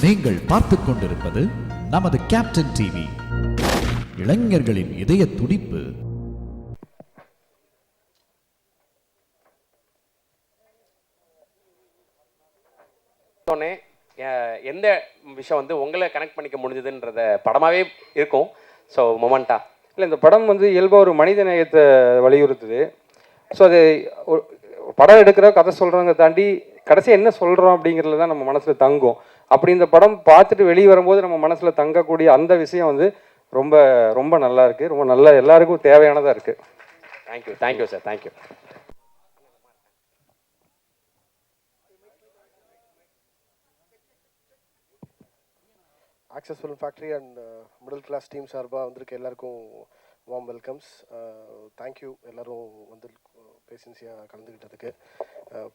நீங்கள் பார்த்துக் கொண்டிருப்பது நமது கேப்டன் டிவி. இளைஞர்களின் இதய துடிப்பு. எந்த விஷயம் வந்து உங்களை கனெக்ட் பண்ணிக்க முடிஞ்சதுன்றத படமாகவே இருக்கும். ஸோ மொமெண்டா இல்லை, இந்த படம் வந்து இயல்பாக ஒரு மனித நேயத்தை வலியுறுத்துது. ஸோ அது படம் எடுக்கிற கதை சொல்கிறவங்க தாண்டி கடைசியாக என்ன சொல்கிறோம் அப்படிங்கிறதுல தான் நம்ம மனசில் தங்கும். அப்படி இந்த படம் பார்த்துட்டு வெளியே வரும்போது நம்ம மனசில் தங்கக்கூடிய அந்த விஷயம் வந்து ரொம்ப ரொம்ப நல்லா இருக்குது, ரொம்ப நல்லா எல்லாருக்கும் தேவையானதாக இருக்குது. Thank you sir, thank you. Axess film factory and Middle Class team சார்பாக வந்திருக்க எல்லாருக்கும் வார்ம் வெல்கம்ஸ். தேங்க்யூ எல்லோரும் வந்து பேஷன்ஸியாக கலந்துக்கிட்டதுக்கு.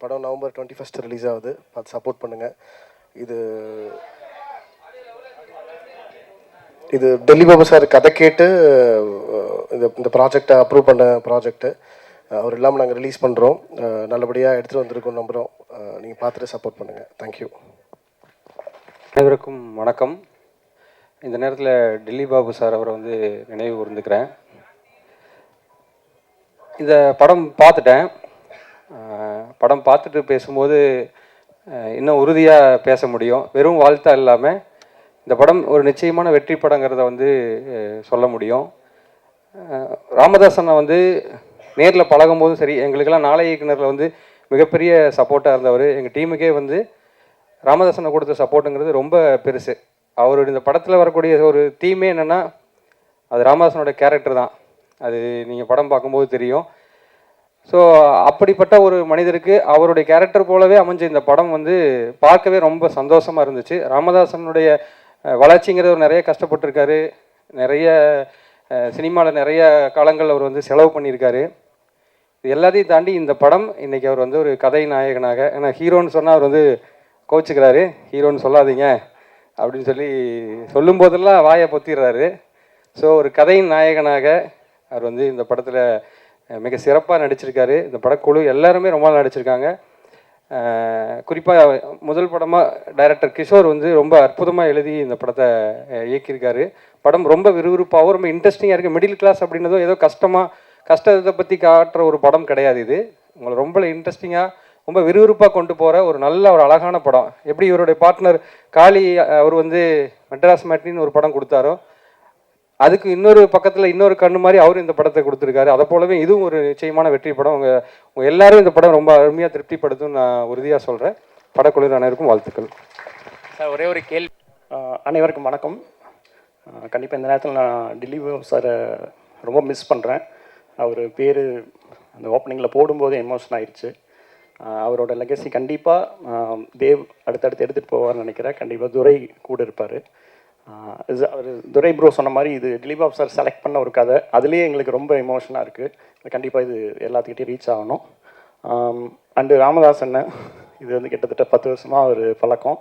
படம் November 21 ரிலீஸ் ஆகுது, பார்த்து சப்போர்ட் பண்ணுங்கள். இது டெல்லி பாபு சார் கதை கேட்டு இந்த ப்ராஜெக்டை அப்ரூவ் பண்ண ப்ராஜெக்ட்டு. அவர் இல்லாமல் நாங்கள் ரிலீஸ் பண்ணுறோம். நல்லபடியாக எடுத்துகிட்டு வந்திருக்கோம் நம்புகிறோம். நீங்கள் பார்த்துட்டு சப்போர்ட் பண்ணுங்கள். தேங்க்யூ. அனைவருக்கும் வணக்கம். இந்த நேரத்தில் டெல்லி பாபு சார் அவரை வந்து நினைவு கூர்ந்துக்கிறேன். இந்த படம் பார்த்துட்டேன். படம் பார்த்துட்டு பேசும்போது இன்னும் உறுதியாக பேச முடியும். வெறும் வாழ்த்தா இல்லாமல் இந்த படம் ஒரு நிச்சயமான வெற்றி படங்கிறத வந்து சொல்ல முடியும். ராமதாசனை வந்து நேரில் பழகும்போதும் சரி, எங்களுக்கெல்லாம் நாளை இயக்குனரில் வந்து மிகப்பெரிய சப்போர்ட்டாக இருந்தவர். எங்கள் டீமுக்கே வந்து ராமதாசனை கொடுத்த சப்போர்ட்டுங்கிறது ரொம்ப பெருசு. அவருடைய இந்த படத்தில் வரக்கூடிய ஒரு தீமே என்னென்னா அது ராமதாசனோட கேரக்டர் தான். அது நீங்கள் படம் பார்க்கும்போது தெரியும். ஸோ அப்படிப்பட்ட ஒரு மனிதருக்கு அவருடைய கேரக்டர் போலவே அமைஞ்ச இந்த படம் வந்து பார்க்கவே ரொம்ப சந்தோஷமாக இருந்துச்சு. ராமதாசனுடைய வளர்ச்சிங்கிறது நிறைய கஷ்டப்பட்டிருக்காரு. நிறைய சினிமாவில் நிறைய காலங்கள் அவர் வந்து செலவு பண்ணியிருக்காரு. இது எல்லாத்தையும் தாண்டி இந்த படம் இன்றைக்கி அவர் வந்து ஒரு கதை நாயகனாக, ஏன்னா ஹீரோன்னு சொன்னால் அவர் வந்து கோச்சுக்கிறாரு, ஹீரோன்னு சொல்லாதீங்க அப்படின்னு சொல்லி சொல்லும்போதெல்லாம் வாயை பொத்திடுறாரு. ஸோ ஒரு கதையின் நாயகனாக அவர் வந்து இந்த படத்தில் மிக சிறப்பாக நடிச்சிருக்காரு. இந்த படக்குழு எல்லாருமே ரொம்ப நாள் நடிச்சிருக்காங்க. குறிப்பாக முதல் படமாக டைரக்டர் கிஷோர் வந்து ரொம்ப அற்புதமாக எழுதி இந்த படத்தை இயக்கியிருக்காரு. படம் ரொம்ப விறுவிறுப்பாகவும் ரொம்ப இன்ட்ரெஸ்டிங்காக இருக்குது. மிடில் கிளாஸ் அப்படின்னதும் ஏதோ கஷ்டத்தை பற்றி காட்டுற ஒரு படம் கிடையாது. இது உங்களை ரொம்ப இன்ட்ரெஸ்டிங்காக ரொம்ப விறுவிறுப்பாக கொண்டு போகிற ஒரு நல்ல ஒரு அழகான படம். எப்படி இவருடைய பார்ட்னர் காளி அவர் வந்து மெட்ராஸ் மேட்னின்னு ஒரு படம் கொடுத்தாரோ, அதுக்கு இன்னொரு பக்கத்தில் இன்னொரு கண்ணு மாதிரி அவரும் இந்த படத்தை கொடுத்துருக்காரு. அதை போலவே இதுவும் ஒரு நிச்சயமான வெற்றி படம். உங்கள் எல்லாரும் இந்த படம் ரொம்ப அருமையாக திருப்திப்படுத்தும் நான் உறுதியாக சொல்கிறேன். படக்குழு அனைவருக்கும் வாழ்த்துக்கள். சார், ஒரே ஒரு கேள்வி. அனைவருக்கும் வணக்கம். கண்டிப்பாக இந்த நேரத்தில் நான் டெல்லி பாபு சாரை ரொம்ப மிஸ் பண்ணுறேன். அவர் பேர் அந்த ஓப்பனிங்கில் போடும்போது எமோஷன் ஆயிடுச்சு. அவரோட லெகசி கண்டிப்பாக தேவ் அடுத்தடுத்து எடுத்துகிட்டு போவார்னு நினைக்கிறேன். கண்டிப்பாக துரை கூட இருப்பார். அவர் துரை ப்ரோ சொன்ன மாதிரி இது டெல்லி பாபு சார் செலக்ட் பண்ண ஒரு கதை. அதுலேயே எங்களுக்கு ரொம்ப எமோஷனாக இருக்குது. கண்டிப்பாக இது எல்லாத்துக்கிட்டையும் ரீச் ஆகணும். அண்டு ராமதாசன் இது வந்து கிட்டத்தட்ட 10 வருஷமாக ஒரு பழக்கம்.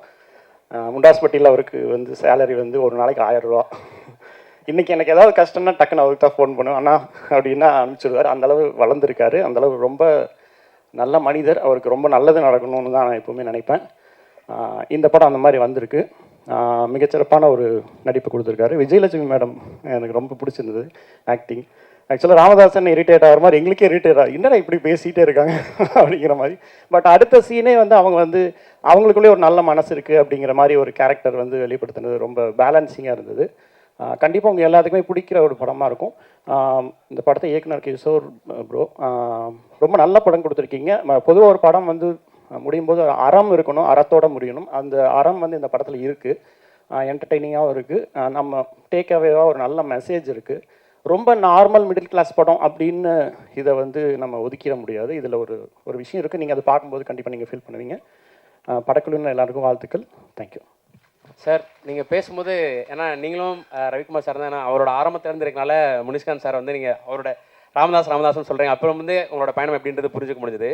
முண்டாஸ்பட்டியில் அவருக்கு வந்து சேலரி வந்து ஒரு நாளைக்கு 1000 ரூபா. இன்றைக்கி எனக்கு ஏதாவது கஷ்டம்னா டக்குன்னு அவருக்கு தான் ஃபோன் பண்ணுவேன், அண்ணா அப்படின்னா அனுப்பிச்சிடுவார். அந்தளவு வளர்ந்துருக்காரு. அந்தளவு ரொம்ப நல்ல மனிதர். அவருக்கு ரொம்ப நல்லது நடக்கணும்னு தான் நான் எப்போவுமே நினைப்பேன். இந்த படம் அந்த மாதிரி வந்திருக்கு. மிகச்சிறப்பான ஒரு நடிப்பு கொடுத்துருக்காரு. விஜயலட்சுமி மேடம் எனக்கு ரொம்ப பிடிச்சிருந்தது ஆக்டிங். ஆக்சுவலாக ராமதாசன் இரிட்டேட் ஆகிற மாதிரி எங்களுக்கே இரிட்டேட் ஆகும், என்னடா இப்படி பேசிகிட்டே இருக்காங்க அப்படிங்கிற மாதிரி. பட் அடுத்த சீனே வந்து அவங்க வந்து அவங்களுக்குள்ளே ஒரு நல்ல மனசு இருக்குது அப்படிங்கிற மாதிரி ஒரு கேரக்டர் வந்து வெளிப்படுத்தினது ரொம்ப பேலன்சிங்காக இருந்தது. கண்டிப்பாக உங்கள் எல்லாத்துக்குமே பிடிக்கிற ஒரு படமாக இருக்கும். இந்த படத்தை இயக்குனர் கிஷோர் ப்ரோ ரொம்ப நல்ல படம் கொடுத்துருக்கீங்க. பொதுவாக ஒரு படம் வந்து முடியும் போது அறம் இருக்கணும், அறத்தோடு முடியணும். அந்த அறம் வந்து இந்த படத்தில் இருக்குது. என்டர்டெய்னிங்காகவும் இருக்குது. நம்ம டேக் அவேவாக ஒரு நல்ல மெசேஜ் இருக்குது. ரொம்ப நார்மல் மிடில் கிளாஸ் படம் அப்படின்னு இதை வந்து நம்ம ஒதுக்கிட முடியாது. இதில் ஒரு விஷயம் இருக்குது. நீங்கள் அதை பார்க்கும்போது கண்டிப்பாக நீங்கள் ஃபீல் பண்ணுவீங்க. படக்குழுன்னு எல்லாருக்கும் வாழ்த்துக்கள். Thank you sir. நீங்கள் பேசும்போது, ஏன்னா நீங்களும் ரவிக்குமார் சார் தான், ஏன்னா அவரோட ஆரம்பத்திலேருந்து இருக்கனால முனிஷ்காந்த் சார் வந்து நீங்கள் அவரோட ராமதாசன் சொல்கிறீங்க. அப்புறம் வந்து உங்களோட பயணம் எப்படின்றது புரிஞ்சுக்க முடிஞ்சது.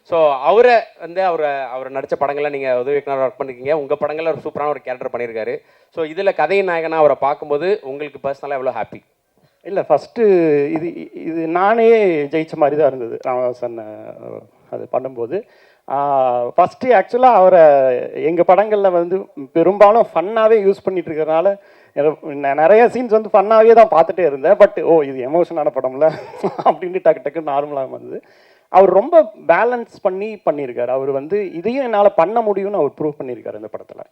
ஸோ அவரை வந்து அவர் நடித்த படங்கள்லாம் நீங்கள் உதவி இயக்குனராக ஒர்க் பண்ணியிருக்கீங்க. உங்கள் படங்களில் ஒரு சூப்பரான ஒரு கேரக்டர் பண்ணியிருக்காரு. ஸோ இதில் கதையின் நாயகனாக அவரை பார்க்கும்போது உங்களுக்கு பர்சனலாக எவ்வளோ ஹாப்பி? இல்லை, ஃபஸ்ட்டு இது நானே ஜெயித்த மாதிரி தான் இருந்தது ராமதாசன் அது பண்ணும்போது. ஃபஸ்ட்டு ஆக்சுவலாக அவரை எங்கள் படங்களில் வந்து பெரும்பாலும் ஃபன்னாகவே யூஸ் பண்ணிட்டு இருக்கிறனால நான் நிறைய சீன்ஸ் வந்து ஃபன்னாகவே தான் பார்த்துட்டே இருந்தேன். பட் இது எமோஷனான படம்ல அப்படின்ட்டு டக்கு டக்கு நார்மலாக வந்தது. அவர் ரொம்ப பேலன்ஸ் பண்ணி பண்ணியிருக்காரு. அவர் வந்து இதையும் என்னால் பண்ண முடியும்னு அவர் ப்ரூவ் பண்ணியிருக்காரு இந்த படத்தில்.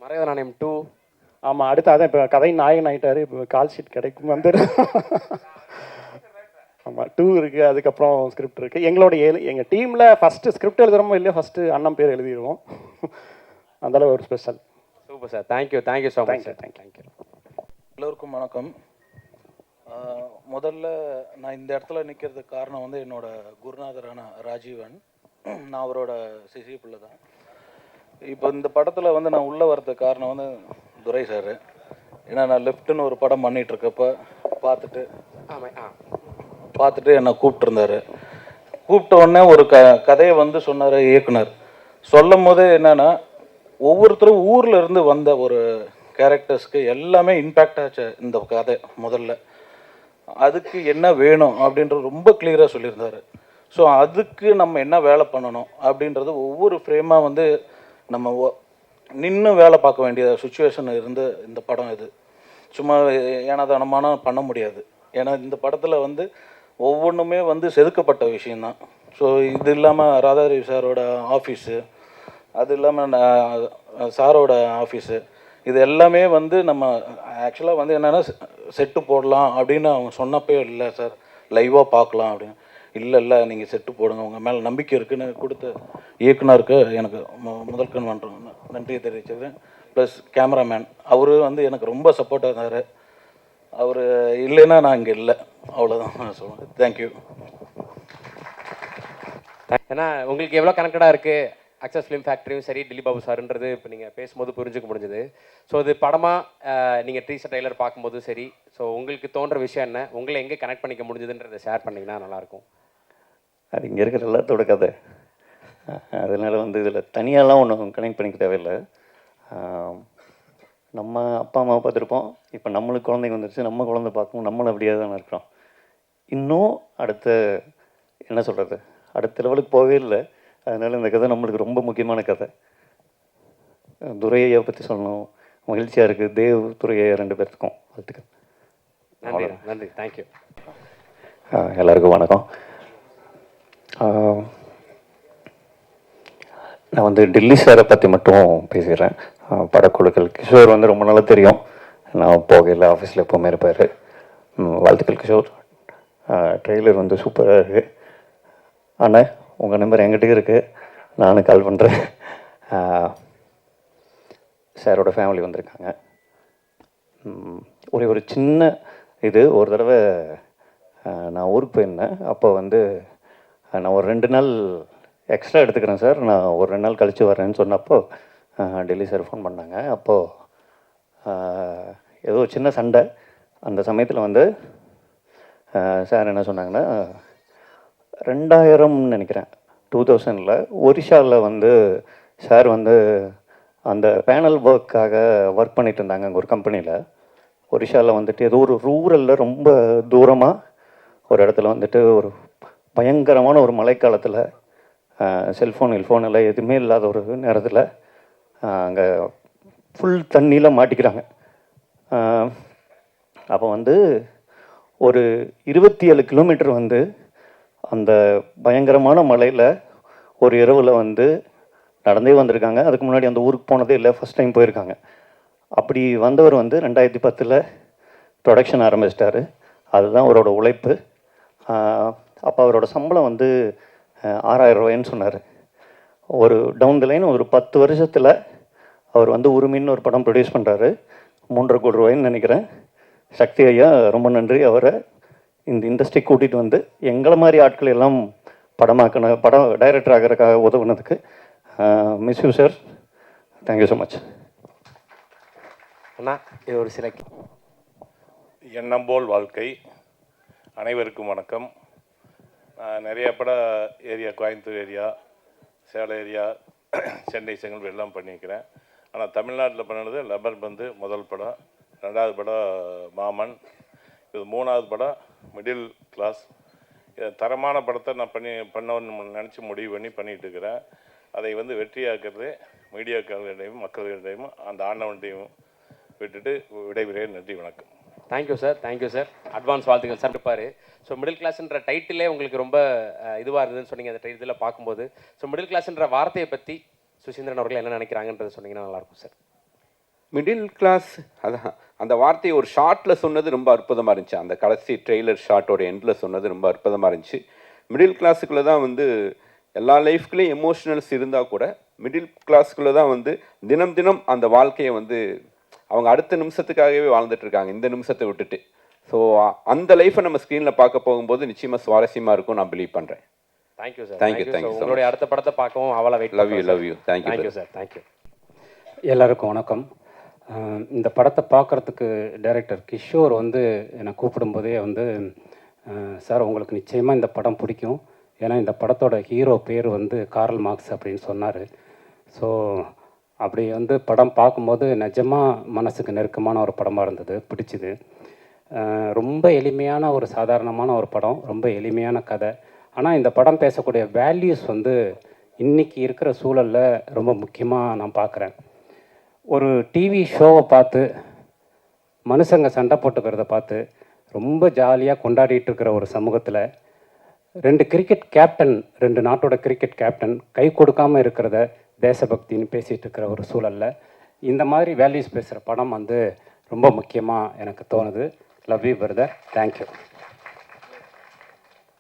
மறைவ நாணயம் 2. ஆமாம், அடுத்து அதான் இப்போ கதை நாயகன் ஆகிட்டார். இப்போ கால் ஷீட் கிடைக்கும் வந்து ஆமாம் 2 இருக்குது, அதுக்கப்புறம் ஸ்கிரிப்ட் இருக்குது. எங்கள் டீமில் ஃபஸ்ட்டு ஸ்கிரிப்ட் எழுதுகிறோமோ இல்லையோ ஃபஸ்ட்டு அண்ணன் பேர் எழுதிடுவோம். அந்தளவு ஒரு special. Super sir, thank you so much sir. Thank you. எல்லோருக்கும் வணக்கம். முதல்ல நான் இந்த இடத்துல நிற்கிறதுக்கு காரணம் வந்து என்னோட குருநாதரான ராஜீவன். நான் அவரோட சிசி பிள்ளை தான். இப்போ இந்த படத்தில் வந்து நான் உள்ளே வர்றதுக்கு காரணம் வந்து துரை சார். ஏன்னா நான் லெஃப்ட்டுன்னு ஒரு படம் பண்ணிகிட்ருக்கப்ப பார்த்துட்டு என்னை கூப்பிட்டுருந்தாரு. கூப்பிட்ட உடனே ஒரு கதையை வந்து சொன்னார் இயக்குனர். சொல்லும் போது என்னென்னா, ஒவ்வொருத்தரும் ஊரில் இருந்து வந்த ஒரு கேரக்டர்ஸ்க்கு எல்லாமே இம்பேக்ட் ஆச்சு இந்த கதை. முதல்ல அதுக்கு என்ன வேணும் அப்படின்றது ரொம்ப கிளியராக சொல்லியிருந்தார். ஸோ அதுக்கு நம்ம என்ன வேலை பண்ணணும் அப்படின்றது ஒவ்வொரு ஃப்ரேமாக வந்து நம்ம நின்று வேலை பார்க்க வேண்டிய சுச்சுவேஷன் இருந்து இந்த படம் இது. சும்மா ஏனதானமான பண்ண முடியாது. ஏன்னா இந்த படத்தில் வந்து ஒவ்வொன்றுமே வந்து செதுக்கப்பட்ட விஷயந்தான். ஸோ இது இல்லாமல் ராதாரவி சாரோட ஆஃபீஸு, அது இல்லாமல் சாரோட ஆஃபீஸு, இது எல்லாமே வந்து நம்ம ஆக்சுவலாக வந்து என்னென்னா செட்டு போடலாம் அப்படின்னு அவங்க சொன்னப்போ இல்லை சார் லைவாக பார்க்கலாம் அப்படின்னு. இல்லை நீங்கள் செட்டு போடுங்க, உங்கள் மேலே நம்பிக்கை இருக்குதுன்னு கொடுத்த இயக்குனருக்கு எனக்கு முதல்கண் பண்ணுறோம் நன்றியை தெரிவிச்சுக்கிறேன். ப்ளஸ் கேமராமேன் அவர் வந்து எனக்கு ரொம்ப சப்போர்ட்டாக இருந்தார். அவர் இல்லைன்னா நான் இங்கே இல்லை, அவ்வளோதான் நான் சொல்லுவேன். தேங்க்யூ. ஏன்னா உங்களுக்கு எவ்வளோ கனெக்டடாக இருக்குது அக்சஸ் ஃபிலிம் ஃபேக்ட்ரியும் சரி டில்லி பாபு சார்ன்றது இப்போ நீங்கள் பேசும்போது புரிஞ்சுக்க முடிஞ்சது. ஸோ இது படமாக நீங்கள் டீசர் ட்ரெய்லர் பார்க்கும்போது சரி, ஸோ உங்களுக்கு தோன்ற விஷயம் என்ன, உங்களை எங்கே கனெக்ட் பண்ணிக்க முடிஞ்சதுன்றதை ஷேர் பண்ணிங்கன்னா நல்லாயிருக்கும். அது இங்கே இருக்கிற எல்லாத்தோட கதை. அதனால் வந்து இதில் தனியாலாம் ஒன்றும் கனெக்ட் பண்ணிக்க தேவையில்லை. நம்ம அப்பா அம்மாவை பார்த்துருப்போம், இப்போ நம்மளுக்கு குழந்தைங்க வந்துருச்சு, நம்ம குழந்தை பார்க்கணும், நம்மளும் அப்படியே தானே இருக்கிறோம். இன்னும் அடுத்த என்ன சொல்கிறது, அடுத்த லெவலுக்கு போகவே இல்லை. அதனால் இந்த கதை நம்மளுக்கு ரொம்ப முக்கியமான கதை. துரையை பற்றி சொல்லணும், மகிழ்ச்சியாக இருக்குது. தேவ் துரையை 2 பேர்த்துக்கும் வாழ்த்துக்கள். நன்றி நன்றி, தேங்க்யூ. எல்லாருக்கும் வணக்கம். நான் வந்து டில்லி சாரை பற்றி மட்டும் பேசிக்கிறேன். படக்குழுக்கள் கிஷோர் வந்து ரொம்ப நாளாக தெரியும், நான் போகையில் ஆஃபீஸில் எப்போவுமே இருப்பார். வாழ்த்துக்கள் கிஷோர். ட்ரெய்லர் வந்து சூப்பராக இருக்குது. ஆனால் உங்கள் நம்பர் என்கிட்ட இருக்குது, நானும் கால் பண்ணுறேன். சாரோட ஃபேமிலி வந்திருக்காங்க. ஒரு சின்ன இது, ஒரு தடவை நான் ஊருக்கு போயிருந்தேன். அப்போ வந்து நான் ஒரு 2 நாள் எக்ஸ்ட்ரா எடுத்துக்கிறேன் சார், நான் ஒரு 2 நாள் கழித்து வரேன்னு சொன்னப்போ டெல்லி சார் ஃபோன் பண்ணாங்க. அப்போது ஏதோ சின்ன சண்டை. அந்த சமயத்தில் வந்து சார் என்ன சொன்னாங்கன்னா, 2000 நினைக்கிறேன் 2000 ஒரிஷாவில் வந்து சார் வந்து அந்த பேனல் ஒர்க்காக ஒர்க் பண்ணிட்டு இருந்தாங்க அங்கே ஒரு கம்பெனியில். ஒரிஷாவில் வந்துட்டு ஏதோ ஒரு ரூரலில் ரொம்ப தூரமாக ஒரு இடத்துல வந்துட்டு ஒரு பயங்கரமான ஒரு மழைக்காலத்தில் செல்ஃபோன் எல்லாம் எதுவுமே இல்லாத ஒரு நேரத்தில் அங்கே ஃபுல் தண்ணியில் மாட்டிக்கிறாங்க. அப்போ வந்து ஒரு 27 கிலோமீட்டர் வந்து அந்த பயங்கரமான மலையில் ஒரு இரவில் வந்து நடந்தே வந்திருக்காங்க. அதுக்கு முன்னாடி அந்த ஊருக்கு போனதே இல்லை, ஃபஸ்ட் டைம் போயிருக்காங்க. அப்படி வந்தவர் வந்து 2010 ப்ரொடக்ஷன் ஆரம்பிச்சிட்டாரு. அதுதான் அவரோட உழைப்பு. அப்போ அவரோட சம்பளம் வந்து 6000 ரூபாய்ன்னு சொன்னார். ஒரு டவுன் தி லைன் ஒரு 10 வருஷத்தில் அவர் வந்து உரிமைன்னு ஒரு படம் ப்ரொடியூஸ் பண்ணுறாரு. 3.5 கோடி ரூபாய்ன்னு நினைக்கிறேன். சக்தி ஐயா ரொம்ப நன்றி, அவரை இந்த இண்டஸ்ட்ரி கூட்டிகிட்டு வந்து எங்களை மாதிரி ஆட்கள் எல்லாம் படம் டைரக்டர் ஆகிறதுக்காக உதவுனதுக்கு miss you sir, thank you so much. அண்ணா இது ஒரு சில எண்ணம் போல் வாழ்க்கை. அனைவருக்கும் வணக்கம். நான் நிறைய area, Coimbatore area, Salem area, Chennai, Chengalpattu எல்லாம் பண்ணியிருக்கிறேன். ஆனால் தமிழ்நாட்டில் பண்ணினது லெபர் பந்து முதல் படம், 2வது படம் மாமன், இது 3வது படம் மிடில் கிளாஸ், தரமான படத்தை நான் பண்ணணும்னு நினச்சி முடிவு பண்ணி பண்ணிகிட்டு இருக்கிறேன். அதை வந்து வெற்றியாக்குறது மீடியாக்களிடையும் மக்களிடையும் அந்த ஆண்டவன்டையும் விட்டுட்டு விடைபெறுகிறேன். நன்றி, வணக்கம். Thank you sir, thank you sir. Advance வாழ்த்துக்கள் சார். இருப்பார். ஸோ மிடில் கிளாஸ்ன்ற டைட்டிலே உங்களுக்கு ரொம்ப இதுவாக இருந்ததுன்னு சொன்னீங்க அந்த டைட்டில் பார்க்கும்போது. ஸோ மிடில் கிளாஸ்ன்ற வார்த்தையை பற்றி சுசீந்திரன் அவர்கள் என்ன நினைக்கிறாங்கன்றது சொன்னீங்கன்னா நல்லாயிருக்கும் சார். மிடில் கிளாஸ், அதான் அந்த வார்த்தையை ஒரு ஷார்ட்டில் சொன்னது ரொம்ப அற்புதமாக இருந்துச்சு. அந்த கடைசி ட்ரெய்லர் ஷார்ட்டோட எண்டில் சொன்னது ரொம்ப அற்புதமாக இருந்துச்சு. மிடில் கிளாஸுக்குள்ளே தான் வந்து எல்லா லைஃப்குள்ளேயும் எமோஷனல்ஸ் இருந்தால் கூட மிடில் கிளாஸுக்குள்ளே தான் வந்து தினம் தினம் அந்த வாழ்க்கையை வந்து அவங்க அடுத்த நிமிஷத்துக்காகவே வாழ்ந்துட்டுருக்காங்க, இந்த நிமிஷத்தை விட்டுட்டு. ஸோ அந்த லைஃப்பை நம்ம ஸ்க்ரீனில் பார்க்க போகும்போது நிச்சயமாக சுவாரஸ்யமாக இருக்கும் நான் பிலீவ் பண்ணுறேன். Thank you sir. Thank you thank you. உங்களுடைய அடுத்த படத்தை பார்க்கவும் அவளை wait. Love you. Thank you sir. Thank you. எல்லாருக்கும் வணக்கம். இந்த படத்தை பார்க்குறதுக்கு டைரக்டர் கிஷோர் வந்து என்னை கூப்பிடும்போதே வந்து சார் உங்களுக்கு நிச்சயமாக இந்த படம் பிடிக்கும், ஏன்னா இந்த படத்தோட ஹீரோ பேர் வந்து கார்ல் மார்க்ஸ் அப்படின்னு சொன்னார். ஸோ அப்படி வந்து படம் பார்க்கும்போது நிஜமாக மனசுக்கு நெருக்கமான ஒரு படமாக இருந்தது, பிடிச்சிது. ரொம்ப எளிமையான ஒரு சாதாரணமான ஒரு படம், ரொம்ப எளிமையான கதை. ஆனால் இந்த படம் பேசக்கூடிய வேல்யூஸ் வந்து இன்றைக்கி இருக்கிற சூழலில் ரொம்ப முக்கியமாக நான் பார்க்குறேன். ஒரு டிவி ஷோவை பார்த்து மனுஷங்க சண்டை போட்டுக்கிறத பார்த்து ரொம்ப ஜாலியாக கொண்டாடிட்டு இருக்கிற ஒரு சமூகத்தில் 2 கிரிக்கெட் கேப்டன், 2 நாட்டோட கிரிக்கெட் கேப்டன் கை கொடுக்காமல் இருக்கிறத தேசபக்தின்னு பேசிகிட்டு இருக்கிற ஒரு சூழலில் இந்த மாதிரி வேல்யூஸ் பேசுகிற படம் வந்து ரொம்ப முக்கியமாக எனக்கு தோணுது. Love you brother. தேங்க்யூ.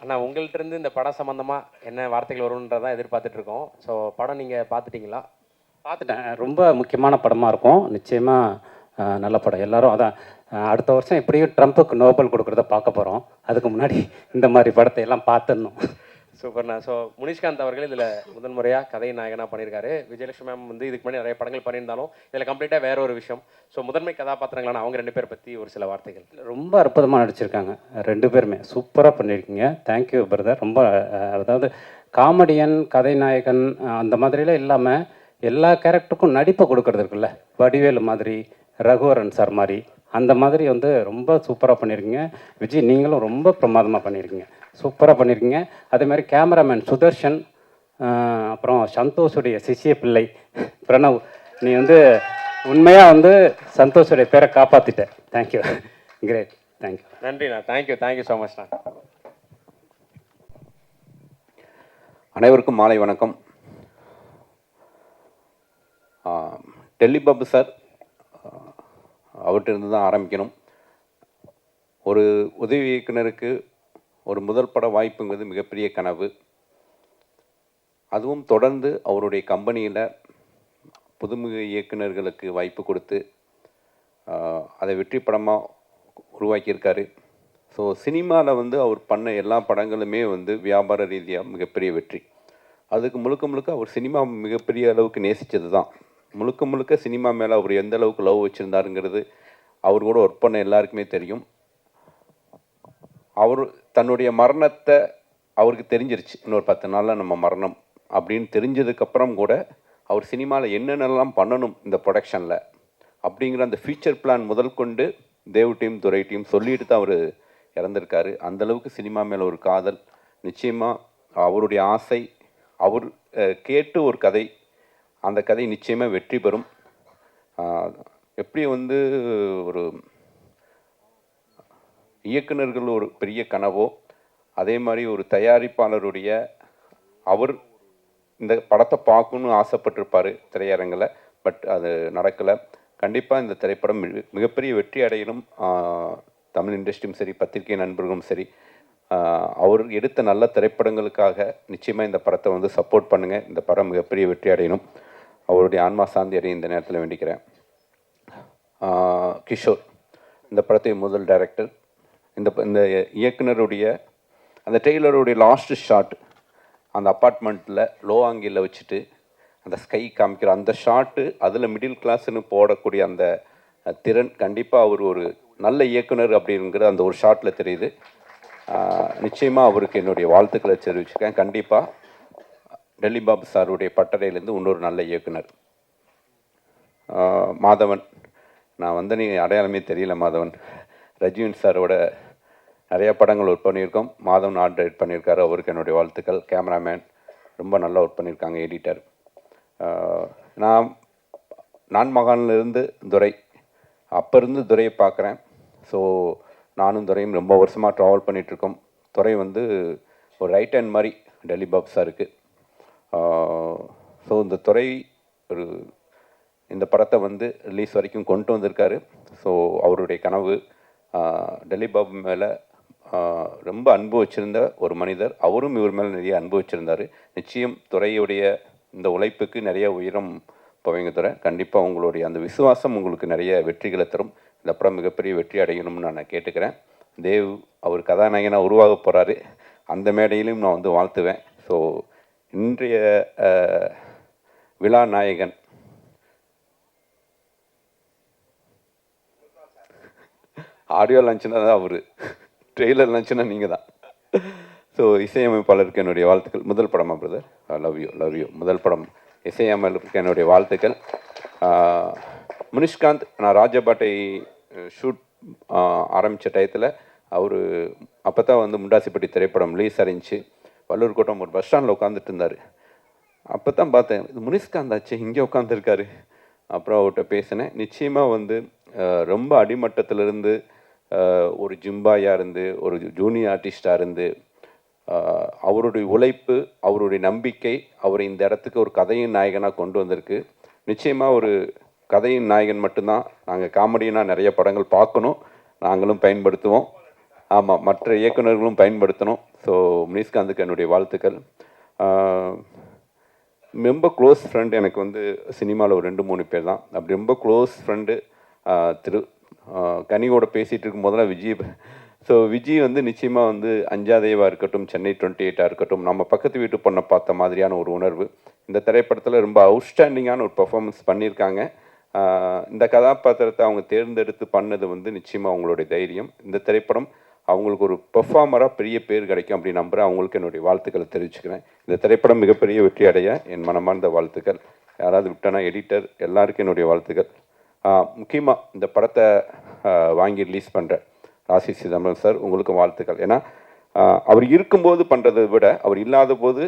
அண்ணா, உங்கள்கிட்ட இந்த படம் சம்மந்தமாக என்ன வார்த்தைகள் வரும்ன்றதான் எதிர்பார்த்துட்ருக்கோம். ஸோ படம் நீங்கள் பார்த்துட்டிங்களா? பார்த்துட்டேன். ரொம்ப முக்கியமான படமாக இருக்கும், நிச்சயமாக நல்ல படம். எல்லோரும் அதான் அடுத்த வருஷம் எப்படியும் ட்ரம்ப்புக்கு நோபல் கொடுக்குறத பார்க்க போகிறோம். அதுக்கு முன்னாடி இந்த மாதிரி படத்தை எல்லாம் பார்த்துடணும். சூப்பர்ண்ணா. ஸோ முனிஷ்காந்த் அவர்கள் இதில் முதல் முறையாக கதை நாயகனாக பண்ணியிருக்காரு. விஜயலட்சுமி மேம் வந்து இதுக்கு முன்னாடி நிறைய படங்கள் பண்ணியிருந்தாலும் இதில் கம்ப்ளீட்டாக வேற ஒரு விஷயம். ஸோ முதன்மை கதாபாத்திரங்களான அவங்க 2 பேர் பற்றி ஒரு சில வார்த்தைகள். ரொம்ப அற்புதமாக நடிச்சிருக்காங்க 2 பேருமே, சூப்பராக பண்ணியிருக்கீங்க. Thank you brother. ரொம்ப அதாவது காமெடியன், கதை நாயகன் அந்த மாதிரிலாம் இல்லாமல் எல்லா கேரக்டருக்கும் நடிப்பை கொடுக்கறது இருக்குல்ல, வடிவேலு மாதிரி, ரகுவரன் சார் மாதிரி, அந்த மாதிரி வந்து ரொம்ப சூப்பராக பண்ணியிருக்கீங்க. விஜய் நீங்களும் ரொம்ப பிரமாதமாக பண்ணியிருக்கீங்க, சூப்பராக பண்ணியிருக்கீங்க. அதேமாதிரி கேமராமேன் சுதர்ஷன், அப்புறம் சந்தோஷுடைய சிஷிய பிள்ளை பிரணவ், நீ வந்து உண்மையாக வந்து சந்தோஷுடைய பேரை காப்பாற்றிட்ட. Thank you, great. தேங்க்யூ. நன்றிண்ணா. தேங்க்யூ ஸோ மச்ண்ணா. அனைவருக்கும் மாலை வணக்கம். டெல்லி பாபு சார், அவர்கிட்ட இருந்து தான் ஆரம்பிக்கணும். ஒரு உதவி இயக்குனருக்கு ஒரு முதல் பட வாய்ப்புங்கிறது மிகப்பெரிய கனவு. அதுவும் தொடர்ந்து அவருடைய கம்பெனியில் புதுமுக இயக்குனர்களுக்கு வாய்ப்பு கொடுத்து அதை வெற்றி படமாக உருவாக்கியிருக்காரு. ஸோ சினிமாவில் வந்து அவர் பண்ண எல்லா படங்களுமே வந்து வியாபார ரீதியாக மிகப்பெரிய வெற்றி. அதுக்கு முழுக்க அவர் சினிமா மிகப்பெரிய அளவுக்கு நேசித்தது தான். முழுக்க சினிமா மேலே அவர் எந்த அளவுக்கு லவ் வச்சுருந்தாருங்கிறது அவர் கூட ஒர்க் பண்ண எல்லாருக்குமே தெரியும். அவர் தன்னுடைய மரணத்தை அவருக்கு தெரிஞ்சிருச்சு, இன்னொரு 10 நாளில் நம்ம மரணம் அப்படின்னு தெரிஞ்சதுக்கப்புறம் கூட அவர் சினிமாவில் என்னென்னலாம் பண்ணணும் இந்த ப்ரொடக்ஷனில் அப்படிங்கிற அந்த ஃபியூச்சர் பிளான் முதல் கொண்டு தேவ் டீம், துரை டீம் சொல்லிட்டு தான் அவர் இறந்துருக்காரு. அந்தளவுக்கு சினிமா மேலே ஒரு காதல். நிச்சயமாக அவருடைய ஆசை, அவர் கேட்டு ஒரு கதை, அந்த கதை நிச்சயமாக வெற்றி பெறும். எப்படி வந்து ஒரு இயக்குனர்கள் ஒரு பெரிய கனவோ, அதே மாதிரி ஒரு தயாரிப்பாளருடைய அவர் இந்த படத்தை பார்க்கணுன்னு ஆசைப்பட்டிருப்பார் திரையரங்கில். பட் அது நடக்கலை. கண்டிப்பாக இந்த திரைப்படம் மிகப்பெரிய வெற்றி அடையணும். தமிழ் இண்டஸ்ட்ரியும் சரி, பத்திரிகை நண்பர்களும் சரி, அவர் எடுத்த நல்ல திரைப்படங்களுக்காக நிச்சயமாக இந்த படத்தை வந்து சப்போர்ட் பண்ணுங்கள். இந்த படம் மிகப்பெரிய வெற்றி அடையணும். அவருடைய ஆன்மா சாந்தி அடைய இந்த நேரத்தில் வேண்டிக்கிறேன். கிஷோர் இந்த படத்தை முதல் டைரக்டர். இந்த இயக்குனருடைய அந்த டெய்லருடைய லாஸ்ட் ஷாட், அந்த அப்பார்ட்மெண்ட்டில் லோ ஆங்கிளில் வச்சுட்டு அந்த ஸ்கை காமிக்கிற அந்த ஷாட்டு, அதில் மிடில் கிளாஸ்ன்னு போடக்கூடிய அந்த திறன், கண்டிப்பாக அவர் ஒரு நல்ல இயக்குனர் அப்படிங்கிற அந்த ஒரு ஷாட்டில் தெரியுது. நிச்சயமாக அவருக்கு என்னுடைய வாழ்த்துக்களை தெரிவிச்சிருக்கேன். கண்டிப்பாக டெல்லி பாபு சாருடைய பட்டறையிலேருந்து இன்னொரு நல்ல இயக்குனர். மாதவன், நான் வந்து நீ அடையாளமே தெரியல மாதவன். ரஜினி சாரோட நிறைய படங்கள் ஒர்க் பண்ணியிருக்கோம். மாதவன் ஆர்ட் டைரக்ட் பண்ணியிருக்காரு, அவருக்கு என்னுடைய வாழ்த்துக்கள். கேமராமேன் ரொம்ப நல்லா ஒர்க் பண்ணியிருக்காங்க. எடிட்டர் நான் மகானிலிருந்து துரை, அப்போ இருந்து துரையை பார்க்குறேன். ஸோ நானும் துரையும் ரொம்ப வருஷமாக ட்ராவல் பண்ணிகிட்ருக்கோம். துரை வந்து ஒரு ரைட் ஹேண்ட் மாதிரி டெல்லி பாபு சாருக்கு. ஸோ இந்த துறை ஒரு இந்த படத்தை வந்து ரிலீஸ் வரைக்கும் கொண்டு வந்திருக்காரு. ஸோ அவருடைய கனவு டெல்லி பாபு மேலே ரொம்ப அன்பு வச்சுருந்த ஒரு மனிதர். அவரும் இவர் மேலே நிறைய அன்பு வச்சுருந்தார். நிச்சயம் துறையுடைய இந்த உழைப்புக்கு நிறைய உயரம் போவீங்க துறை. கண்டிப்பாக உங்களுடைய அந்த விசுவாசம் உங்களுக்கு நிறைய வெற்றிகளை தரும். இந்த படம் மிகப்பெரிய வெற்றி அடையணும்னு நான் கேட்டுக்கிறேன். தேவ் அவர் கதாநாயகனாக உருவாக போகிறாரு. அந்த மேடையிலும் நான் வந்து வாழ்த்துவேன். ஸோ இன்றைய விழா நாயகன் ஆடியோ லான்ச்சுனா தான் அவர், ட்ரெய்லர் லான்ச்சுனா நீங்கள் தான். ஸோ இசையமைப்பாளருக்கு என்னுடைய வாழ்த்துக்கள். முதல் படமா பிரதர்? Love you. முதல் படம் இசையமைப்பாளருக்கு என்னுடைய வாழ்த்துக்கள். முனிஷ்காந்த், நான் ராஜபாட்டை ஷூட் ஆரம்பித்த டயத்தில் அவர் அப்போ தான் வந்து முண்டாசிப்பட்டி திரைப்படம் ரிலீஸ் அறிஞ்சு வள்ளூர் கோட்டம் ஒரு பஸ் ஸ்டாண்டில் உட்காந்துட்டு இருந்தார். அப்போ தான் பார்த்தேன், இது முனிஷ்காந்த் ஆச்சு, இங்கே உட்காந்துருக்காரு. அப்புறம் அவர்கிட்ட பேசினேன். நிச்சயமாக வந்து ரொம்ப அடிமட்டத்திலிருந்து ஒரு ஜிம்பாயாக இருந்து ஒரு ஜூனியர் ஆர்டிஸ்டாக இருந்து அவருடைய உழைப்பு, அவருடைய நம்பிக்கை அவரை இந்த இடத்துக்கு ஒரு கதையின் நாயகனாக கொண்டு வந்திருக்கு. நிச்சயமாக ஒரு கதையின் நாயகன் மட்டும்தான். நாங்கள் காமெடியாக நிறைய படங்கள் பார்க்கணும், நாங்களும் பயன்படுத்துவோம். ஆமாம், மற்ற இயக்குநர்களும் பயன்படுத்தணும். ஸோ முனிஷ்காந்துக்கு என்னுடைய வாழ்த்துக்கள். ரொம்ப க்ளோஸ் ஃப்ரெண்டு எனக்கு வந்து சினிமாவில் ஒரு 2-3 பேர் தான். அப்படி ரொம்ப க்ளோஸ் ஃப்ரெண்டு கனியோட பேசிகிட்டு இருக்கும் போதெல்லாம் விஜய். ஸோ விஜய் வந்து நிச்சயமாக வந்து அஞ்சாதேவாக இருக்கட்டும், சென்னை 28 இருக்கட்டும், நம்ம பக்கத்து வீட்டு பொண்ணை பார்த்த மாதிரியான ஒரு உணர்வு. இந்த திரைப்படத்தில் ரொம்ப அவுட்ஸ்டாண்டிங்கான ஒரு பர்ஃபார்மன்ஸ் பண்ணியிருக்காங்க. இந்த கதாபாத்திரத்தை அவங்க தேர்ந்தெடுத்து பண்ணது வந்து நிச்சயமாக அவங்களுடைய தைரியம். இந்த திரைப்படம் அவங்களுக்கு ஒரு பெர்ஃபார்மராக பெரிய பேர் கிடைக்கும் அப்படி நம்புகிறேன். அவங்களுக்கு என்னுடைய வாழ்த்துக்களை தெரிவிச்சுக்கிறேன். இந்த திரைப்படம் மிகப்பெரிய வெற்றி அடைய என் மனமார்ந்த வாழ்த்துக்கள். யாராவது விட்டனா எடிட்டர் எல்லாருக்கும் என்னுடைய வாழ்த்துக்கள். முக்கியமாக இந்த படத்தை வாங்கி ரிலீஸ் பண்ணுற ராசி சிதம்பரம் சார், உங்களுக்கும் வாழ்த்துக்கள். ஏன்னா அவர் இருக்கும்போது பண்ணுறதை விட அவர் இல்லாத போது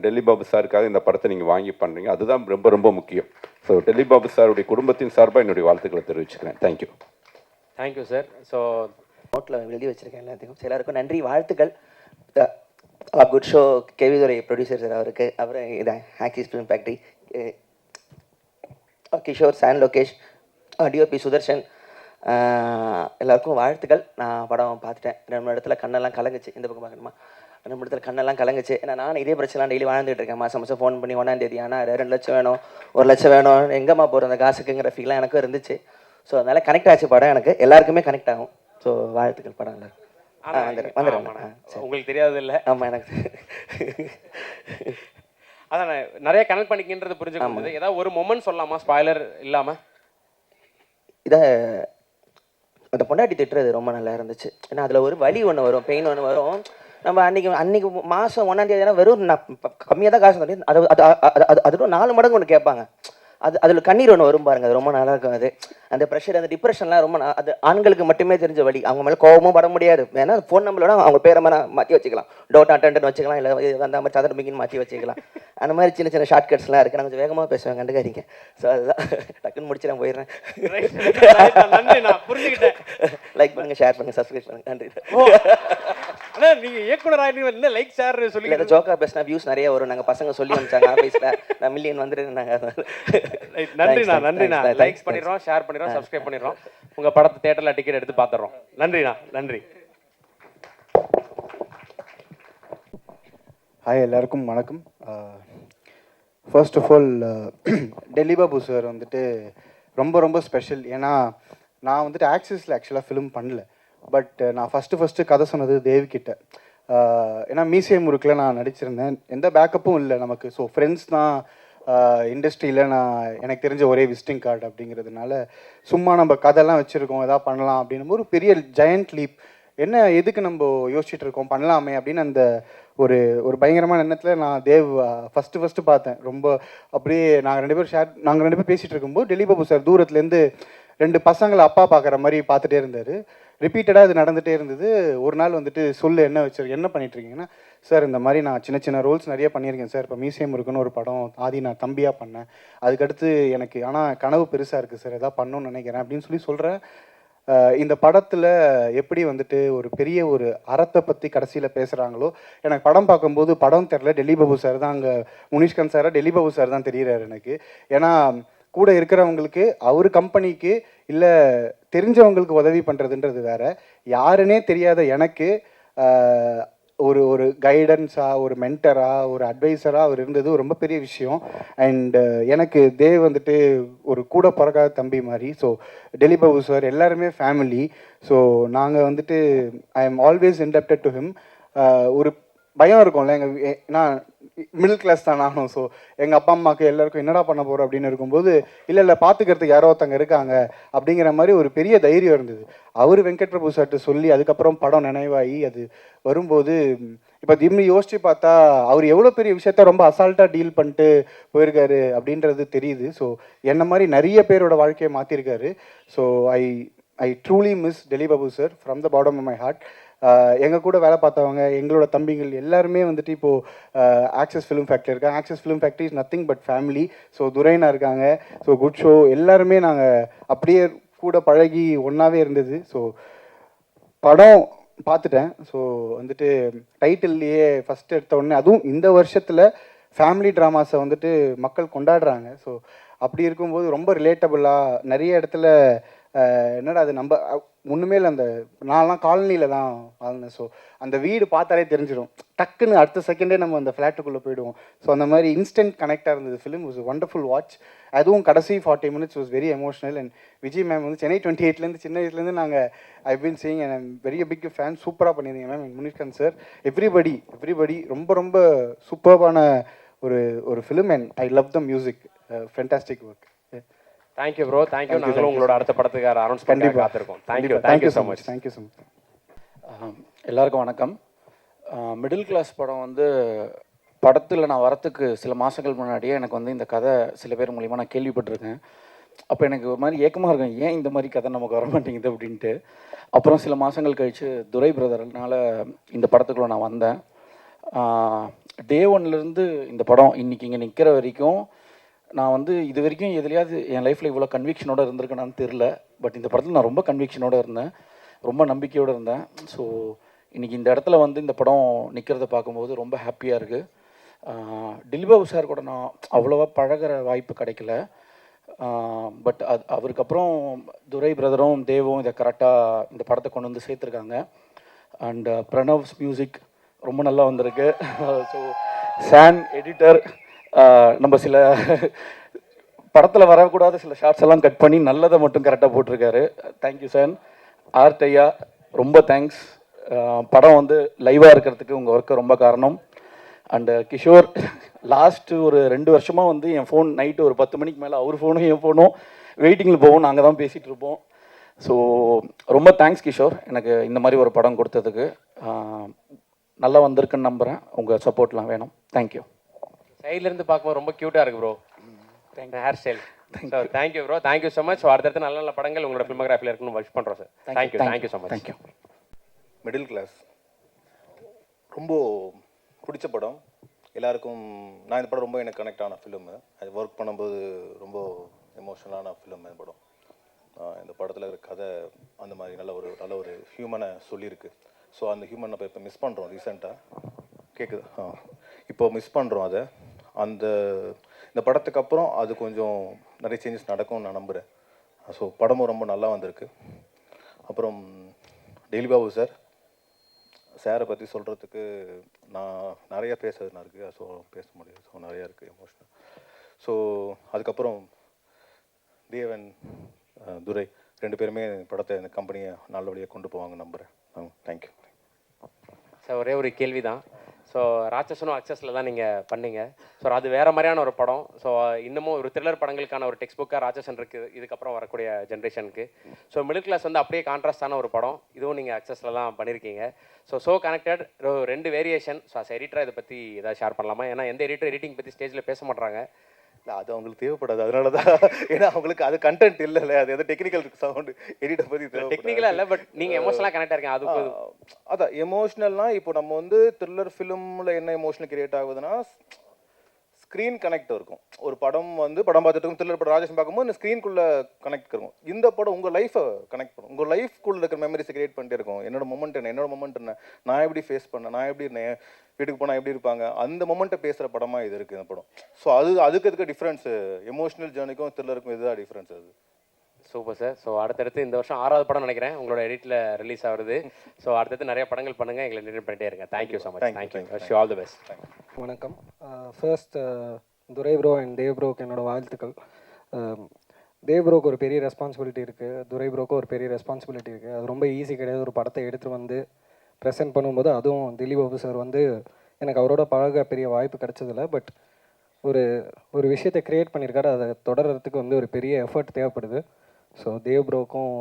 டெல்லி பாபு சாருக்காக இந்த படத்தை நீங்கள் வாங்கி பண்ணுறீங்க, அதுதான் ரொம்ப ரொம்ப முக்கியம். ஸோ டெல்லி பாபு சாருடைய குடும்பத்தின் சார்பாக என்னுடைய வாழ்த்துக்களை தெரிவிச்சுக்கிறேன். Thank you sir. ஸோ நோட்டில் எழுதி வச்சுருக்கேன் எல்லாத்துக்கும். எல்லாருக்கும் நன்றி, வாழ்த்துக்கள். குட் ஷோ கேவிதுரை ப்ரொடியூசர் சார் அவருக்கு, அப்புறம் இது axis film factory, Kishore, San Lokesh, DOP Sudarshan, எல்லாருக்கும் வாழ்த்துக்கள். நான் படம் பார்த்துட்டேன். 2 இடத்துல கண்ணெல்லாம் கலங்குச்சு. இந்த பக்கம் பார்க்கணுமா? 2 இடத்துல கண்ணெல்லாம் கலங்குச்சு. ஏன்னா நான் இதே பிரச்சனை டெய்லி வாழ்ந்துட்டு இருக்கேன். மாதம் ஃபோன் பண்ணி 1ஆம் தேதி ஆனால் 2 லட்சம் வேணும், 1 லட்சம் வேணும், எங்கேம்மா போகிற அந்த காசுக்குங்கிற ஃபீலாம் எனக்கும் இருந்துச்சு. ஸோ அதனால் கனெக்ட் ஆச்சு படம். எனக்கு எல்லாருக்குமே கனெக்ட் ஆகும். ஸோ வாழ்த்துக்கள் படம் எல்லாருக்கும். வந்துடுறேன். உங்களுக்கு தெரியாது இல்லை? ஆமாம், எனக்கு அதான் நிறைய கனெக்ட் பண்ணிக்கின்றது புரிஞ்சுக்க முடியுது. ஏதாவது ஒரு மொமெண்ட் சொல்லலாமா ஸ்பாய்லர் இல்லாமல்? இதை அந்த பொண்டாட்டி திட்டுறது ரொம்ப நல்லா இருந்துச்சு. ஏன்னா அதில் ஒரு வலி ஒன்று வரும், பெயின் ஒன்று வரும். நம்ம அன்றைக்கி மாதம் 1ஆம் தேதினா வெறும் கம்மியாக தான் காசு தரேன், அது 4 மடங்கு ஒன்று கேட்பாங்க. அதில் கண்ணீர் ஒன்று வரும் பாருங்க, அது ரொம்ப நல்லா இருக்கும். அது அந்த ப்ரெஷர், அந்த டிப்ரெஷன்லாம் ரொம்ப அது ஆண்களுக்கு மட்டுமே தெரிஞ்ச வழி. அவங்க மேலே கோபமும் பட முடியாது. வேணா ஃபோன் நம்பரோட அவங்க பேரை மேலே மாற்றி வச்சுக்கலாம், டோட் அட்டன்ட் வச்சுக்கலாம், இல்லை அந்த மாதிரி சந்திர மிகின்னு மாற்றி வச்சுக்கலாம். அந்த மாதிரி சின்ன சின்ன ஷார்ட்கட்ஸ்லாம் இருக்குது. நான் கொஞ்சம் வேகமாக பேசுவேன், கண்டுக்காதீங்க. ஸோ அதுதான் டக்குன்னு முடிச்சு நான் போயிடுறேன். லைக் பண்ணுங்கள், ஷேர் பண்ணுங்கள், சப்ஸ்கிரைப் பண்ணுங்கள். நன்றி. நீங்கள் இயக்குனர் லைக் ஷேர் சொல்லி இல்லை, ஜோக்கா பேசினா வியூஸ் நிறைய வரும். நாங்கள் பசங்க சொல்லி அனுப்பிச்சாங்க ஆஃபீஸில், நான் மில்லியன் வந்துருந்தாங்க. நன்றிண்ணா. லைக்ஸ் பண்ணிடுறோம், ஷேர் பண்ணிடுறோம், சப்ஸ்கிரைப் பண்ணிடுறோம். உங்கள் படத்தை தேட்டரில் டிக்கெட் எடுத்து பார்த்துடுறோம். நன்றிண்ணா. நன்றி. ஹாய், எல்லாருக்கும் வணக்கம். First of all Delhi Babu sir வந்துட்டு ரொம்ப ரொம்ப ஸ்பெஷல். ஏன்னா நான் வந்துட்டு ஆக்சிஸில் ஆக்சுவலாக ஃபிலிம் பண்ணல. பட் நான் ஃபஸ்ட்டு கதை சொன்னது தேவ்கிட்ட. ஏன்னா மியூசியம் முறுக்கில் நான் நடிச்சிருந்தேன். எந்த பேக்கப்பும் இல்லை நமக்கு. ஸோ ஃப்ரெண்ட்ஸ் தான் இண்டஸ்ட்ரியில் நான் எனக்கு தெரிஞ்ச ஒரே விசிட்டிங் கார்டு அப்படிங்கிறதுனால சும்மா நம்ம கதைலாம் வச்சுருக்கோம், எதாவது பண்ணலாம் அப்படின்னும் ஒரு பெரிய ஜெயண்ட் லீப். என்ன எதுக்கு நம்ம யோசிச்சுட்டு இருக்கோம், பண்ணலாமே அப்படின்னு அந்த ஒரு பயங்கரமான எண்ணத்தில் நான் தேவ் ஃபஸ்ட்டு பார்த்தேன். ரொம்ப அப்படியே நாங்கள் 2 பேர் பேசிகிட்டு இருக்கும்போது டெல்லி பாபு சார் தூரத்துலேருந்து 2 பசங்களை அப்பா பார்க்குற மாதிரி பார்த்துட்டே இருந்தார். ரிப்பீட்டடாக இது நடந்துகிட்டே இருந்தது. ஒரு நாள் வந்துட்டு சொல்லு என்ன என்ன பண்ணிகிட்ருக்கீங்கன்னா, சார் இந்த மாதிரி நான் சின்ன சின்ன ரோல்ஸ் நிறைய பண்ணியிருக்கேன் சார். இப்போ மியூசியம் இருக்குன்னு ஒரு படம் ஆதி நான் தம்பியாக பண்ணேன். அதுக்கடுத்து எனக்கு ஆனால் கனவு பெருசாக இருக்குது சார், எதாவது பண்ணணும்னு நினைக்கிறேன் அப்படின்னு சொல்கிறேன். இந்த படத்தில் எப்படி வந்துட்டு ஒரு பெரிய ஒரு அறத்தை பற்றி கடைசியில் பேசுகிறாங்களோ, எனக்கு படம் பார்க்கும்போது படம் தெரில, டெல்லி பாபு சார் தான் அங்கே முனிஷ்காந்த் சாரா டெல்லி பாபு சார் தான் தெரிகிறார் எனக்கு. ஏன்னா கூட இருக்கிறவங்களுக்கு அவர் கம்பெனிக்கு இல்லை தெரிஞ்சவங்களுக்கு உதவி பண்ணுறதுன்றது வேற. யாருன்னே தெரியாத எனக்கு ஒரு ஒரு கைடன்ஸாக, ஒரு மென்டராக, ஒரு அட்வைஸராக அவர் இருந்தது ரொம்ப பெரிய விஷயம். அண்டு எனக்கு தேவ் வந்துட்டு ஒரு கூட பிறக்காத தம்பி மாதிரி. ஸோ டெல்லி பாபு சார் எல்லாருமே ஃபேமிலி. ஸோ நாங்கள் வந்துட்டு I am always indebted to him. ஒரு பயம் இருக்கும்ல, நான் மிடில் கிளாஸ் தான் நானும். ஸோ எங்கள் அப்பா அம்மாவுக்கு எல்லாருக்கும் என்னடா பண்ண போகிறோம் அப்படின்னு இருக்கும்போது, இல்லை பார்த்துக்கிறதுக்கு யாரோ ஒருத்தங்க இருக்காங்க அப்படிங்கிற மாதிரி ஒரு பெரிய தைரியம் இருந்தது. அவர் வெங்கட் பிரபு சார்ட்டு சொல்லி அதுக்கப்புறம் படம் நினைவாகி அது வரும்போது, இப்போ திரும்பி யோசித்து பார்த்தா அவர் எவ்வளோ பெரிய விஷயத்த ரொம்ப அசால்ட்டாக டீல் பண்ணிட்டு போயிருக்காரு அப்படின்றது தெரியுது. ஸோ என்ன மாதிரி நிறைய பேரோட வாழ்க்கையை மாற்றிருக்காரு. So I truly miss Delhi Babu sir from the bottom of my heart. எங்கள் கூட வேலை பார்த்தவங்க, எங்களோட தம்பிகள் எல்லாருமே வந்துட்டு இப்போது ஆக்சஸ் ஃபிலிம் ஃபேக்ட்ரி இருக்காங்க. Axess film Factory is nothing but family. So துரைனா இருக்காங்க. ஸோ குட் ஷோ எல்லாருமே நாங்கள் அப்படியே கூட பழகி ஒன்றாவே இருந்தது. ஸோ படம் பார்த்துட்டேன். ஸோ வந்துட்டு டைட்டில்லையே ஃபஸ்ட்டு எடுத்த உடனே, அதுவும் இந்த வருஷத்தில் ஃபேமிலி ட்ராமாஸை வந்துட்டு மக்கள் கொண்டாடுறாங்க. ஸோ அப்படி இருக்கும்போது ரொம்ப ரிலேட்டபுளாக நிறைய இடத்துல என்னடா அது நம்ம ஒன்றுமே இல்லை. அந்த நான்லாம் காலனியில் தான் வாழ்ந்தேன். ஸோ அந்த வீடு பார்த்தாலே தெரிஞ்சிடும், டக்குன்னு அடுத்த செகண்டே நம்ம அந்த ஃப்ளாட்டுக்குள்ளே போயிடுவோம். ஸோ அந்த மாதிரி இன்ஸ்டன்ட் கனெக்டாக இருந்தது. Film was wonderful watch. அதுவும் கடைசி 40 minutes was very emotional. And Vijay ma'am வந்து சென்னை 28லேருந்து சின்ன வயசுலேருந்து நாங்கள் I been seeing and I'm very big fan. சூப்பராக பண்ணியிருந்தீங்க மேம். முனிஷ்காந்த் சார், எவ்ரிபடி ரொம்ப ரொம்ப சூப்பர்பான ஒரு film. And I love the music. Fantastic work. Thank you bro, thank you. நாங்களும் உங்களோட அடுத்த படத்துக்கு அனௌன்ஸ் பண்ணி காத்திருக்கோம். Thank you so much. Thank you so much. எல்லாருக்கும் வணக்கம். மிடில் கிளாஸ் படம் வந்து படத்தில் நான் வரத்துக்கு சில மாதங்கள் முன்னாடியே எனக்கு வந்து இந்த கதை சில பேர் மூலிமா நான் கேள்விப்பட்டிருக்கேன். அப்போ எனக்கு ஒரு மாதிரி ஏக்கமாக இருக்கும், ஏன் இந்த மாதிரி கதை நமக்கு வர மாட்டேங்குது அப்படின்ட்டு. அப்புறம் சில மாதங்கள் கழித்து துரை பிரதர்னால இந்த படத்துக்குள்ளே நான் வந்தேன். டே ஒன்லேருந்து இந்த படம் இன்றைக்கி இங்கே நிற்கிற வரைக்கும் நான் வந்து இது வரைக்கும் எதுலையாவது என் லைஃப்பில் இவ்வளோ கன்விக்ஷனோடு இருந்திருக்கேனான்னு தெரில. பட் இந்த படத்தில் நான் ரொம்ப கன்விக்ஷனோடு இருந்தேன், ரொம்ப நம்பிக்கையோடு இருந்தேன். ஸோ இன்றைக்கி இந்த இடத்துல வந்து இந்த படம் நிற்கிறத பார்க்கும்போது ரொம்ப ஹாப்பியாக இருக்குது. டெல்லி பாபு சார் கூட நான் அவ்வளோவா பழகிற வாய்ப்பு கிடைக்கல. பட் அவருக்கு அப்புறம் துரை பிரதரும் தேவும் இதை கரெக்டாக இந்த படத்தை கொண்டு வந்து சேர்த்துருக்காங்க. அண்ட் பிரணவ்ஸ் மியூசிக் ரொம்ப நல்லா வந்திருக்கு. ஸோ சான் எடிட்டர் நம்ம சில படத்தில் வரக்கூடாத சில ஷார்ட்ஸ் எல்லாம் கட் பண்ணி நல்லதை மட்டும் கரெக்டாக போட்டிருக்காரு. Thank you sir. ஆர்டையா ரொம்ப தேங்க்ஸ். படம் வந்து லைவாக இருக்கிறதுக்கு உங்கள் ஒர்க்கு ரொம்ப காரணம். அண்டு கிஷோர், லாஸ்ட்டு ஒரு 2 வருஷமாக வந்து என் ஃபோன் நைட்டு ஒரு 10 மணிக்கு மேலே அவர் ஃபோனும் என் ஃபோனும் வெயிட்டிங்கில் போவோம், நாங்கள் தான் பேசிகிட்டு இருப்போம். ஸோ ரொம்ப தேங்க்ஸ் கிஷோர், எனக்கு இந்த மாதிரி ஒரு படம் கொடுத்ததுக்கு. நல்லா வந்திருக்குன்னு நம்புகிறேன். உங்கள் சப்போர்ட்லாம் வேணும். தேங்க்யூ. சைட்லேருந்து பார்க்கும்போது ரொம்ப க்யூட்டாக இருக்குது bro. Hair style. Thank you bro, thank you so much. அடுத்தடுத்து நல்ல நல்ல படங்கள் உங்களோட ஃபிலிமோகிராஃபியில் இருக்குன்னு விஷ் பண்ணுறோம் sir. Thank you so much. Thank you. Middle Class ரொம்ப பிடிச்ச படம் எல்லாருக்கும். நான் இந்த படம் ரொம்ப எனக்கு கனெக்ட் ஆன ஃபிலிமு. அது ஒர்க் பண்ணும்போது ரொம்ப எமோஷனலான ஃபிலிம் இந்த படம். இந்த படத்தில் இருக்கிற கதை அந்த மாதிரி நல்ல ஒரு ஹியூமனை சொல்லியிருக்கு. ஸோ அந்த ஹியூமன் நம்ம இப்போ மிஸ் பண்ணுறோம். ரீசெண்டாக கேட்குது, இப்போ மிஸ் பண்ணுறோம் அதை. இந்த படத்துக்கு அப்புறம் அது கொஞ்சம் நிறைய சேஞ்சஸ் நடக்கும்னு நான் நம்புகிறேன். ஸோ படமும் ரொம்ப நல்லா வந்திருக்கு. அப்புறம் டெல்லி பாபு சாரை பற்றி சொல்கிறதுக்கு நான் நிறையா பேசுறதுனா இருக்குது. ஸோ பேச முடியாது. ஸோ நிறையா இருக்குது எமோஷனல். ஸோ அதுக்கப்புறம் தேவன் துரை 2 பேருமே படத்தை இந்த கம்பெனியை நல்லபடியாக கொண்டு போவாங்க நம்புகிறேன். Thank you sir. ஒரே ஒரு கேள்வி தான். ஸோ ராட்சசனும் அக்சஸில் தான் நீங்கள் பண்ணீங்க. ஸோ அது வேறு மாதிரியான ஒரு படம். ஸோ இன்னமும் ஒரு த்ரில்லர் படங்களுக்கான ஒரு டெக்ஸ்ட் புக்காக ராட்சசன் இருக்குது இதுக்கப்புறம் வரக்கூடிய ஜென்ரேஷனுக்கு. ஸோ மிடில் கிளாஸ் வந்து அப்படியே கான்ட்ராஸ்டான ஒரு படம். இதுவும் நீங்கள் அக்சஸில் தான் பண்ணியிருக்கீங்க. So connected 2 variation. ஸோ எடிட்டராக இதை பற்றி ஏதாவது ஷேர் பண்ணலாமா? ஏன்னா எந்த எடிட்டர் எடிட்டிங் பற்றி ஸ்டேஜில் பேச மாட்றாங்க. இல்லை அது அவங்களுக்கு தேவைப்படாது, அதனால தான். ஏன்னா அவங்களுக்கு அது கண்டென்ட் இல்லைல்ல, அது எதோ டெக்னிக்கல் சவுண்டு எடிட்டை பற்றி டெக்னிக்கலாக இல்லை, பட் நீங்கள் எமோஷனலாக கனெக்ட் இருக்கீங்க அதுக்கு. அதான் எமோஷ்னல்னால் இப்போ நம்ம வந்து த்ரில்லர் ஃபிலிமில் என்ன எமோஷனல் கிரியேட் ஆகுதுன்னா ஸ்க்ரீன் கனெக்ட் இருக்கும். ஒரு படம் வந்து படம் பார்த்துட்டு இருக்கும், த்ரில்லர் படம் ராஜேஷ் பார்க்கும்போது இந்த ஸ்க்ரீனுக்குள்ளே கனெக்ட் இருக்கும். இந்த படம் உங்கள் லைஃப்பை கனெக்ட் பண்ணும், உங்கள் லைஃப்குள்ளே இருக்கிற மெமரிஸை கிரியேட் பண்ணிட்டே இருக்கும். என்னோட மொமெண்ட் என்ன, நான் எப்படி ஃபேஸ் பண்ணேன், நான் எப்படி இருந்தேன், வீட்டுக்கு போனால் எப்படி இருப்பாங்க, அந்த மொமெண்ட்டை பேசுகிற படமாக இது இருக்குது இந்த படம். ஸோ அதுக்கு டிஃப்ரென்ஸு எமோஷனல் ஜேர்னிக்கும் த்ரில்லருக்கும் இதுதான் டிஃப்ரென்ஸ். அது சூப்பர் சார். ஸோ அடுத்தடுத்து இந்த வருஷம் 6வது படம் நினைக்கிறேன் உங்களோட எடிட்டில் ரிலீஸ் ஆகுது. ஸோ அடுத்தடுத்து நிறைய படங்கள் பண்ணுங்கள், எங்களை என்டர்டெயின் பண்ணிட்டே இருங்க. Thank you so much. Thank you, wish you all the best. வணக்கம். First Durai bro and Dev ப்ரோக்கு என்னோட வாழ்த்துக்கள். தேவ் ப்ரோக்கு ஒரு பெரிய ரெஸ்பான்சிபிலிட்டி இருக்குது, துரை ப்ரோக்கு ஒரு பெரிய ரெஸ்பான்சிபிலிட்டி இருக்குது. அது ரொம்ப ஈஸி கிடையாது. ஒரு படத்தை எடுத்துகிட்டு வந்து ப்ரெசென்ட் பண்ணும்போது, அதுவும் திலீப் பாபு சார் வந்து எனக்கு அவரோட பழக பெரிய வாய்ப்பு கிடைச்சதில்ல. பட் ஒரு விஷயத்தை க்ரியேட் பண்ணியிருக்காரு, அதை தொடர்றதுக்கு வந்து ஒரு பெரிய எஃபர்ட் தேவைப்படுது. ஸோ தேவ் ப்ரோக்கும்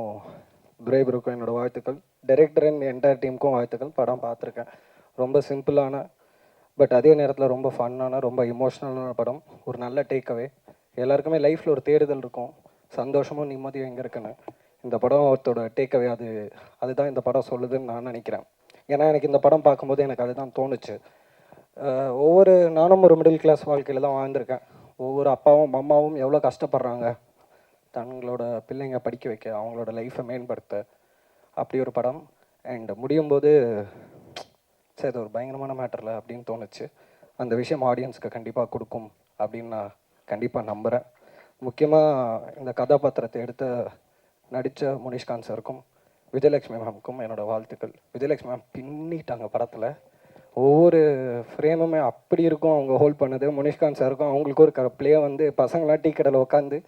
துரை ப்ரோக்கும் என்னோடய வாழ்த்துக்கள். டைரக்டர் அண்ட் என்டையர் டீமுக்கும் வாழ்த்துக்கள். படம் பார்த்துருக்கேன், ரொம்ப சிம்பிளான பட் அதே நேரத்தில் ரொம்ப ஃபன்னான, ரொம்ப இமோஷ்னலான படம். ஒரு நல்ல டேக்அவே. எல்லாருக்குமே லைஃப்பில் ஒரு தேடுதல் இருக்கும், சந்தோஷமும் நிம்மதியும் எங்கே இருக்குன்னு. இந்த படம் ஒருத்தோட டேக்அவே, அதுதான் இந்த படம் சொல்லுதுன்னு நான் நினைக்கிறேன். ஏன்னா எனக்கு இந்த படம் பார்க்கும்போது எனக்கு அதுதான் தோணுச்சு. நானும் ஒரு மிடில் கிளாஸ் வாழ்க்கையில் தான் வாழ்ந்திருக்கேன். ஒவ்வொரு அப்பாவும் அம்மாவும் எவ்வளோ கஷ்டப்படுறாங்க தங்களோட பிள்ளைங்க படிக்க வைக்க, அவங்களோட லைஃப்பை மேம்படுத்த. அப்படி ஒரு படம். அண்ட் முடியும் போது சரி இது ஒரு பயங்கரமான மேட்டரில் அப்படின்னு தோணுச்சு. அந்த விஷயம் ஆடியன்ஸுக்கு கண்டிப்பாக கொடுக்கும் அப்படின்னு நான் கண்டிப்பாக நம்புகிறேன். முக்கியமாக இந்த கதாபாத்திரத்தை நடித்த முனிஷ்காந்த் சாருக்கும் விஜயலட்சுமி மேம்க்கும் என்னோடய வாழ்த்துக்கள். விஜயலட்சுமி மேம் பின்னிட்டாங்க படத்தில். ஒவ்வொரு ஃப்ரேமுமே அப்படி இருக்கும் அவங்க ஹோல்ட் பண்ணது. முனிஷ்காந்த் சாருக்கும் அவங்களுக்கு ஒரு ப்ளே வந்து பசங்களாம் டீ கடையில் உட்காந்து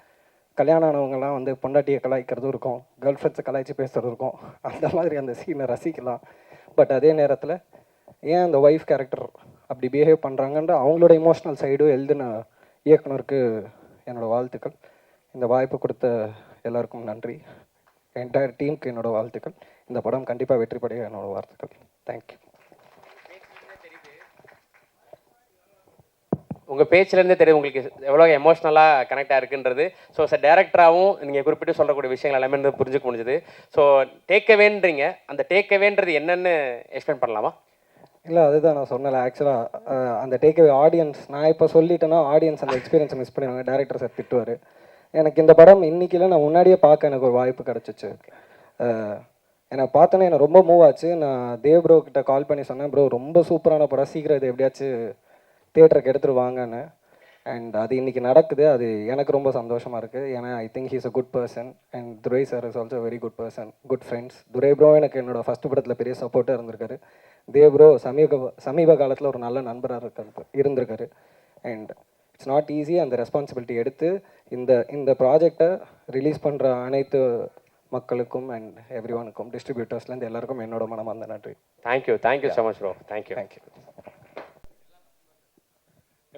கல்யாணம் ஆனவங்கலாம் வந்து பொண்டாட்டியை கலாய்க்கிறதும் இருக்கும், கேர்ள் ஃப்ரெண்ட்ஸை கலாய்ச்சி பேசுகிறது இருக்கும். அந்த மாதிரி அந்த சீனை ரசிக்கலாம். பட் அதே நேரத்தில் ஏன் அந்த ஒய்ஃப் கேரக்டர் அப்படி பிஹேவ் பண்ணுறாங்கன்ற அவங்களோட இமோஷ்னல் சைடும் எழுதின இயக்குனருக்கு என்னோடய வாழ்த்துக்கள். இந்த வாய்ப்பு கொடுத்த எல்லாருக்கும் நன்றி. என்டையர் டீமுக்கு என்னோடய வாழ்த்துக்கள். இந்த படம் கண்டிப்பாக வெற்றிப்படைய என்னோடய வாழ்த்துக்கள். தேங்க்யூ. உங்கள் பேச்சிலேருந்தே தெரியும் உங்களுக்கு எவ்வளோ எமோஷ்னலாக கனெக்ட் ஆகிருக்குன்றது. ஸோ சார் டேரக்டராகவும் நீங்கள் குறிப்பிட்டு சொல்லக்கூடிய விஷயங்கள் எல்லாமே இருந்து புரிஞ்சுக்க முடிஞ்சுது. ஸோ டேக்அவேன்றீங்க, அந்த டேக்அவேன்றது என்னென்னு எக்ஸ்பிளைன் பண்ணலாமா? இல்லை, அதுதான் நான் சொன்னல. ஆக்சுவலாக அந்த டேக்அவே ஆடியன்ஸ், நான் இப்போ சொல்லிட்டேன்னா ஆடியன்ஸ் அந்த எக்ஸ்பீரியன்ஸை மிஸ் பண்ணிடுவாங்க. டேரக்டர் சார் திட்டுவார். எனக்கு இந்த படம் இன்றைக்கில நான் முன்னாடியே பார்க்க எனக்கு ஒரு வாய்ப்பு கிடச்சிச்சு. எனக்கு பார்த்தோன்னே எனக்கு ரொம்ப மூவ் ஆச்சு. நான் தேவ் ப்ரோ கிட்ட கால் பண்ணி சொன்னேன், ப்ரோ ரொம்ப சூப்பரான படம், சீக்கிரம் இது எப்படியாச்சும் தியேட்டருக்கு எடுத்துகிட்டு வாங்கன்னு. அண்ட் அது இன்றைக்கி நடக்குது. அது எனக்கு ரொம்ப சந்தோஷமாக இருக்குது. ஏன்னா I think he's a good person and Durai sir is also very good person, good friends. Durai bro எனக்கு என்னோடய ஃபஸ்ட்டு படத்தில் பெரிய சப்போர்ட்டாக இருந்திருக்காரு. தேவ் ப்ரோ சமீப காலத்தில் ஒரு நல்ல நண்பராக இருந்திருக்காரு. அண்ட் இட்ஸ் நாட் ஈஸி அந்த ரெஸ்பான்சிபிலிட்டி எடுத்து இந்த ப்ராஜெக்டை ரிலீஸ் பண்ணுற அனைத்து மக்களுக்கும் அண்ட் எவ்ரி ஒனுக்கும், டிஸ்ட்ரிபியூட்டர்ஸ்லேருந்து எல்லாருக்கும் என்னோட மனமார்ந்த நன்றி. Thank you so much bro. Thank you.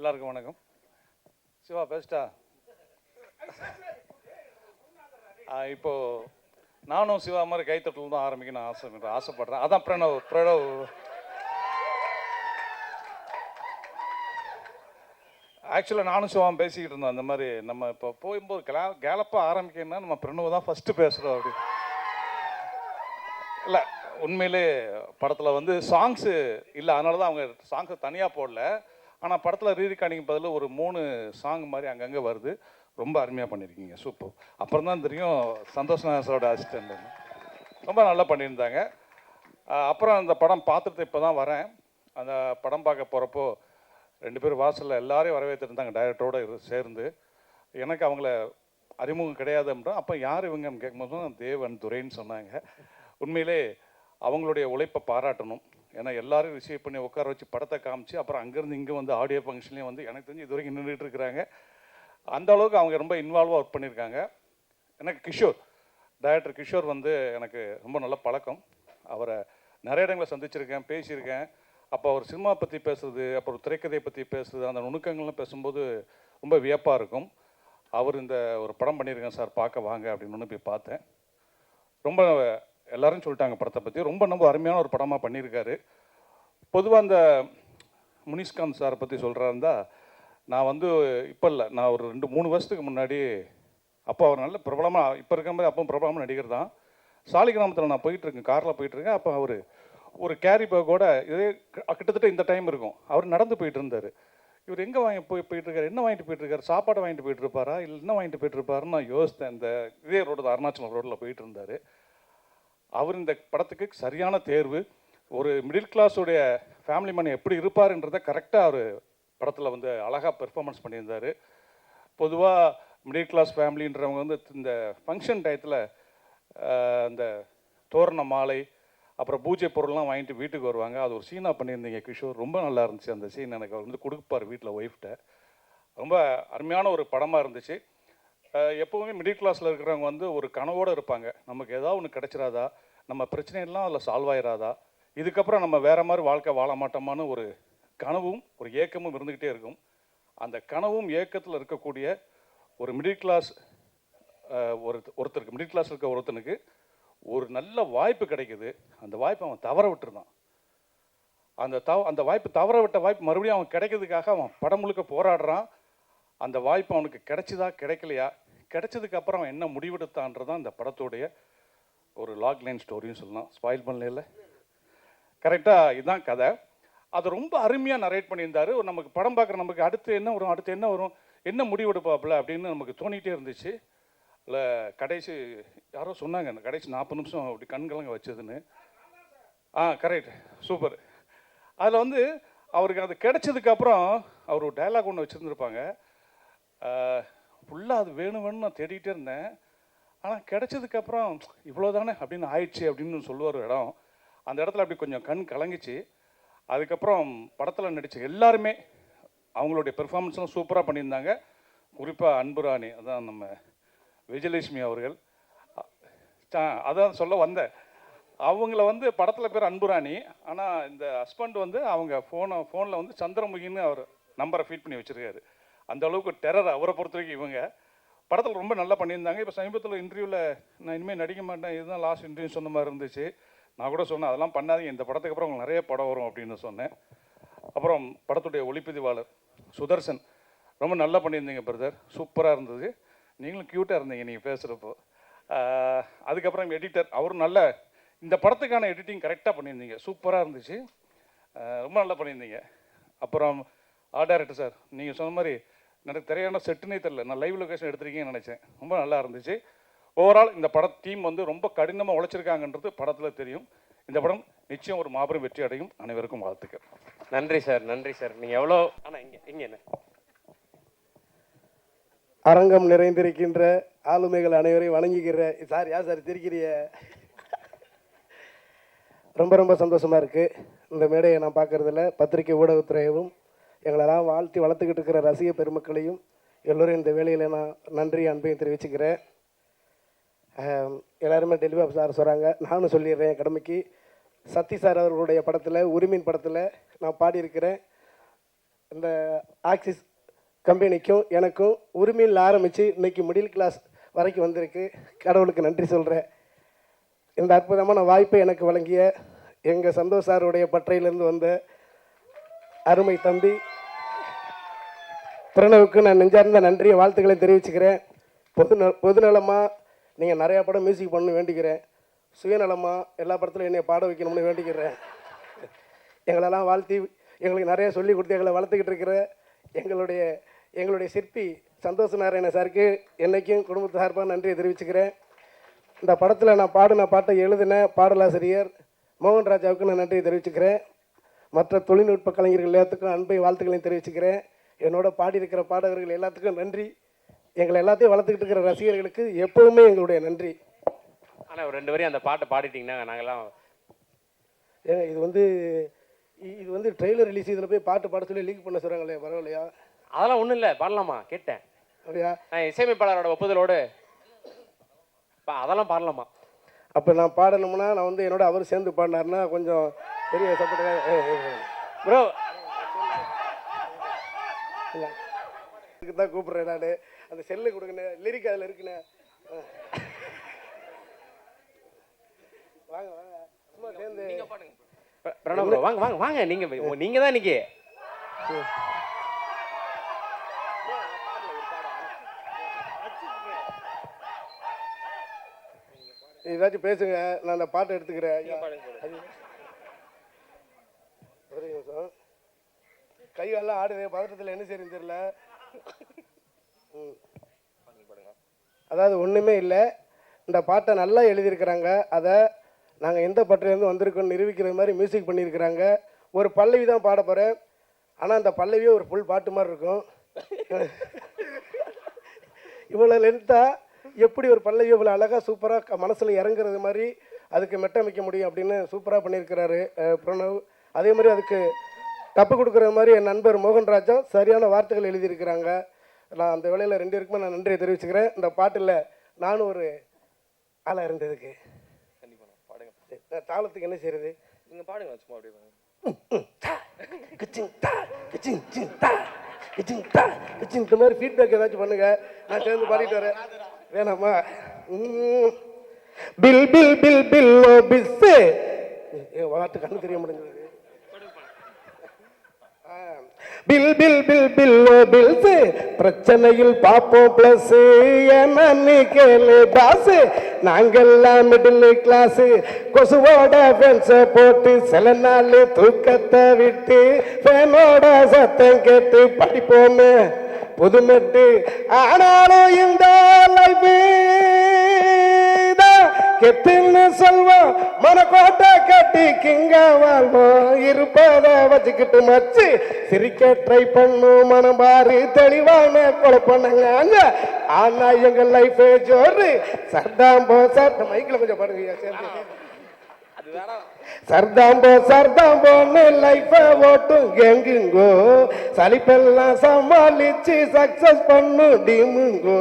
எல்லாருக்கும் வணக்கம். சிவா பெஸ்ட்டா? இப்போது நானும் சிவா மாதிரி கைத்தட்டல் தான் ஆரம்பிக்கணும்னு ஆசைப்படுறேன். அதான் பிரணவ் ஆக்சுவலாக நானும் சிவாவும் பேசிக்கிட்டு இருந்தோம். அந்த மாதிரி நம்ம இப்போ போகும்போது கேலப்பாக ஆரம்பிக்கணும்னா நம்ம பிரணவ் தான் ஃபஸ்ட்டு பேசுகிறோம் அப்படி. இல்லை உண்மையிலே படத்தில் வந்து சாங்ஸு இல்லை, அதனால தான் அவங்க சாங்ஸை தனியாக போடல. ஆனால் படத்தில் ரீரிகார்டிங் பதில் ஒரு 3 சாங் மாதிரி அங்கங்கே வருது. ரொம்ப அருமையாக பண்ணியிருக்கீங்க, சூப்பர். அப்புறம் தான் தெரியும் சந்தோஷ்நாசோட அசிஸ்டன்ட் ரொம்ப நல்லா பண்ணியிருந்தாங்க. அப்புறம் அந்த படம் பார்த்துட்டு இப்போ தான் வரேன். அந்த படம் பார்க்க போகிறப்போ 2 பேர் வாசலில் எல்லாரையும் வரவேற்றிருந்தாங்க டைரக்டரோடு சேர்ந்து. எனக்கு அவங்கள அறிமுகம் கிடையாதுன்றோம். அப்போ யார் இவங்கன்னு கேட்கும்போது தேவன் துரைன்னு சொன்னாங்க. உண்மையிலே அவங்களுடைய உழைப்பை பாராட்டணும். ஏன்னா எல்லோரும் ரிசீவ் பண்ணி உட்கார வச்சு படத்தை காமிச்சு அப்புறம் அங்கேருந்து இங்கே வந்து ஆடியோ ஃபங்க்ஷன்லேயும் வந்து எனக்கு தெரிஞ்சு இது வரைக்கும் நின்றுட்டு இருக்கிறாங்க. அந்த அளவுக்கு அவங்க ரொம்ப இன்வால்வாக ஒர்க் பண்ணியிருக்காங்க. எனக்கு டைரக்டர் கிஷோர் வந்து எனக்கு ரொம்ப நல்ல பழக்கம். அவரை நிறைய இடங்களை சந்திச்சிருக்கேன், பேசியிருக்கேன். அப்போ அவர் சினிமா பற்றி பேசுகிறது, அப்புறம் திரைக்கதையை பற்றி பேசுகிறது, அந்த நுணுக்கங்கள்லாம் பேசும்போது ரொம்ப வியப்பாக இருக்கும். அவர் இந்த ஒரு படம் பண்ணியிருக்கேன் சார், பார்க்க வாங்க அப்படின்னு போய் பார்த்தேன். ரொம்ப எல்லாரும் சொல்லிட்டாங்க படத்தை பற்றி. ரொம்ப அருமையான ஒரு படமாக பண்ணியிருக்காரு. பொதுவாக அந்த முனிஷ்காந்த் சாரை பற்றி சொல்கிறாருந்தா நான் வந்து இப்போ இல்லை, நான் ஒரு 2-3 வருஷத்துக்கு முன்னாடி, அப்போ அவர் நல்ல பிரபலமாக, இப்போ இருக்கிற மாதிரி அப்போ பிரபலமாக நடிகர் தான். சாலிகிராமத்தில் நான் போயிட்டுருக்கேன், காரில் போயிட்டுருக்கேன். அப்போ அவர் ஒரு கேரி பேக்கோட, இதே கிட்டத்தட்ட இந்த டைம் இருக்கும், அவர் நடந்து போயிட்டு இருந்தார். இவர் எங்கே போயிட்டுருக்காரு, என்ன வாங்கிட்டு போயிட்டுருக்காரு, சாப்பாடை வாங்கிட்டு போயிட்டுருப்பாரா இல்லை என்ன வாங்கிட்டு போயிட்டுருப்பாருன்னு நான் யோசித்தேன். இந்த இதே ரோடு தான், அருணாச்சலம் ரோட்டில் போயிட்டு இருந்தார். அவர் இந்த படத்துக்கு சரியான தேர்வு. ஒரு மிடில் கிளாஸுடைய ஃபேமிலி மேன் எப்படி இருப்பாருன்றதை கரெக்டாக அவர் படத்தில் வந்து அழகாக பெர்ஃபார்மன்ஸ் பண்ணியிருந்தார். பொதுவாக மிடில் கிளாஸ் ஃபேமிலின்றவங்க வந்து இந்த ஃபங்க்ஷன் டயத்தில் இந்த தோரண மாலை அப்புறம் பூஜை பொருள்லாம் வாங்கிட்டு வீட்டுக்கு வருவாங்க. அது ஒரு சீனாக பண்ணியிருந்தீங்க கிஷோர், ரொம்ப நல்லா இருந்துச்சு அந்த சீன். எனக்கு அவர் வந்து கொடுப்பார் வீட்டில் ஒய்ஃப்ட்ட. ரொம்ப அருமையான ஒரு படமாக இருந்துச்சு. எப்போவுமே மிடில் கிளாஸில் இருக்கிறவங்க வந்து ஒரு கனவோடு இருப்பாங்க, நமக்கு ஏதாவது ஒன்று கிடச்சிராதா, நம்ம பிரச்சனையெல்லாம் அதில் சால்வ் ஆயிராதா, இதுக்கப்புறம் நம்ம வேறு மாதிரி வாழ்க்கை வாழ மாட்டோமான்னு ஒரு கனவும் ஒரு ஏக்கமும் இருந்துக்கிட்டே இருக்கும். அந்த கனவும் ஏக்கத்தில் இருக்கக்கூடிய ஒரு மிடில் கிளாஸ் ஒருத்தருக்கு, மிடில் கிளாஸ் இருக்க ஒருத்தனுக்கு ஒரு நல்ல வாய்ப்பு கிடைக்குது. அந்த வாய்ப்பை அவன் தவற விட்டுருந்தான். அந்த வாய்ப்பு, தவற விட்ட வாய்ப்பு மறுபடியும் அவன் கிடைக்கிறதுக்காக அவன் படம் முழுக்க போராடுறான். அந்த வாய்ப்பு அவனுக்கு கிடைச்சிதா கிடைக்கலையா, கிடைச்சதுக்கப்புறம் அவன் என்ன முடிவெடுத்தான்றதான் இந்த படத்துடைய ஒரு லாக் லைன் ஸ்டோரியும் சொல்லலாம். ஸ்பாயில் பண்ணல, கரெக்டாக இதுதான் கதை. அதை ரொம்ப அருமையாக நரேட் பண்ணியிருந்தார். நமக்கு படம் பார்க்குற நமக்கு அடுத்து என்ன வரும், அடுத்து என்ன வரும், என்ன முடிவெடுப்பாப்புல அப்படின்னு நமக்கு தோணிகிட்டே இருந்துச்சு. இல்லை கடைசி யாரோ சொன்னாங்க, கடைசி 40 நிமிஷம் அப்படி கண்கலங்க வச்சதுன்னு. Correct, super. அதில் வந்து அவருக்கு அது கிடைச்சதுக்கப்புறம் அவர் ஒரு டைலாக் ஒன்று வச்சுருந்துருப்பாங்க. ஃபுல்லாக அது வேணும் வேணும்னு நான் தேடிக்கிட்டே இருந்தேன், ஆனால் கிடைச்சதுக்கப்புறம் இவ்வளோ தானே அப்படின்னு ஆயிடுச்சு அப்படின்னு சொல்லுவார் இடம். அந்த இடத்துல அப்படி கொஞ்சம் கண் கலங்கிச்சு. அதுக்கப்புறம் படத்தில் நடித்த எல்லாருமே அவங்களுடைய பெர்ஃபார்மன்ஸ்லாம் சூப்பராக பண்ணியிருந்தாங்க. குறிப்பாக அன்புராணி, அதான் நம்ம விஜயலட்சுமி அவர்கள், அதான் சொல்ல வந்தேன். அவங்கள வந்து படத்தில் பேர் அன்புராணி, ஆனால் இந்த ஹஸ்பண்ட் வந்து அவங்க ஃபோனில் வந்து சந்திரமுகின்னு அவர் நம்பரை ஃபீட் பண்ணி வச்சுருக்காரு. அந்த அளவுக்கு டெரர் அவரை பொறுத்த வரைக்கும். இவங்க படத்தில் ரொம்ப நல்லா பண்ணியிருந்தாங்க. இப்போ சமீபத்தில் இன்டர்வியூவில் நான் இனிமேல் நடிக்க மாட்டேன், இதுதான் லாஸ்ட் இன்டர்வியூ சொன்ன மாதிரி இருந்துச்சு. நான் கூட சொன்னேன் அதெல்லாம் பண்ணாதீங்க, இந்த படத்துக்கு அப்புறம் உங்களுக்கு நிறைய படம் வரும் அப்படின்னு சொன்னேன். அப்புறம் படத்துடைய ஒளிப்பதிவாளர் சுதர்சன் ரொம்ப நல்லா பண்ணியிருந்தீங்க பிரதர், சூப்பராக இருந்தது. நீங்களும் க்யூட்டாக இருந்தீங்க நீங்கள் பேசுகிறப்போ. அதுக்கப்புறம் எடிட்டர், அவரும் நல்ல இந்த படத்துக்கான எடிட்டிங் கரெக்டாக பண்ணியிருந்தீங்க, சூப்பராக இருந்துச்சு, ரொம்ப நல்லா பண்ணியிருந்தீங்க. அப்புறம் ஆர்ட் டைரக்டர் சார், நீங்கள் சொன்ன மாதிரி எனக்கு திரையான செட்டுனே தெரில, நான் லைவ் லொகேஷன் எடுத்திருக்கீங்கன்னு நினச்சேன், ரொம்ப நல்லா இருந்துச்சு. ஓவரால் இந்த பட டீம் வந்து ரொம்ப கடினமாக உழைச்சிருக்காங்கன்றது படத்தில் தெரியும். இந்த படம் நிச்சயம் ஒரு மாபெரும் வெற்றி அடையும். அனைவருக்கும் வாழ்த்துக்கள். நன்றி சார், நன்றி சார். நீங்கள் எவ்வளோ, ஆனால் இங்கே என்ன அரங்கம் நிறைந்திருக்கின்ற ஆளுமைகள் அனைவரையும் வணங்குகிற சார், யார் சார் திரிக்கிறிய? ரொம்ப ரொம்ப சந்தோஷமாக இருக்குது இந்த மேடையை நான் பார்க்குறதில்ல. பத்திரிகை ஊடகத்துறையவும் எங்களெல்லாம் வாழ்த்தி வளர்த்துக்கிட்டு இருக்கிற ரசிக பெருமக்களையும் எல்லோரும் இந்த வேலையில் நான் நன்றி அன்பையும் தெரிவிச்சுக்கிறேன். எல்லாருமே டெலிபாப் சார் சொல்கிறாங்க, நானும் சொல்லிடுறேன் கடமைக்கு. சத்தி சார் அவர்களுடைய படத்தில், உரிமையின் படத்தில் நான் பாடியிருக்கிறேன். இந்த ஆக்சிஸ் கம்பெனிக்கும் எனக்கும் உரிமையில் ஆரம்பித்து இன்றைக்கி மிடில் கிளாஸ் வரைக்கும் வந்திருக்கு. கடவுளுக்கு நன்றி சொல்கிறேன். இந்த அற்புதமான வாய்ப்பை எனக்கு வழங்கிய எங்கள் சந்தோஷ் சாருடைய பற்றையிலேருந்து வந்த அருமை தம்பி பிரணவுக்கு நான் நெஞ்சார்ந்த நன்றியை வாழ்த்துக்களை தெரிவிச்சுக்கிறேன். பொதுநலமாக நீங்கள் நிறையா படம் மியூசிக் பண்ணணும்னு வேண்டிக்கிறேன். சுயநலமாக எல்லா படத்துலையும் என்னை பாட வைக்கணும்னு வேண்டிக்கிறேன். எங்களெல்லாம் வாழ்த்தி எங்களுக்கு நிறைய சொல்லி கொடுத்து எங்களை வளர்த்துக்கிட்டு இருக்கிற எங்களுடைய சிற்பி சந்தோஷ் நாராயண சாருக்கு என்றைக்கும் குடும்பத்து சார்பாக நன்றியை தெரிவிச்சுக்கிறேன். இந்த படத்தில் நான் பாடின பாட்டை எழுதின பாடலாசிரியர் மோகன்ராஜாவுக்கு நான் நன்றியை தெரிவிச்சுக்கிறேன். மற்ற தொழில்நுட்ப கலைஞர்கள் எல்லாத்துக்கும் அன்பை வாழ்த்துக்களையும் தெரிவிச்சுக்கிறேன். என்னோட பாடியிருக்கிற பாடகர்கள் எல்லாத்துக்கும் நன்றி. எங்களை எல்லாத்தையும் வளர்த்துக்கிட்டு இருக்கிற ரசிகர்களுக்கு எப்போவுமே எங்களுடைய நன்றி. ஆனால் ஒரு 2 வரையும் அந்த பாட்டை பாடிட்டிங்கன்னா நாங்கள்லாம் ஏங்க இது வந்து ட்ரெய்லர் ரிலீஸ், இதில் போய் பாட்டு பாட சொல்லி லீக் பண்ண சொல்கிறாங்களே, பரவாயில்லையா? அதெல்லாம் ஒன்றும் இல்லை, பாடலாமா கேட்டேன். அப்படியா? நான் இசையமைப்பாளரோட ஒப்புதலோடு அதெல்லாம் பாடலாமா? அப்போ நான் பாடணும்னா நான் வந்து என்னோட அவர் சேர்ந்து பாடினாருன்னா கொஞ்சம் பெரிய சப்போர்ட் ப்ரோ. இதுக்கு தான் கூப்பிட்றேன் நான். அந்த செல்லு கொடுங்கண்ணே, லிரிக் அதில் இருக்குண்ணே. வாங்க வாங்க, சும்மா சேர்ந்து பிரணவ் ப்ரோ வாங்க வாங்க வாங்க. நீங்கள் தான் இன்னைக்கு ஏதாச்சும் பேசுங்க, நான் அந்த பாட்டை எடுத்துக்கிறேன். ஒரே நிமிஷம், கையெல்லாம் ஆடுது, பதட்டத்தில் என்ன செய்யுன்னு தெரியல. அதாவது ஒன்றுமே இல்லை, இந்த பாட்டை நல்லா எழுதியிருக்கிறாங்க. அதை நாங்கள் எந்த பாட்டிலேருந்து வந்திருக்கோம்னு நிரூபிக்கிற மாதிரி மியூசிக் பண்ணியிருக்கிறாங்க. ஒரு பல்லவி தான் பாட போகிறேன், ஆனால் அந்த பல்லவியே ஒரு ஃபுல் பாட்டு மாதிரி இருக்கும். இவ்வளோ லென்த்தாக எப்படி ஒரு பல்லவி இவ்வளோ அழகாக சூப்பராக மனசில் இறங்குறது மாதிரி அதுக்கு மெட்டமைக்க முடியும் அப்படின்னு சூப்பராக பண்ணியிருக்கிறாரு பிரணவ். அதே மாதிரி அதுக்கு டப்பு கொடுக்குற மாதிரி என் நண்பர் மோகன்ராஜா சரியான வார்த்தைகள் எழுதியிருக்கிறாங்க. நான் அந்த வேளையில் 2 பேருக்குமே நான் நன்றியை தெரிவிச்சுக்கிறேன். இந்த பாட்டில் நானும் ஒரு ஆளாக இருந்ததுக்கு. தாளத்துக்கு என்ன செய்யறது? நீங்கள் பாடுங்க, சும்மா அப்படியே இந்த மாதிரி ஃபீட்பேக் ஏதாச்சும் பண்ணுங்க, நான் சேர்ந்து பாடிட்டு வரேன். வேணாமா? பில் பில் பில் பில் பிஸ் வார்த்தை கண்ணு தெரிய முடிஞ்சது. Bill bill bill bill bills பிரச்சனையில் பாப்போம் பிளஸ் என்னன்னு கேளு பாஸ். நாங்கெல்லாம் மிடில் கிளாஸ், கொசுவோட ஃபென்ஸை போட்டு சில நாள் தூக்கத்தை விட்டு ஃபேனோட சத்தம் கேட்டு படிப்போமே புதுமெட்டு. ஆனாலும் இந்த லைஃப் கெத்துன்னு சொல்வோம், மனக்கோட்டை கட்டி கிங்க வாழ்வோம். இருப்பதை வச்சுக்கிட்டு மச்சு சிரிக்க ட்ரை பண்ணும், மனம் பாரு தெளிவான குழப்பண்ணாங்க. ஆனா எங்க லைஃபே ஜோரு சர்தாம்போ சார். மைக்கில் கொஞ்சம் பாடுங்க சேர்ந்து. சர்தாம்போன்னு லைஃபை ஓட்டும் கேங்குங்கோ, சலிப்பெல்லாம் சமாளிச்சு சக்சஸ் பண்ணும் டீமுங்கோ.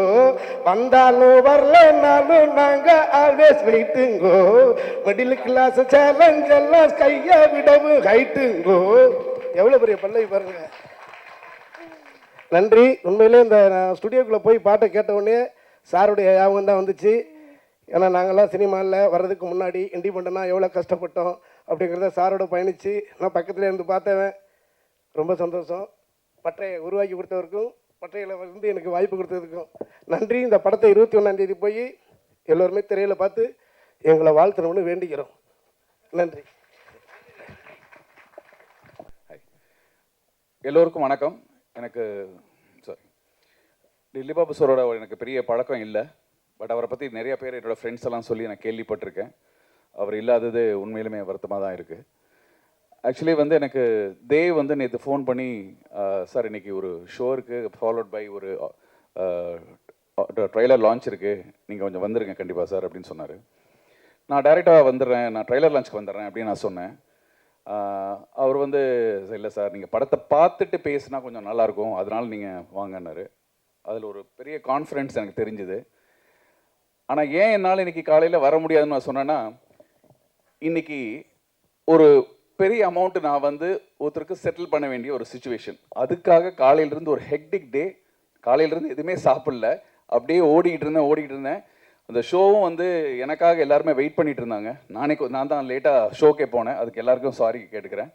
வந்தாலும் வரலனாலும் நாங்க ஆல்வேஸ் வெயிட்டுங்கோ. மிடில் கிளாஸ் சேலஞ்ச் எல்லாம் கையை விடவும் ஹைட்டுங்கோ. எவ்வளோ பெரிய பல்லவி பாருங்க. நன்றி. உண்மையிலே இந்த ஸ்டுடியோக்குள்ளே போய் பாட்டை கேட்ட உடனே சாருடைய ஞாபகம் தான் வந்துச்சு. ஏன்னா நாங்கள்லாம் சினிமாவில் வர்றதுக்கு முன்னாடி இண்டிபெண்டனாக எவ்வளோ கஷ்டப்பட்டோம் அப்படிங்கிறத சாரோட பயணித்து நான் பக்கத்தில் இருந்து பார்த்தவன். ரொம்ப சந்தோஷம். பட்டையை உருவாக்கி கொடுத்தவருக்கும் பட்டையில் வந்து எனக்கு வாய்ப்பு கொடுத்ததுக்கும் நன்றி. இந்த படத்தை 21ஆம் தேதி போய் எல்லோருமே திரையில் பார்த்து எங்களை வாழ்த்தணும்னு வேண்டிக்கிறோம். நன்றி. எல்லோருக்கும் வணக்கம். எனக்கு டில்லி பாபு சாரோட எனக்கு பெரிய பழக்கம் இல்லை. பட் அவரை பற்றி நிறைய பேர் என்னோடய ஃப்ரெண்ட்ஸ் எல்லாம் சொல்லி நான் கேள்விப்பட்டிருக்கேன். அவர் இல்லாதது உண்மையிலுமே வருத்தமாக தான் இருக்குது. ஆக்சுவலி வந்து எனக்கு தேவ் வந்து நேற்று ஃபோன் பண்ணி, சார் இன்றைக்கி ஒரு ஷோ இருக்குது, ஃபாலோட் பை ஒரு ட்ரெய்லர் லான்ச் இருக்குது, நீங்கள் கொஞ்சம் வந்துருங்க கண்டிப்பாக சார் அப்படின்னு சொன்னார். நான் டைரெக்டாக வந்துடுறேன், நான் ட்ரெய்லர் லான்ச்சுக்கு வந்துடுறேன் அப்படின்னு நான் சொன்னேன். அவர் வந்து இல்லை சார் நீங்கள் படத்தை பார்த்துட்டு பேசுனா கொஞ்சம் நல்லாயிருக்கும், அதனால் நீங்கள் வாங்கினார். அதில் ஒரு பெரிய கான்ஃபிடென்ஸ் எனக்கு தெரிஞ்சுது. ஆனால் ஏன் என்னால் இன்றைக்கி காலையில் வர முடியாதுன்னு நான் சொன்னேன்னா, இன்றைக்கி ஒரு பெரிய அமௌண்ட்டு நான் வந்து ஒருத்தருக்கு செட்டில் பண்ண வேண்டிய ஒரு சுச்சுவேஷன். அதுக்காக காலையிலேருந்து ஒரு ஹெக்டிக் டே, காலையிலேருந்து எதுவுமே சாப்பிடல, அப்படியே ஓடிக்கிட்டு இருந்தேன். அந்த ஷோவும் வந்து எனக்காக எல்லாருமே வெயிட் பண்ணிகிட்டு இருந்தாங்க. நான் தான் லேட்டாக ஷோக்கே போனேன், அதுக்கு எல்லாருக்கும் சாரி கேட்டுக்கிறேன்.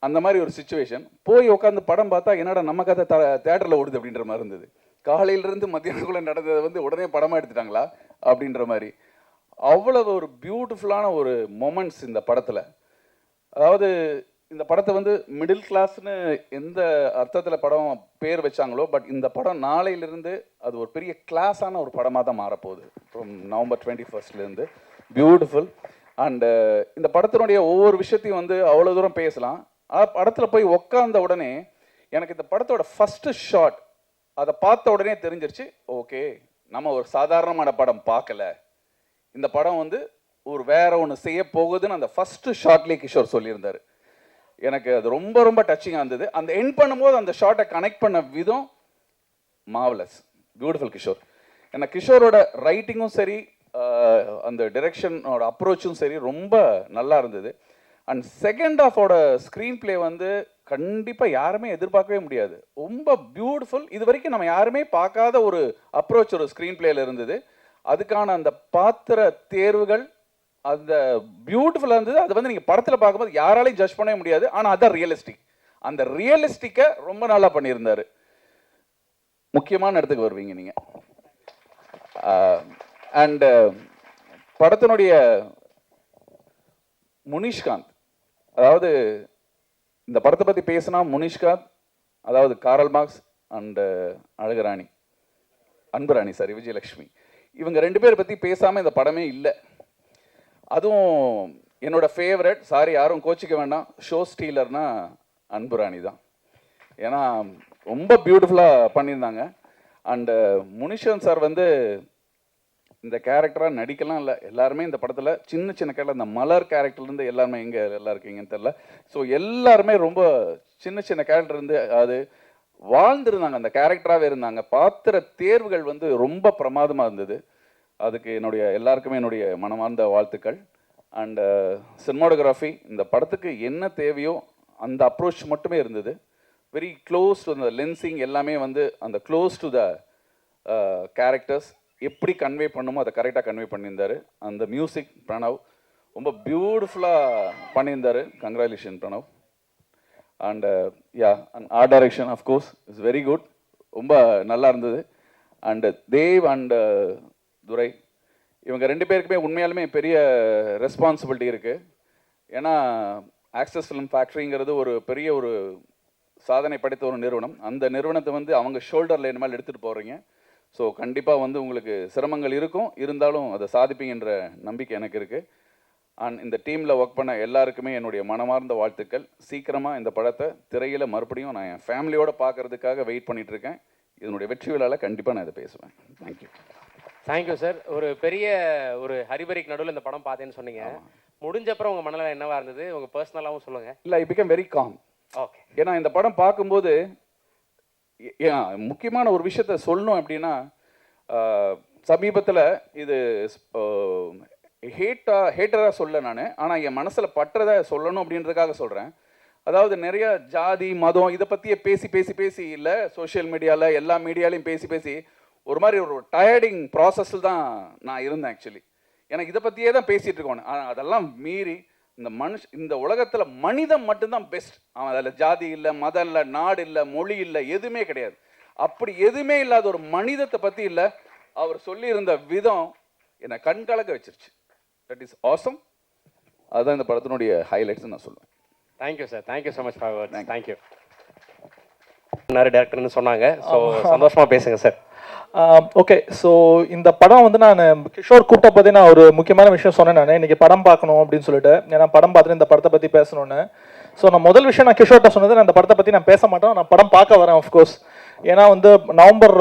அந்த மாதிரி ஒரு சுச்சுவேஷன். போய் உட்காந்து படம் பார்த்தா என்னடா நம்ம கதை தேட்டரில் ஓடுது அப்படின்ற மாதிரி இருந்தது. காலையிலேருந்து மத்தியானக்குள்ளே நடந்ததை வந்து உடனே படமாக எடுத்துட்டாங்களா அப்படின்ற மாதிரி. அவ்வளவு ஒரு பியூட்டிஃபுல்லான ஒரு மொமெண்ட்ஸ் இந்த படத்தில். அதாவது இந்த படத்தை வந்து மிடில் கிளாஸ்னு எந்த அர்த்தத்தில் படம் பேர் வச்சாங்களோ, பட் இந்த படம் நாளையிலிருந்து அது ஒரு பெரிய கிளாஸான ஒரு படமாக தான் மாறப்போகுது. From November 21 beautiful. அண்டு இந்த படத்தினுடைய ஒவ்வொரு விஷயத்தையும் வந்து அவ்வளோ தூரம் பேசலாம். படத்தில் போய் உக்காந்த உடனே எனக்கு இந்த படத்தோட ஃபஸ்ட்டு ஷாட் அதை பார்த்த உடனே தெரிஞ்சிருச்சு, ஓகே நம்ம ஒரு சாதாரணமான படம் பார்க்கல, இந்த படம் வந்து ஒரு வேற ஒன்று செய்ய போகுதுன்னு அந்த ஃபஸ்ட்டு ஷாட்லேயே கிஷோர் சொல்லியிருந்தார். எனக்கு அது ரொம்ப ரொம்ப டச்சிங்காக இருந்தது. அந்த எண்ட் பண்ணும்போது அந்த ஷார்ட்டை கனெக்ட் பண்ண விதம் மார்வலஸ், பியூட்டிஃபுல் கிஷோர். ஏன்னா கிஷோரோட ரைட்டிங்கும் சரி, அந்த டிரெக்ஷனோட அப்ரோச்சும் சரி ரொம்ப நல்லா இருந்தது. அண்ட் செகண்ட் ஹாஃபோட ஸ்க்ரீன் பிளே வந்து கண்டிப்பாக யாருமே எதிர்பார்க்கவே முடியாது, ரொம்ப பியூட்டிஃபுல். இது வரைக்கும் நம்ம யாருமே பார்க்காத ஒரு அப்ரோச் ஒரு ஸ்க்ரீன் பிளேயில் இருந்தது. அதுக்கான அந்த பாத்திர தேர்வுகள் அந்த பியூட்டிஃபுல்லாக இருந்தது. அது வந்து நீங்கள் படத்தில் பார்க்கும்போது யாராலையும் ஜட்ஜ் பண்ணவே முடியாது. ஆனால் அதான் ரியலிஸ்டிக். அந்த ரியலிஸ்டிக்கை ரொம்ப நல்லா பண்ணியிருந்தார். முக்கியமான இடத்துக்கு வருவீங்க நீங்கள். அண்டு படத்தினுடைய முனிஷ்காந்த், அதாவது இந்த படத்தை பற்றி பேசினா முனிஷ்காந்த், அதாவது Karl Marx and Alagurani, Anburani, sorry, Vijayalakshmi, இவங்க 2 பேரை பற்றி பேசாமல் இந்த படமே இல்லை. அதுவும் என்னோட ஃபேவரட், சாரி யாரும் கோச்சிக்க வேண்டாம், ஷோ ஸ்டீலர்னா அன்புராணி தான். ஏன்னா ரொம்ப பியூட்டிஃபுல்லாக பண்ணியிருந்தாங்க. அண்டு முனிஷன் சார் வந்து இந்த கேரக்டராக நடிக்கலாம் இல்லை, எல்லாருமே இந்த படத்தில் சின்ன சின்ன கேரக்டர், இந்த மலர் கேரக்டர்லேருந்து எல்லாருமே எங்கே எல்லாம் இருக்கீங்கன்னு தெரில. ஸோ எல்லாருமே ரொம்ப சின்ன சின்ன கேரக்டர் இருந்து அது வாழ்ந்துருந்தாங்க, அந்த கேரக்டராகவே இருந்தாங்க. பாத்திர தேர்வுகள் வந்து ரொம்ப பிரமாதமாக இருந்தது. அதுக்கு எல்லாருக்குமே என்னுடைய மனமார்ந்த வாழ்த்துக்கள். அண்டு சினிமாட்டோகிராஃபி, இந்த படத்துக்கு என்ன தேவையோ அந்த அப்ரோச் மட்டுமே இருந்தது. Very close to the lensing, எல்லாமே வந்து அந்த க்ளோஸ் டு த கேரக்டர்ஸ் எப்படி கன்வே பண்ணுமோ அதை கரெக்டாக கன்வே பண்ணியிருந்தார். அந்த மியூசிக் பிரணவ் ரொம்ப பியூட்டிஃபுல்லாக பண்ணியிருந்தார். Congratulation Pranav. And art direction of course is very good, ரொம்ப நல்லா இருந்தது. அண்டு தேவ் அண்ட் துரை, இவங்க 2 பேருக்குமே உண்மையாலுமே பெரிய ரெஸ்பான்சிபிலிட்டி இருக்குது. ஏன்னா ஆக்சஸ் ஃபிலிம் ஃபேக்ட்ரிங்கிறது ஒரு பெரிய ஒரு சாதனை படைத்த ஒரு நிறுவனம். அந்த நிறுவனத்தை வந்து அவங்க ஷோல்டரில் இனிமேல் எடுத்துகிட்டு போகிறீங்க. ஸோ கண்டிப்பாக வந்து உங்களுக்கு சிரமங்கள் இருக்கும், இருந்தாலும் அதை சாதிப்பீங்கன்ற நம்பிக்கை எனக்கு இருக்குது. அண்ட் இந்த டீமில் ஒர்க் பண்ண எல்லாருக்குமே என்னுடைய மனமார்ந்த வாழ்த்துக்கள். சீக்கிரமாக இந்த படத்தை திரையில் மறுபடியும் நான் என் ஃபேமிலியோடு பார்க்குறதுக்காக வெயிட் பண்ணிகிட்ருக்கேன். இதனுடைய வெற்றி விழாவில் கண்டிப்பாக நான் இதை பேசுவேன். தேங்க்யூ. Thank you sir. ஒரு பெரிய ஒரு ஹரிபரிக்கு நடுவில் இந்த படம் பார்த்தேன்னு சொன்னீங்க. முடிஞ்சப்பறம் உங்கள் மனநிலை என்னவா இருந்தது? உங்கள் பர்சனலாகவும் சொல்லுங்கள். இல்லை, I become very com. Okay. ஏன்னா இந்த படம் பார்க்கும்போது முக்கியமான ஒரு விஷயத்த சொல்லணும் அப்படின்னா, சமீபத்தில் இது ஹேட்டராக சொல்ல நான், ஆனால் என் மனசில் பற்றதை சொல்லணும் அப்படின்றதுக்காக சொல்கிறேன். அதாவது நிறைய ஜாதி மதம் இதை பற்றியே பேசி இல்லை, சோஷியல் மீடியாவில் எல்லா மீடியாலையும் பேசி ஒரு மாதிரி ஒரு டயர்டிங் ப்ராசஸில் தான் நான் இருந்தேன் ஆக்சுவலி. எனக்கு இதை பற்றியே தான் பேசிகிட்டு இருக்கோன்னு. ஆனால் அதெல்லாம் மீறி இந்த உலகத்தில் மனிதன் மட்டும்தான் பெஸ்ட். அவன் அதில் ஜாதி இல்லை, மதம் இல்லை, நாடு இல்லை, மொழி இல்லை, எதுவுமே கிடையாது. அப்படி எதுவுமே இல்லாத ஒரு மனிதத்தை பற்றி இல்லை, அவர் சொல்லியிருந்த விதம் என்னை கண்கலக்க வச்சிருச்சு. That is awesome. அதுதான் இந்த படத்தினுடைய ஹைலைட்ஸ் நான் சொல்லுவேன். Thank you sir. Thank you so much for words. Thank you. டேரக்டர்னு சொன்னாங்க. ஸோ சந்தோஷமாக பேசுங்க சார். ஓகே, ஸோ இந்த படம் வந்து நான் கிஷோர் கூப்பிட்ட போதே நான் ஒரு முக்கியமான விஷயம் சொன்னேன். நான் இன்னைக்கு படம் பார்க்கணும் அப்படின்னு சொல்லிட்டு, ஏன்னா படம் பார்த்துட்டு இந்த படத்தை பற்றி பேசணும்னு. ஸோ நான் முதல் விஷயம் நான் கிஷோர்கிட்ட சொன்னது, நான் இந்த படத்தை பற்றி நான் பேச மாட்டேன், நான் படம் பார்க்க வரேன் ஆஃப்கோர்ஸ். ஏன்னா வந்து நவம்பர்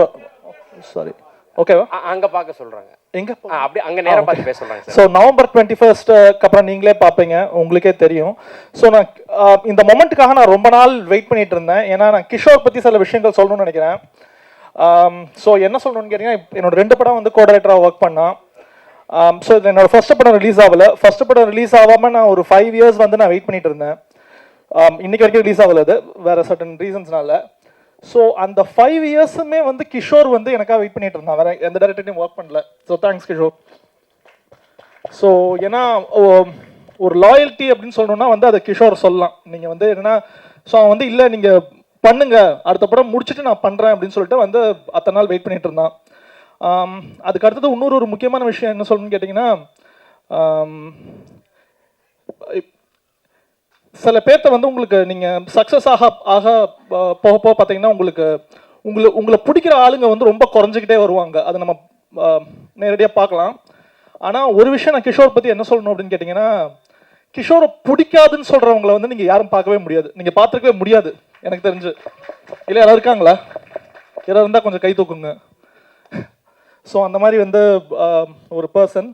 ஓகேவா அங்கே பார்க்க சொல்கிறாங்க. எங்கே அப்படி அங்கே நேராக பார்த்து பேச சொல்கிறாங்க சார். ஸோ நவம்பர் 21 அப்புறம் நீங்களே பார்ப்பீங்க, உங்களுக்கே தெரியும். ஸோ நான் இந்த மொமெண்ட்டுக்காக நான் ரொம்ப நாள் வெயிட் பண்ணிட்டு இருந்தேன். ஏன்னா நான் கிஷோர் பற்றி சில விஷயங்கள் சொல்லணும்னு நினைக்கிறேன். ஸோ என்ன சொல்லணும்னு கேட்டிங்கன்னா, என்னோட 2 படம் வந்து கோடைரக்டராக ஒர்க் பண்ணான். ஸோ இது என்னோட ஃபர்ஸ்ட் படம் ரிலீஸ் ஆகலை. ஃபர்ஸ்ட் படம் ரிலீஸ் ஆகாமல் நான் ஒரு 5 இயர்ஸ் வந்து நான் வெயிட் பண்ணிட்டு இருந்தேன். இன்னைக்கு வரைக்கும் ரிலீஸ் ஆகலை, அது வேறு சர்டன் ரீசன்ஸ்னால. ஸோ அந்த 5 இயர்ஸுமே வந்து கிஷோர் வந்து எனக்காக வெயிட் பண்ணிட்டு இருந்தான், வேறு எந்த டேரக்டரையும் ஒர்க் பண்ணல. So thanks Kishore. ஸோ ஏன்னா ஒரு லாயல்ட்டி அப்படின்னு சொல்லணும்னா வந்து அதை கிஷோர் சொல்லலாம். நீங்கள் வந்து என்னன்னா, ஸோ அவன் வந்து இல்லை நீங்கள் பண்ணுங்க, அடுத்த படம் முடிச்சுட்டு நான் பண்ணுறேன் அப்படின்னு சொல்லிட்டு வந்து அத்தனை நாள் வெயிட் பண்ணிட்டு இருந்தான். அதுக்கு அடுத்தது இன்னொரு முக்கியமான விஷயம் என்ன சொல்லணும்னு கேட்டிங்கன்னா, சில பேர்த்த வந்து உங்களுக்கு நீங்கள் சக்ஸஸ் ஆக போக பார்த்தீங்கன்னா உங்களை பிடிக்கிற ஆளுங்க வந்து ரொம்ப குறைஞ்சிக்கிட்டே வருவாங்க. அதை நம்ம நேரடியாக பார்க்கலாம். ஆனால் ஒரு விஷயம் நான் கிஷோர் பற்றி என்ன சொல்லணும் அப்படின்னு கேட்டிங்கன்னா, கிஷோரை பிடிக்காதுன்னு சொல்கிறவங்களை வந்து நீங்கள் யாரும் பார்க்கவே முடியாது, நீங்கள் பார்த்துருக்கவே முடியாது எனக்கு தெரிஞ்சு. இல்லை யாராவது இருக்காங்களா? யாராவது இருந்தால் கொஞ்சம் கை தூக்குங்க. ஸோ அந்த மாதிரி வந்து ஒரு பர்சன்.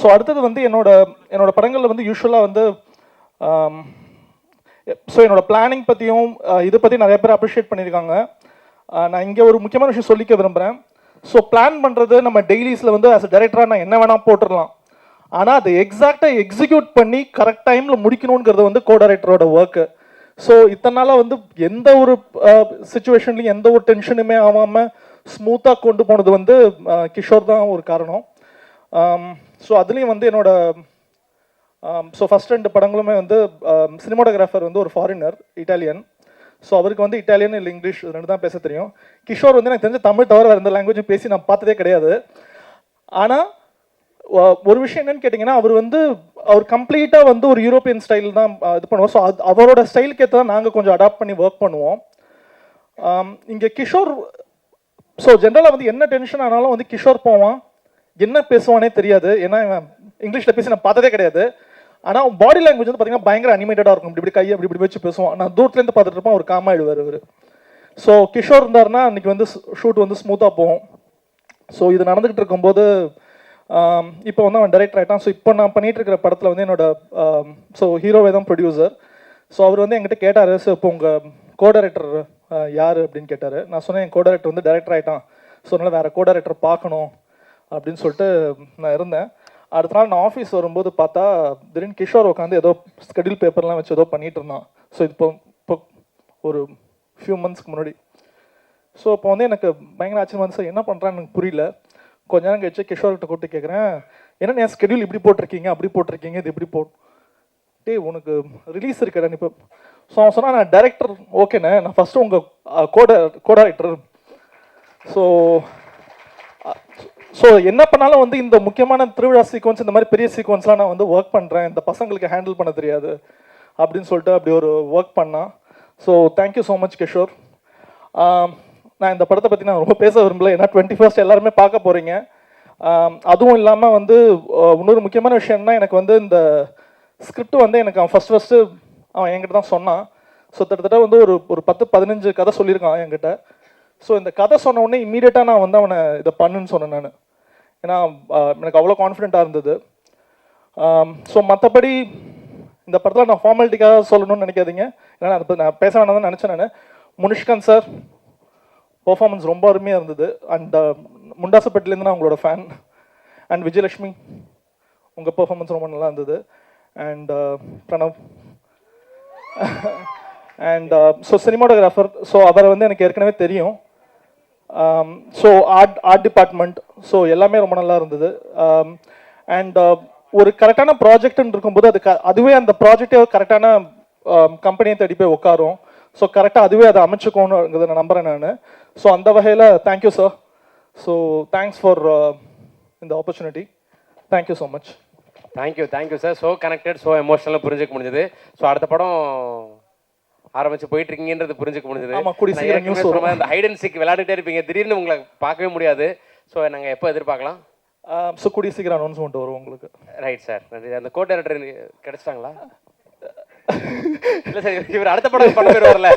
ஸோ அடுத்தது வந்து என்னோட படங்களில் வந்து யூஸ்வலாக வந்து ஸோ என்னோட பிளானிங் பற்றியும் இதை பற்றி நிறைய பேர் அப்ரிஷியேட் பண்ணியிருக்காங்க. நான் இங்கே ஒரு முக்கியமான விஷயம் சொல்லிக்க விரும்புகிறேன். ஸோ பிளான் பண்ணுறது நம்ம டெய்லிஸில் வந்து ஆஸ் அ டைரக்டராக நான் என்ன வேணால் போட்டுடலாம், ஆனால் அதை எக்ஸாக்டாக எக்ஸிக்யூட் பண்ணி கரெக்ட் டைமில் முடிக்கணுங்கிறது வந்து கோ டைரக்டரோட ஒர்க்கு. ஸோ இத்தனை நாளாக வந்து எந்த ஒரு சுச்சுவேஷன்லையும் எந்த ஒரு டென்ஷனுமே ஆகாமல் ஸ்மூத்தாக கொண்டு போனது வந்து கிஷோர் தான் ஒரு காரணம். ஸோ அதுலேயும் வந்து என்னோட ஸோ ஃபஸ்ட் 2 படங்களுமே வந்து சினிமாட்டோகிராஃபர் வந்து ஒரு ஃபாரினர், இட்டாலியன். ஸோ அவருக்கு வந்து இட்டாலியன் இல்லை இங்கிலீஷ் 2 தான் பேச தெரியும். கிஷோர் வந்து எனக்கு தெரிஞ்ச தமிழ் தவிர வேறு எந்த லாங்குவேஜும் பேசி நான் பார்த்ததே கிடையாது. ஆனால் ஒரு விஷயம் என்னன்னு கேட்டிங்கன்னா, அவர் கம்ப்ளீட்டாக வந்து ஒரு யூரோப்பியன் ஸ்டைல் தான் இது பண்ணுவோம். ஸோ அவரோட ஸ்டைலுக்கு ஏற்ற தான் நாங்கள் கொஞ்சம் அடாப்ட் பண்ணி ஒர்க் பண்ணுவோம். இங்கே கிஷோர், ஸோ ஜென்ரலாக வந்து என்ன டென்ஷன் ஆனாலும் வந்து கிஷோர் போவான், என்ன பேசுவானே தெரியாது. ஏன்னா இங்கிலீஷில் பேசி நான் பார்த்ததே கிடையாது. ஆனால் பாடி லாங்குவேஜ் வந்து பார்த்தீங்கன்னா பயங்கர அனிமேட்டடாக இருக்கும். இப்படி கையை இப்படி வச்சு பேசுவான். நான் தூரத்துலேருந்து பார்த்துட்டு இருப்பேன், ஒரு காமாயிடுவார் அவர். ஸோ கிஷோர் இருந்தாருன்னா அன்றைக்கி வந்து ஷூட் வந்து ஸ்மூத்தாக போகும். ஸோ இது நடந்துக்கிட்டு இருக்கும்போது இப்போ வந்து அவன் டைரக்டர் ஆகிட்டான். ஸோ இப்போ நான் பண்ணிகிட்டு இருக்கிற படத்தில் வந்து என்னோட ஸோ ஹீரோவே தான் ப்ரொடியூசர். ஸோ அவர் வந்து என்கிட்ட கேட்டார், ஸோ இப்போ உங்கள் கோ டைரக்டர் யார் அப்படின்னு கேட்டார். நான் சொன்னேன் என் கோ டைரக்டர் வந்து டைரக்டர் ஆகிட்டான், ஸோ அதனால் வேறு கோ டைரக்டர் பார்க்கணும் அப்படின்னு சொல்லிட்டு நான் இருந்தேன். அடுத்த நாள் நான் ஆஃபீஸ் வரும்போது பார்த்தா திடீர்னு கிஷோர் உட்காந்து ஏதோ ஸ்கெடியூல் பேப்பர்லாம் வச்சு ஏதோ பண்ணிகிட்டு இருந்தான். ஸோ இப்போ ஒரு ஃபியூ மந்த்ஸ்க்கு முன்னாடி. ஸோ இப்போ வந்து எனக்கு பயங்கர ஆச்சரியமாக இருந்துச்சு, என்ன பண்ணுறான்னு எனக்கு புரியல. கொஞ்ச நேரம் கழிச்சு கிஷோர்கிட்ட கூப்பிட்டு கேட்குறேன், என்ன என் ஸ்கெடியூல் இப்படி போட்டிருக்கீங்க, அப்படி போட்டிருக்கீங்க, இது இப்படி உனக்கு ரிலீஸ் இருக்கடா இப்போ. ஸோ அவன் சொன்னால் நான் டைரக்டர் ஓகேண்ணே, நான் ஃபஸ்ட்டு உங்கள் கோ டைரக்டர். ஸோ என்ன பண்ணாலும் வந்து இந்த முக்கியமான திருவிழா சீக்வன்ஸ், இந்த மாதிரி பெரிய சீக்வன்ஸ்லாம் நான் வந்து ஒர்க் பண்ணுறேன், இந்த பசங்களுக்கு ஹேண்டில் பண்ண தெரியாது அப்படின்னு சொல்லிட்டு அப்படி ஒரு ஒர்க் பண்ணான். So thank you so much Kishore. நான் இந்த படத்தை பற்றி நான் ரொம்ப பேச விரும்பல, ஏன்னா 21st எல்லாருமே பார்க்க போகிறீங்க. அதுவும் இல்லாமல் வந்து இன்னொரு முக்கியமான விஷயம்னா, எனக்கு வந்து இந்த ஸ்கிரிப்ட் வந்து எனக்கு அவன் ஃபஸ்ட்டு அவன் என்கிட்ட தான் சொன்னான். ஸோ கிட்டத்தட்ட வந்து ஒரு 10-15 கதை சொல்லியிருக்கான் என்கிட்ட. ஸோ இந்த கதை சொன்ன உடனே இம்மீடியட்டாக நான் வந்து அவனை இதை பண்ணுன்னு சொன்னேன் நான். ஏன்னா எனக்கு அவ்வளோ கான்ஃபிடென்ட்டாக இருந்தது. ஸோ மற்றபடி இந்த படத்தில் நான் ஃபார்மாலிட்டிக்காக சொல்லணும்னு நினைக்காதீங்க, ஏன்னா நான் பேச வேணாம் தான் நினச்சேன் நான். முனிஷ்காந்த் சார் பர்ஃபார்மன்ஸ் ரொம்ப அருமையாக இருந்தது. அண்ட் முண்டாசப்பட்டிலேருந்து நான் உங்களோட ஃபேன். அண்ட் விஜயலட்சுமி, உங்கள் பர்ஃபார்மன்ஸ் ரொம்ப நல்லா இருந்தது. And Pranav and so cinematographer, so அவரை வந்து எனக்கு ஏற்கனவே தெரியும். ஸோ ஆர்ட் டிபார்ட்மெண்ட், ஸோ எல்லாமே ரொம்ப நல்லா இருந்தது. அண்ட் ஒரு கரெக்டான ப்ராஜெக்ட்னு இருக்கும்போது அதுவே அந்த ப்ராஜெக்டே கரெக்டான கம்பெனியை தேடி போய் உட்காரும். ஸோ கரெக்டாக அதுவே அதை அமைச்சுக்கோங்கிறத நான் நம்புகிறேன் நான். ஸோ அந்த வகையில் thank you sir. So thanks for இந்த opportunity. Thank you so much. Thank you sir. So connected, so எமோஷனலாக புரிஞ்சுக்க முடிஞ்சது. ஸோ அடுத்த படம் ஆரம்பிச்சு போயிட்டு இருக்கீங்கன்றது புரிஞ்சுக்க முடிஞ்சது. அந்த ஹைட் அண்ட் சீக் விளையாடிட்டே இருப்பீங்க, திடீர்னு உங்களை பார்க்கவே முடியாது. ஸோ நாங்கள் எப்போ எதிர்பார்க்கலாம்? ஸோ கூடிய சீக்கிரம் அனௌன்ஸ்மெண்ட் வரும் உங்களுக்கு. Right sir. அந்த கோ டைரக்டர் கிடைச்சிட்டாங்களா? இல்லை சார், இவர் அடுத்த படம் பண்ண பேர் வரல.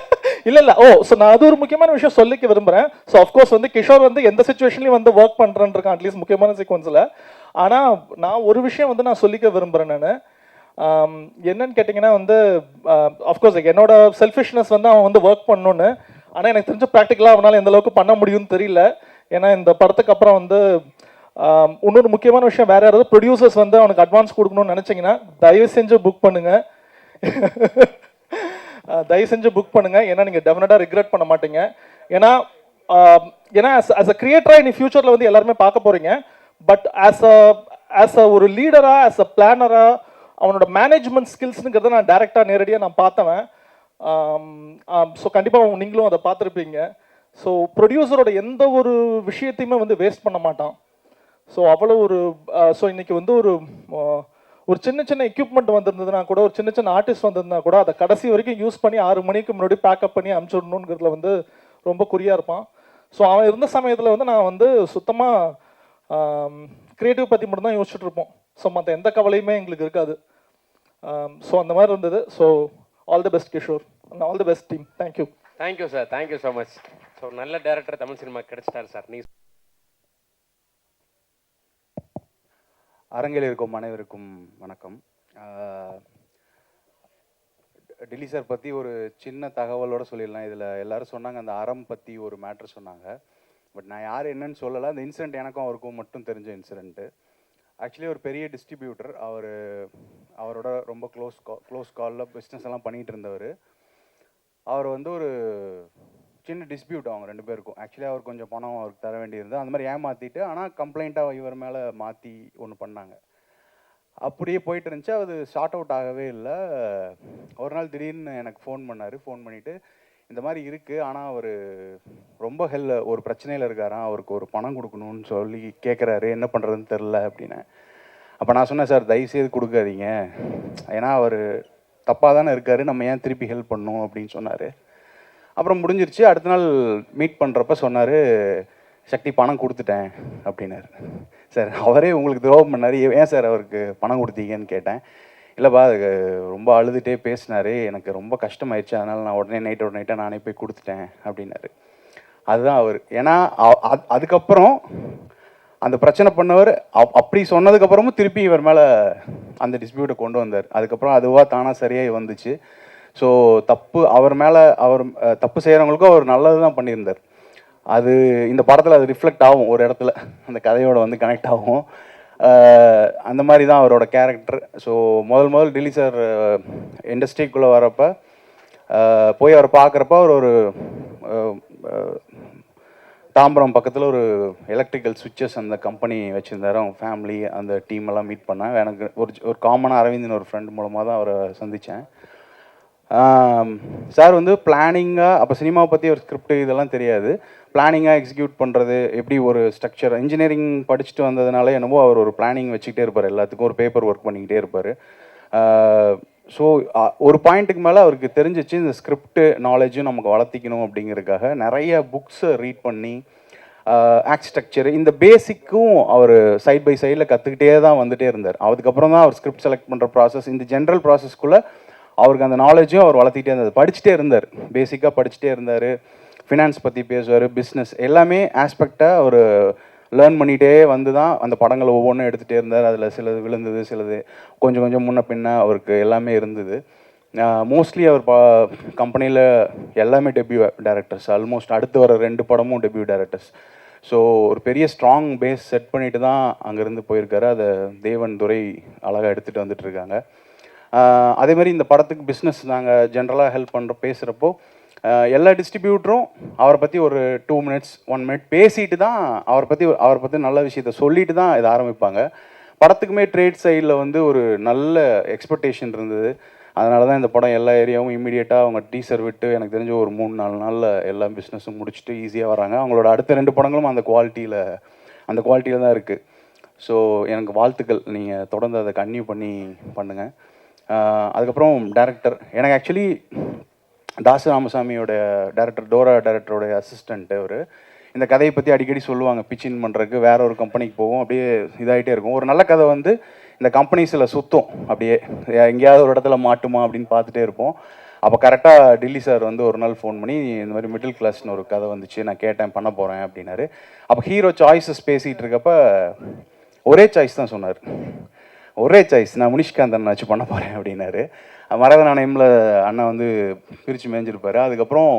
இல்லை ஸோ நான் அது ஒரு முக்கியமான விஷயம் சொல்லிக்க விரும்புகிறேன். ஸோ அஃப்கோர்ஸ் வந்து கிஷோர் வந்து எந்த சுச்சுவேஷன்லையும் வந்து ஒர்க் பண்ணுறேன்னு இருக்கான், அட்லீஸ்ட் முக்கியமான சீக்வன்ஸில். ஆனால் நான் ஒரு விஷயம் வந்து நான் சொல்லிக்க விரும்புகிறேன் நான். என்னன்னு கேட்டிங்கன்னா வந்து அஃப்கோர்ஸ் என்னோட செல்ஃபிஷ்னஸ் வந்து அவன் வந்து ஒர்க் பண்ணணுன்னு. ஆனால் எனக்கு தெரிஞ்ச ப்ராக்டிக்கலாக அவனால் எந்த அளவுக்கு பண்ண முடியும்னு தெரியல. ஏன்னா இந்த படத்துக்கு அப்புறம் வந்து இன்னொரு முக்கியமான விஷயம், வேறு யாராவது ப்ரொடியூசர்ஸ் வந்து அவனுக்கு அட்வான்ஸ் கொடுக்கணும்னு நினச்சிங்கன்னா தயவு செஞ்சு புக் பண்ணுங்கள். தயவு செஞ்சு புக் பண்ணுங்கள், ஏன்னா நீங்கள் டெஃபினட்டாக ரிக்ரெட் பண்ண மாட்டீங்க. ஏன்னா ஆஸ் அ கிரியேட்டராக இனி ஃபியூச்சரில் வந்து எல்லாருமே பார்க்க போகிறீங்க. பட் ஆஸ் அ ஒரு லீடராக, ஆஸ் அ பிளானராக, அவனோட மேனேஜ்மெண்ட் ஸ்கில்ஸ்னுங்கிறத நான் டைரெக்டாக நேரடியாக நான் பார்த்தவன். ஸோ கண்டிப்பாக நீங்களும் அதை பார்த்துருப்பீங்க. ஸோ ப்ரொடியூசரோட எந்த ஒரு விஷயத்தையுமே வந்து வேஸ்ட் பண்ண மாட்டான். ஸோ அவ்வளோ ஒரு ஸோ இன்றைக்கி வந்து ஒரு சின்ன எக்யூப்மெண்ட் வந்திருந்ததுன்னா கூட, ஒரு சின்ன ஆர்டிஸ்ட் வந்திருந்தா கூட அதை கடைசி வரைக்கும் யூஸ் பண்ணி 6 மணிக்கு முன்னாடி பேக்கப் பண்ணி அனுப்பிச்சுடணுங்கிறதுல வந்து ரொம்ப குறியாக இருப்பான். ஸோ அவன் இருந்த சமயத்தில் வந்து நான் வந்து சுத்தமாக க்ரியேட்டிவ் பற்றி மட்டும்தான் யோசிச்சுட்டு இருப்போம். ஸோ மற்ற எந்த கவலையுமே எங்களுக்கு இருக்காது. ஸோ அந்த மாதிரி இருந்தது. So all the best Kishore, all the best team. Thank you sir. Thank you so much. So நல்ல டேரக்டர் தமிழ் சினிமா கிடைச்சிட்டாரு சார். நீங்கள் அரங்கில் இருக்கும் அனைவருக்கும் வணக்கம். டில்லி சார் பற்றி ஒரு சின்ன தகவலோடு சொல்லிடலாம். இதில் எல்லோரும் சொன்னாங்க, அந்த அறம் பற்றி ஒரு மேட்ரு சொன்னாங்க. பட் நான் யார் என்னன்னு சொல்லலை. அந்த இன்சிடெண்ட் எனக்கும் அவருக்கும் மட்டும் தெரிஞ்ச இன்சிடெண்ட்டு. ஆக்சுவலி ஒரு பெரிய டிஸ்ட்ரிபியூட்டர், அவரோட ரொம்ப க்ளோஸ் காலில் பிஸ்னஸ் எல்லாம் பண்ணிகிட்டு இருந்தவர். அவர் வந்து ஒரு சின்ன டிஸ்பியூட் அவங்க 2 பேருக்கும். ஆக்சுவலி அவர் கொஞ்சம் பணம் அவருக்கு தர வேண்டியிருந்தது, அந்த மாதிரி ஏமாற்றிட்டு, ஆனால் கம்ப்ளைண்ட்டாக இவர் மேலே மாற்றி ஒன்று பண்ணாங்க. அப்படியே போயிட்டு இருந்துச்சு. அது ஷார்ட் அவுட் ஆகவே இல்லை. ஒரு நாள் திடீர்னு எனக்கு ஃபோன் பண்ணார். ஃபோன் பண்ணிவிட்டு, இந்த மாதிரி இருக்குது, ஆனால் அவர் ரொம்ப ஒரு பிரச்சனையில் இருக்காராம், அவருக்கு ஒரு பணம் கொடுக்கணும்னு சொல்லி கேட்குறாரு, என்ன பண்ணுறதுன்னு தெரில அப்படின்னு. அப்போ நான் சொன்னேன், சார் தயவுசெய்து கொடுக்காதீங்க, ஏன்னா அவர் தப்பாக தானே இருக்கார், நம்ம ஏன் திருப்பி ஹெல்ப் பண்ணணும் அப்படின்னு சொன்னார். அப்புறம் முடிஞ்சிருச்சு. அடுத்த நாள் மீட் பண்ணுறப்ப சொன்னார், சக்தி பணம் கொடுத்துட்டேன் அப்படின்னாரு. சார் அவரே உங்களுக்கு துரோகம் பண்ணார், ஏன் சார் அவருக்கு பணம் கொடுத்தீங்கன்னு கேட்டேன். இல்லைப்பா அதுக்கு ரொம்ப அழுதுகிட்டே பேசினார், எனக்கு ரொம்ப கஷ்டமாயிடுச்சு, அதனால் நான் உடனே நைட்டாக நானே போய் கொடுத்துட்டேன் அப்படின்னாரு. அதுதான் அவர். ஏன்னா அதுக்கப்புறம் அந்த பிரச்சனை பண்ணவர் அப்படி சொன்னதுக்கப்புறமும் திருப்பி இவர் மேலே அந்த டிஸ்பியூட்டை கொண்டு வந்தார். அதுக்கப்புறம் அதுவாக தானாக சரியாகி வந்துச்சு. ஸோ தப்பு அவர் மேலே, அவர் தப்பு செய்கிறவங்களுக்கும் அவர் நல்லது தான் பண்ணியிருந்தார். அது இந்த படத்தில் அது ரிஃப்ளெக்ட் ஆகும், ஒரு இடத்துல அந்த கதையோட வந்து கனெக்ட் ஆகும். அந்த மாதிரி தான் அவரோட கேரக்டர். ஸோ முதல் டில்லி சார் இண்டஸ்ட்ரிக்குள்ளே வரப்போ போய் அவரை பார்க்குறப்ப அவர் ஒரு தாம்பரம் பக்கத்தில் ஒரு எலக்ட்ரிக்கல் சுவிட்சஸ் அந்த கம்பெனி வச்சுருந்தார். அவங்க ஃபேமிலி அந்த டீம் எல்லாம் மீட் பண்ணேன். எனக்கு ஒரு காமனாக அரவிந்தன் ஒரு ஃப்ரெண்ட் மூலமாக தான் அவரை சந்தித்தேன். சார் வந்து பிளானிங்காக, அப்போ சினிமாவை பற்றி ஒரு ஸ்கிரிப்ட் இதெல்லாம் தெரியாது, பிளானிங்காக எக்ஸிக்யூட் பண்ணுறது எப்படி, ஒரு ஸ்ட்ரக்சர், இன்ஜினியரிங் படிச்சுட்டு வந்ததுனால என்னவோ அவர் ஒரு பிளானிங் வச்சுக்கிட்டே இருப்பார், எல்லாத்துக்கும் ஒரு பேப்பர் ஒர்க் பண்ணிக்கிட்டே இருப்பார். ஸோ ஒரு பாயிண்ட்டுக்கு மேலே அவருக்கு தெரிஞ்சிச்சு இந்த ஸ்கிரிப்ட் நாலேஜும் நமக்கு வளர்த்திக்கணும் அப்படிங்கிறதுக்காக நிறைய புக்ஸை ரீட் பண்ணி ஆக்ட் ஸ்ட்ரக்சர் இந்த பேசிக்கும் அவர் சைட் பை சைடில் கற்றுக்கிட்டே தான் வந்துகிட்டே இருந்தார். அதுக்கப்புறம் தான் அவர் ஸ்கிரிப்ட் செலக்ட் பண்ணுற ப்ராசஸ், இந்த ஜென்ரல் ப்ராசஸ்க்குள்ளே அவருக்கு அந்த நாலேஜும் அவர் வளர்த்திக்கிட்டே இருந்தார். படிச்சுட்டே இருந்தார், பேசிக்காக படிச்சுட்டே இருந்தார். ஃபினான்ஸ் பற்றி பேசுவார், பிஸ்னஸ் எல்லாமே ஆஸ்பெக்டாக அவர் லேர்ன் பண்ணிகிட்டே வந்து தான் அந்த படங்களை ஒவ்வொன்றும் எடுத்துகிட்டே இருந்தார். அதில் சிலது விழுந்தது, சிலது கொஞ்சம் கொஞ்சம் முன்ன பின்ன அவருக்கு எல்லாமே இருந்தது. மோஸ்ட்லி அவர் கம்பெனியில் எல்லாமே டெபியூ டைரக்டர்ஸ், ஆல்மோஸ்ட் அடுத்து வர 2 படமும் டெபியூ டைரக்டர்ஸ். ஸோ ஒரு பெரிய ஸ்ட்ராங் பேஸ் செட் பண்ணிட்டு தான் அங்கேருந்து போயிருக்காரு. அதை தேவன் துரை அழகாக எடுத்துகிட்டு வந்துட்டு இருக்காங்க. அதே மாதிரி இந்த படத்துக்கு பிஸ்னஸ் நாங்கள் ஜென்ரலாக ஹெல்ப் பண்ணுற பேசுகிறப்போ எல்லா டிஸ்ட்ரிபியூட்டரும் அவரை பற்றி ஒரு 2 minutes 1 minute பேசிட்டு தான் அவரை பற்றி நல்ல விஷயத்த சொல்லிட்டு தான் இதை ஆரம்பிப்பாங்க. படத்துக்குமே ட்ரேட் சைடில் வந்து ஒரு நல்ல எக்ஸ்பெக்டேஷன் இருந்தது. அதனால தான் இந்த படம் எல்லா ஏரியாவும் இமீடியட்டாக அவங்க டீசர் விட்டு எனக்கு தெரிஞ்ச ஒரு 3-4 நாளில் எல்லா பிஸ்னஸும் முடிச்சுட்டு ஈஸியாக வராங்க. அவங்களோட அடுத்த 2 படங்களும் அந்த குவாலிட்டியில் தான் இருக்குது. ஸோ எனக்கு வாழ்த்துக்கள், நீங்கள் தொடர்ந்து அதை கன்டினியூ பண்ணி பண்ணுங்கள். அதுக்கப்புறம் டேரக்டர், எனக்கு ஆக்சுவலி தாச ராமசாமியோட டேரக்டர், டோரா டேரக்டரோடைய அசிஸ்டண்ட் அவர். இந்த கதையை பற்றி அடிக்கடி சொல்லுவாங்க, பிச்சின் பண்ணுறதுக்கு வேற ஒரு கம்பெனிக்கு போகும், அப்படியே இதாகிட்டே இருக்கும். ஒரு நல்ல கதை வந்து இந்த கம்பெனிஸில் சுற்றும், அப்படியே எங்கேயாவது ஒரு இடத்துல மாட்டுமா அப்படின்னு பார்த்துட்டே இருப்போம். அப்போ கரெக்டாக டில்லி சார் வந்து ஒரு நாள் ஃபோன் பண்ணி இந்த மாதிரி மிடில் கிளாஸ்னு ஒரு கதை வந்துச்சு, நான் கேட்டேன் பண்ண போகிறேன் அப்படின்னாரு. அப்போ ஹீரோ சாய்ஸஸ் பேசிகிட்டு இருக்கப்ப ஒரே சாய்ஸ் தான் சொன்னார், ஒரே சாய்ஸ், நான் முனிஷ்காந்த் அண்ணன் வச்சு பண்ண போகிறேன் அப்படின்னாரு. மரக நாணயமில் அண்ணன் வந்து பிரித்து மேய்ஞ்சிருப்பார். அதுக்கப்புறம்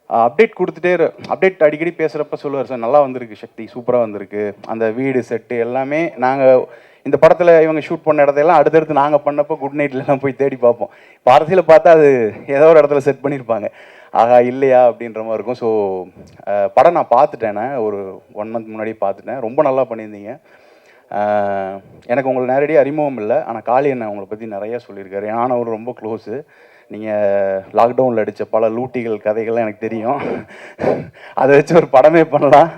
அப்டேட் கொடுத்துட்டே அப்டேட் அடிக்கடி பேசுகிறப்ப சொல்லுவார், சார் நல்லா வந்திருக்கு சக்தி, சூப்பராக வந்திருக்கு, அந்த வீடு செட்டு எல்லாமே நாங்கள் இந்த படத்தில் இவங்க ஷூட் பண்ண இடத்தையெல்லாம் அடுத்தடுத்து நாங்கள் பண்ணப்போ குட் நைட்லலாம் போய் தேடி பார்ப்போம். பாரதியில் பார்த்தா அது ஏதோ ஒரு இடத்துல செட் பண்ணியிருப்பாங்க, ஆகா இல்லையா அப்படின்ற மாதிரி இருக்கும். ஸோ படம் நான் பார்த்துட்டேன், ஒரு 1 month முன்னாடி பார்த்துட்டேன். ரொம்ப நல்லா பண்ணியிருந்தீங்க. எனக்கு உங்களை நேரடியாக அறிமுகம் இல்லை, ஆனால் காளி அண்ணன் உங்களை பற்றி நிறையா சொல்லியிருக்காரு. ஆனால் அவர் ரொம்ப க்ளோஸு. நீங்கள் லாக்டவுனில் அடித்த பல லூட்டிகள் கதைகள்லாம் எனக்கு தெரியும். அதை வச்சு ஒரு படமே பண்ணலாம்,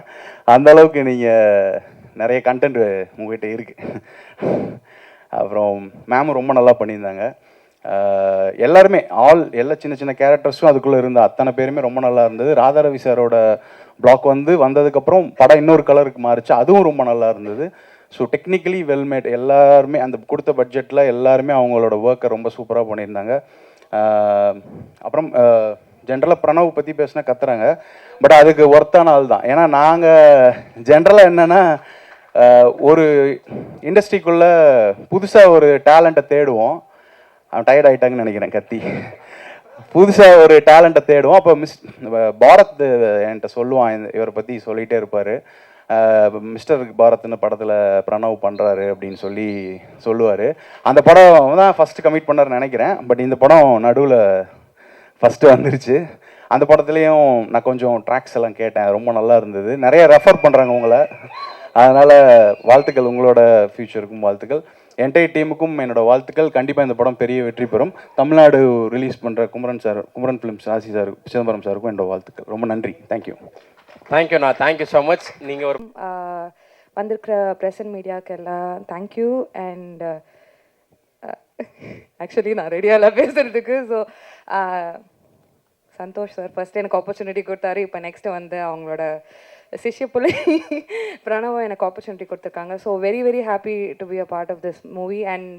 அந்த அளவுக்கு நீங்கள் நிறைய கண்டென்ட் உங்கள்கிட்ட இருக்குது. அப்புறம் மேமும் ரொம்ப நல்லா பண்ணியிருந்தாங்க. எல்லாருமே எல்லா சின்ன சின்ன கேரக்டர்ஸும் அதுக்குள்ளே இருந்த அத்தனை பேருமே ரொம்ப நல்லா இருந்தது. ராதாரவி சாரோட பிளாக் வந்ததுக்கப்புறம் படம் இன்னொரு கலருக்கு மாறிச்சு, அதுவும் ரொம்ப நல்லா இருந்தது. ஸோ டெக்னிக்கலி வெல்மேட், எல்லாருமே அந்த கொடுத்த பட்ஜெட்டில் எல்லாருமே அவங்களோட ஒர்க்கை ரொம்ப சூப்பராக பண்ணியிருந்தாங்க. அப்புறம் ஜென்ரலாக பிரணவ் பற்றி பேசினா கத்துறாங்க, பட் அதுக்கு ஒர்த்தான ஆள் தான். ஏன்னா நாங்கள் ஜென்ரலாக என்னென்னா ஒரு இண்டஸ்ட்ரிக்குள்ளே புதுசாக ஒரு டேலண்ட்டை தேடுவோம். அவன் டயர்ட் ஆகிட்டாங்கன்னு நினைக்கிறேன் கத்தி. புதுசாக ஒரு டேலண்ட்டை தேடுவோம். அப்போ பாரத் என்கிட்ட சொல்லுவான், இவரை பற்றி சொல்லிகிட்டே இருப்பார். மிஸ்டர் பாரத்னு படத்தில் பிரணவ் பண்ணுறாரு அப்படின்னு சொல்லுவார். அந்த படம் தான் ஃபஸ்ட்டு கமிட் பண்ணார்னு நினைக்கிறேன். பட் இந்த படம் நடுவில் ஃபஸ்ட்டு வந்துருச்சு. அந்த படத்துலேயும் நான் கொஞ்சம் ட்ராக்ஸ் எல்லாம் கேட்டேன், ரொம்ப நல்லா இருந்தது. நிறைய ரெஃபர் பண்ணுறாங்க உங்களை, அதனால் வாழ்த்துக்கள், உங்களோட ஃப்யூச்சருக்கும் வாழ்த்துக்கள். என்டையர் டீமுக்கும் என்னோட வாழ்த்துக்கள். கண்டிப்பாக இந்த படம் பெரிய வெற்றி பெறும். தமிழ்நாடு ரிலீஸ் பண்ணுற குமரன் ஃபிலிம்ஸ் ராசி சார், சிதம்பரம் சாருக்கும் என்னோட வாழ்த்துக்கள். ரொம்ப நன்றி. தேங்க்யூ. தேங்க்யூண்ணா, தேங்க்யூ ஸோ மச். நீங்கள் ஒரு வந்திருக்கிற ப்ரெஸ் அண்ட் மீடியாவுக்கு எல்லாம் தேங்க்யூ. அண்ட் ஆக்சுவலி நான் ரெடியாகல பேசுகிறதுக்கு. ஸோ சந்தோஷ் சார் ஃபஸ்ட்டு எனக்கு ஆப்பர்ச்சுனிட்டி கொடுத்தாரு. இப்போ நெக்ஸ்ட்டு வந்து அவங்களோட சிஷ்ய பிள்ளை பிரணவம் எனக்கு ஆப்பர்ச்சுனிட்டி கொடுத்துருக்காங்க. So very very happy to be a part of this movie. And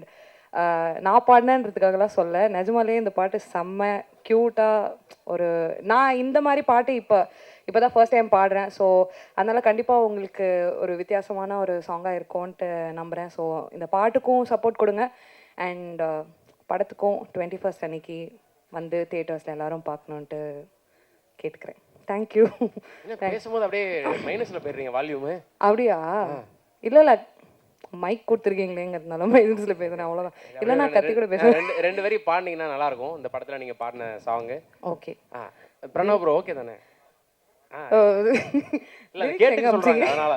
நான் பாடினேன்றதுக்காகலாம் சொல்ல, நிஜமாலே இந்த பாட்டு செம்ம க்யூட்டாக ஒரு நான் இந்த மாதிரி பாட்டு இப்போ தான் ஃபர்ஸ்ட் டைம் பாடுறேன். ஸோ அதனால் கண்டிப்பாக உங்களுக்கு ஒரு வித்தியாசமான ஒரு சாங்காக இருக்கும்ன்ட்டு நம்புகிறேன். ஸோ இந்த பாட்டுக்கும் சப்போர்ட் கொடுங்க. அண்ட் படத்துக்கும் 21st அன்னைக்கு வந்து தியேட்டர்ஸில் எல்லாரும் பார்க்கணுன்ட்டு கேட்டுக்கிறேன். தேங்க்யூ. பேசும்போது அப்படியே மைனஸில் போயிடுறீங்க வால்யூமு. அப்படியா? இல்லை மைக் கொடுத்துருக்கீங்களேங்கிறதுனால மைனஸில் பேசுகிறேன், அவ்வளோதான். இல்லைனா கத்தி கூட பேசுகிறேன். ரெண்டு வரி பாடினீங்கன்னா நல்லாயிருக்கும். இந்த படத்தில் நீங்கள் பாடின song. Okay. Pranav bro okay தானே? இல்லை கேட்டு சொல்கிறாங்க அதனால்.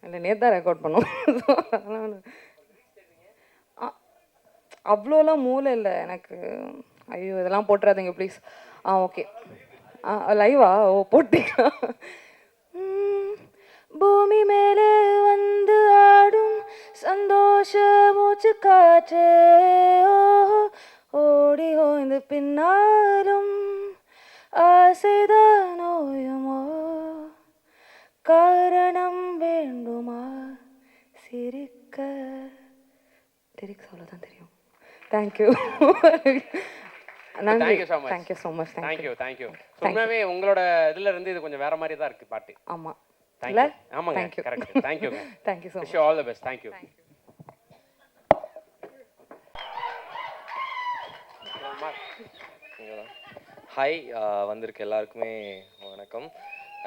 இல்லை நேற்று தான் ரெக்கார்ட் பண்ணோம். அவ்வளோலாம் மூளை இல்லை எனக்கு. ஐயோ இதெல்லாம் போட்டுறாதீங்க ப்ளீஸ். ஓகே. லைவா? ஓ போட்டீங்களா? பூமி மேலே வந்து ஆடும் சந்தோஷ மூச்சு காற்றே, ஓடி ஓய்ந்து பின்னாலும் ஆசைதான் ஓயுமோ, காரணம் வேண்டுமா சிரிக்க. லிரிக்ஸ் அவ்வளோதான் தெரியும். Thank you. Thank you so much. Thank you so much. Thank you. உண்மையாகவே உங்களோட இதில் இருந்து இது கொஞ்சம் வேற மாதிரி தான் இருக்குது பாட்டு. ஆமாம். தேங்க்யூ. ஆமாங்க, கரெக்ட். தேங்க்யூங்க. Thank you so much. Wish you all the best. Thank you. Hi, வந்திருக்க எல்லாருக்குமே வணக்கம்.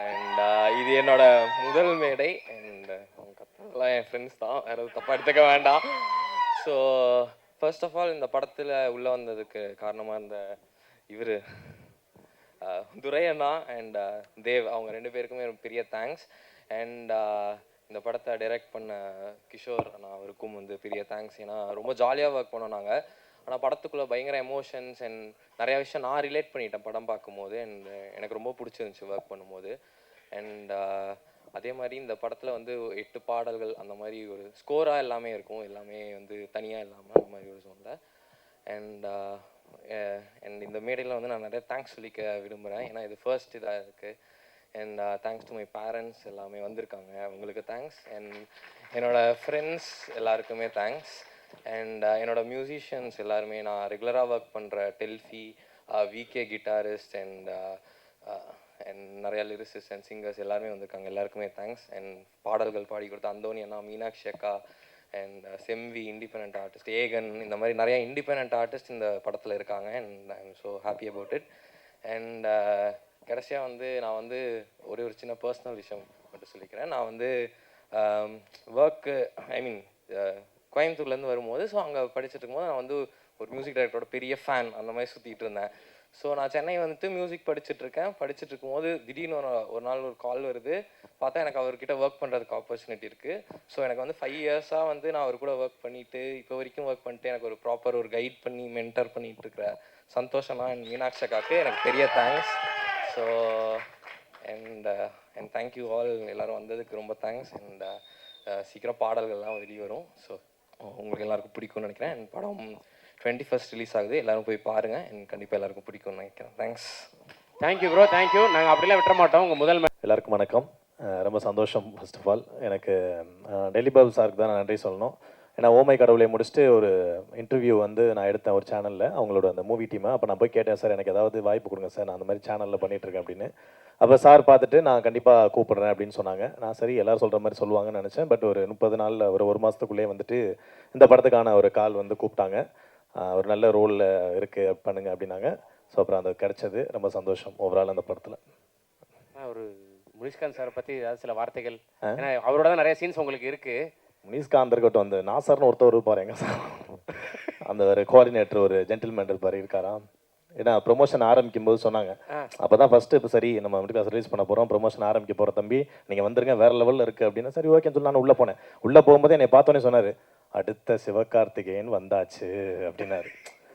அண்ட் இது என்னோட முதல் மேடை. அண்ட் கத்தெல்லாம் என் ஃப்ரெண்ட்ஸ் தான், வேறு எதுவும் தப்பாக எடுத்துக்க வேண்டாம். ஸோ ஃபர்ஸ்ட் ஆஃப் ஆல் இந்த படத்தில் உள்ளே வந்ததுக்கு காரணமாக இருந்த இவர் துரை அண்ணா அண்ட் தேவ், அவங்க 2 பேருக்குமே ஒரு பெரிய தேங்க்ஸ். அண்ட் இந்த படத்தை டைரக்ட் பண்ண கிஷோர் அண்ணா அவருக்கும் வந்து பெரிய தேங்க்ஸ். ஏன்னா ரொம்ப ஜாலியாக ஒர்க் பண்ணோம் நாங்கள். ஆனால் படத்துக்குள்ளே பயங்கர எமோஷன்ஸ் அண்ட் நிறையா விஷயம் நான் ரிலேட் பண்ணிட்டேன் படம் பார்க்கும்போது. அண்ட் எனக்கு ரொம்ப பிடிச்சிருந்துச்சி ஒர்க் பண்ணும்போது. அண்ட் அதே மாதிரி இந்த படத்தில் வந்து 8 பாடல்கள் அந்த மாதிரி ஒரு ஸ்கோராக எல்லாமே இருக்கும், எல்லாமே வந்து தனியாக இல்லாமல் அந்த மாதிரி ஒரு சோனில். அண்ட் இந்த மேடையில் வந்து நான் நிறைய தேங்க்ஸ் சொல்லிக்க விரும்புகிறேன். ஏன்னா இது ஃபர்ஸ்ட் இதாக இருக்குது. And thanks to my parents, எல்லாமே வந்திருக்காங்க, அவங்களுக்கு தேங்க்ஸ். அண்ட் என்னோடய ஃப்ரெண்ட்ஸ் எல்லாருக்குமே தேங்க்ஸ். அண்ட் என்னோட மியூசிஷியன்ஸ் எல்லாருமே, நான் ரெகுலராக ஒர்க் பண்ணுற டெல்ஃபி, விகே கிட்டாரிஸ்ட் அண்ட் நிறையா லிரிசிஸ்ட் அண்ட் சிங்கர்ஸ் எல்லாருமே வந்திருக்காங்க, எல்லாருக்குமே தேங்க்ஸ். அண்ட் பாடல்கள் பாடி கொடுத்த அந்தோனி அண்ணா, மீனாட்சி அக்கா அண்ட் செம்வி இண்டிபெண்ட் ஆர்டிஸ்ட், ஏகன், இந்த மாதிரி நிறையா இண்டிபெண்ட் ஆர்டிஸ்ட் இந்த படத்தில் இருக்காங்க. And I am so happy about it. And கடைசியாக வந்து நான் வந்து ஒரு சின்ன பர்சனல் விஷயம் மட்டும் சொல்லிக்கிறேன். நான் வந்து ஒர்க்கு கோயம்புத்தூர்லேருந்து வரும்போது, ஸோ அங்கே படிச்சுட்டு இருக்கும்போது நான் வந்து ஒரு மியூசிக் டைரக்டரோட பெரிய ஃபேன் அந்த மாதிரி சுற்றிட்டு இருந்தேன். ஸோ நான் சென்னை வந்துட்டு மியூசிக் படிச்சுட்ருக்கேன். படிச்சுட்டு இருக்கும்போது திடீர்னு ஒரு நாள் ஒரு கால் வருது. பார்த்தா எனக்கு அவர்கிட்ட ஒர்க் பண்ணுறதுக்கு ஆப்பர்ச்சுனிட்டி இருக்குது. ஸோ எனக்கு வந்து 5 இயர்ஸாக வந்து நான் அவர் கூட ஒர்க் பண்ணிவிட்டு இப்போ வரைக்கும் ஒர்க் பண்ணிட்டு எனக்கு ஒரு ப்ராப்பர் ஒரு கைட் பண்ணி மென்டர் பண்ணிகிட்டு இருக்கிற சந்தோஷமா அண்ட் மீனாட்சி அக்காவுக்கு எனக்கு பெரிய thanks. So and thank you all, எல்லோரும் வந்ததுக்கு ரொம்ப தேங்க்ஸ். அண்ட் சீக்கிரம் பாடல்கள்லாம் வெளியே வரும். ஸோ உங்களுக்கு எல்லாருக்கும் பிடிக்கும்னு நினைக்கிறேன். அண்ட் படம் 21st ரிலீஸ் ஆகுது, எல்லோரும் போய் பாருங்கள். எனக்கு கண்டிப்பாக எல்லாருக்கும் பிடிக்கும்னு நினைக்கிறேன். தேங்க்ஸ். Thank you bro, thank you. நாங்கள் அப்படிலாம் விட்டுற மாட்டோம். உங்கள் முதல் எல்லாருக்கும் வணக்கம். ரொம்ப சந்தோஷம். ஃபர்ஸ்ட் ஆஃப் ஆல் எனக்கு டெல்லி பாபு சாருக்கு தான் நான் நன்றி சொல்லணும். ஏன்னா ஓமை கடவுளை முடிச்சுட்டு ஒரு இன்டர்வியூ வந்து நான் எடுத்தேன் ஒரு சேனலில், அவங்களோட அந்த மூவி டீமை. அப்போ நான் போய் கேட்டேன், சார் எனக்கு ஏதாவது வாய்ப்பு கொடுங்க சார், நான் அந்த மாதிரி சேனலில் பண்ணிகிட்ருக்கேன் அப்படின்னு. அப்போ சார் பார்த்துட்டு நான் கண்டிப்பாக கூப்பிட்றேன் அப்படின்னு சொன்னாங்க. நான் சரி எல்லோரும் சொல்கிற மாதிரி சொல்லுவாங்கன்னு நினச்சேன். பட் ஒரு 30 நாளில் ஒரு மாதத்துக்குள்ளேயே வந்துட்டு இந்த படத்துக்கான ஒரு கால் வந்து கூப்பிட்டாங்க. ஒரு நல்ல ரோலில் இருக்குது பண்ணுங்க அப்படின்னாங்க. ஸோ அப்புறம் அது கிடச்சது. ரொம்ப சந்தோஷம் ஓவரால் அந்த படத்தில். ஒரு முனிஷ்காந்த் சாரை பற்றி ஏதாவது சில வார்த்தைகள், ஏன்னா அவரோட தான் நிறைய சீன்ஸ் உங்களுக்கு இருக்குது. முனிஷ்காந்த் இருக்கட்டும், அந்த நாசர்னு ஒருத்தர் இருப்பார் எங்க சார், அந்த ஒரு கோஆர்டினேட்டர் ஒரு ஜென்டில்மேன் இருப்பார், இருக்காரா? ஏன்னா ப்ரொமோஷன் ஆரம்பிக்கும் போது சொன்னாங்க, அப்போ தான் ஃபஸ்ட்டு இப்போ சரி நம்ம மிடில் கிளாஸ் ரிலீஸ் பண்ண போகிறோம், ப்ரொமோஷன் ஆரம்பிக்க போகிற தம்பி நீங்கள் வந்துருங்க, வேறு லெவலில் இருக்குது அப்படின்னா சரி ஓகேன்னு சொல்லி நான் உள்ளே போனேன். உள்ளே போகும்போது என்னை பார்த்தோன்னே சொன்னார், அடுத்த சிவகார்த்திகேயன் வந்தாச்சு அப்படின்னாரு.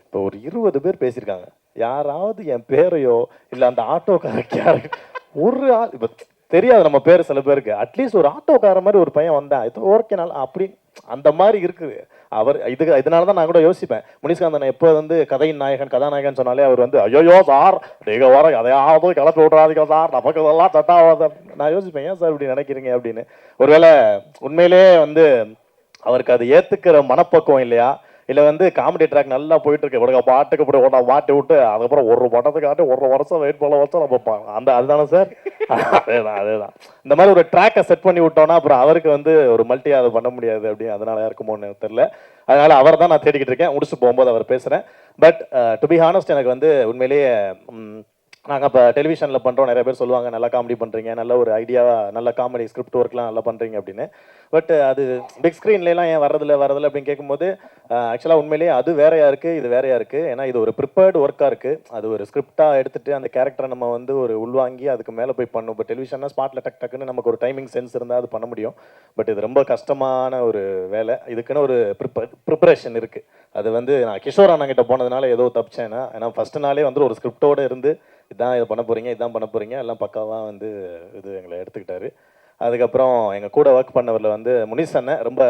இப்போ ஒரு 20 பேர் பேசியிருக்காங்க, யாராவது என் பேரையோ இல்லை அந்த ஆட்டோக்கார கேரக்டர் ஒரு ஆள் இப்போ தெரியாது நம்ம பேர் சில பேருக்கு. அட்லீஸ்ட் ஒரு ஆட்டோக்கார மாதிரி ஒரு பையன் வந்தான், இது ஓகே நாள் அப்படி அந்த மாதிரி இருக்குது அவர். இதனால தான் நான் கூட யோசிப்பேன், முனிஷ்காந்தன் எப்போ வந்து கதையின் நாயகன் கதாநாயகன் சொன்னாலே அவர் வந்து ஐயோ சார் நீங்கள் வர எதையாவது கிளப்பி விட்றாதீங்க சார், நமக்கு இதெல்லாம் சட்டாவாத. நான் யோசிப்பேன் ஏன் சார் இப்படி நினைக்கிறீங்க அப்படின்னு. ஒருவேளை உண்மையிலே வந்து அவருக்கு அது ஏற்றுக்கிற மனப்பக்குவம் இல்லையா, இல்லை வந்து காமெடி ட்ராக் நல்லா போயிட்டு இருக்கு, இவனுக்கு பாட்டுக்கு இப்படி ஓட்ட மாட்டி விட்டு அதுக்கப்புறம் ஒரு படத்துக்காட்டி 1 வருஷம் வெயிட் பண்ண வச்சா நம்ம அதுதானே சார். அதேதான் இந்த மாதிரி ஒரு ட்ராக்கை செட் பண்ணி விட்டோம்னா அப்புறம் அவருக்கு வந்து ஒரு மல்டி அதை பண்ண முடியாது அப்படின்னு அதனால இருக்குமோன்னு தெரியல. அதனால அவர் தான் நான் தேடிக்கிட்டு இருக்கேன். முடிச்சு போகும்போது அவர் பேசுகிறேன். பட் டு பி ஹானஸ்ட் எனக்கு வந்து உண்மையிலேயே நாங்கள் இப்போ டெலிவிஷனில் பண்ணுறோம், நிறைய பேர் சொல்லுவாங்க நல்லா காமெடி பண்ணுறீங்க, நல்ல ஒரு ஐடியாவாக நல்ல காமெடி ஸ்கிரிப்ட் ஒர்க்லாம் நல்லா பண்ணுறீங்க அப்படின்னு. பட் அது பிக் ஸ்க்ரீன்லாம் ஏன் வரதில்லை அப்படின்னு கேட்கும்போது ஆக்சுவலாக உண்மையிலேயே அது வேறையாக இருக்குது, இது வேறையாக இருக்குது. ஏன்னா இது ஒரு ப்ரிப்பேர்டு ஒர்க்காக இருக்குது. அது ஒரு ஸ்கிரிப்டாக எடுத்துகிட்டு அந்த கேரக்டரை நம்ம வந்து ஒரு உள்வாங்கி அதுக்கு மேலே போய் பண்ணும். இப்போ டெலிவிஷன்னா ஸ்பாட்டில் டக்குன்னு நமக்கு ஒரு டைமிங் சென்ஸ் இருந்தால் அது பண்ண முடியும். பட் இது ரொம்ப கஷ்டமான ஒரு வேலை. இதுக்குன்னு ஒரு ப்ரிப்பரேஷன் இருக்குது. அது வந்து நான் கிஷோர் அண்ணங்கிட்ட போனதுனால ஏதோ தப்பிச்சேன்னா, ஏன்னா ஃபஸ்ட்டு நாளே வந்து ஒரு ஸ்கிரிப்டோடு இருந்து இதான் இதை பண்ண போகிறீங்க, இதான் பண்ண போகிறீங்க, எல்லாம் பக்காவாக வந்து இது எங்களை எடுத்துக்கிட்டாரு. அதுக்கப்புறம் எங்கள் கூட ஒர்க் பண்ணவரில் வந்து முனிஷ் அண்ணன் ரொம்ப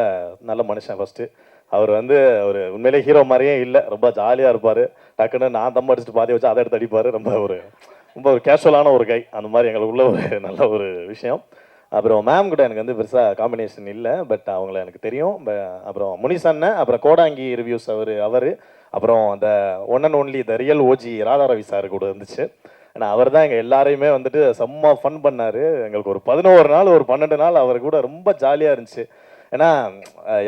நல்ல மனுஷன். ஃபஸ்ட்டு அவர் வந்து ஒரு உண்மையிலே ஹீரோ மாதிரியே இல்லை, ரொம்ப ஜாலியாக இருப்பார். டக்குன்னு நான் தம் அடிச்சுட்டு பாதி வச்சு அதை எடுத்து அடிப்பார். ரொம்ப ஒரு கேஷுவலான ஒரு கை. அந்த மாதிரி எங்களுக்கு உள்ள ஒரு நல்ல ஒரு விஷயம். அப்புறம் மேம் கூட எனக்கு வந்து பெருசாக காம்பினேஷன் இல்லை, பட் அவங்கள எனக்கு தெரியும். அப்புறம் முனிஷ் அண்ணன், அப்புறம் கோடாங்கி ரிவ்யூஸ் அவர் அப்புறம் அந்த one and only the real OG Radha Ravi sir கூட இருந்துச்சு. ஏன்னா அவர் தான் எங்கள் எல்லாரையுமே வந்துட்டு செம்ம ஃபன் பண்ணார். எங்களுக்கு ஒரு 11 நாள் ஒரு 12 நாள் அவர் கூட ரொம்ப ஜாலியாக இருந்துச்சு. ஏன்னா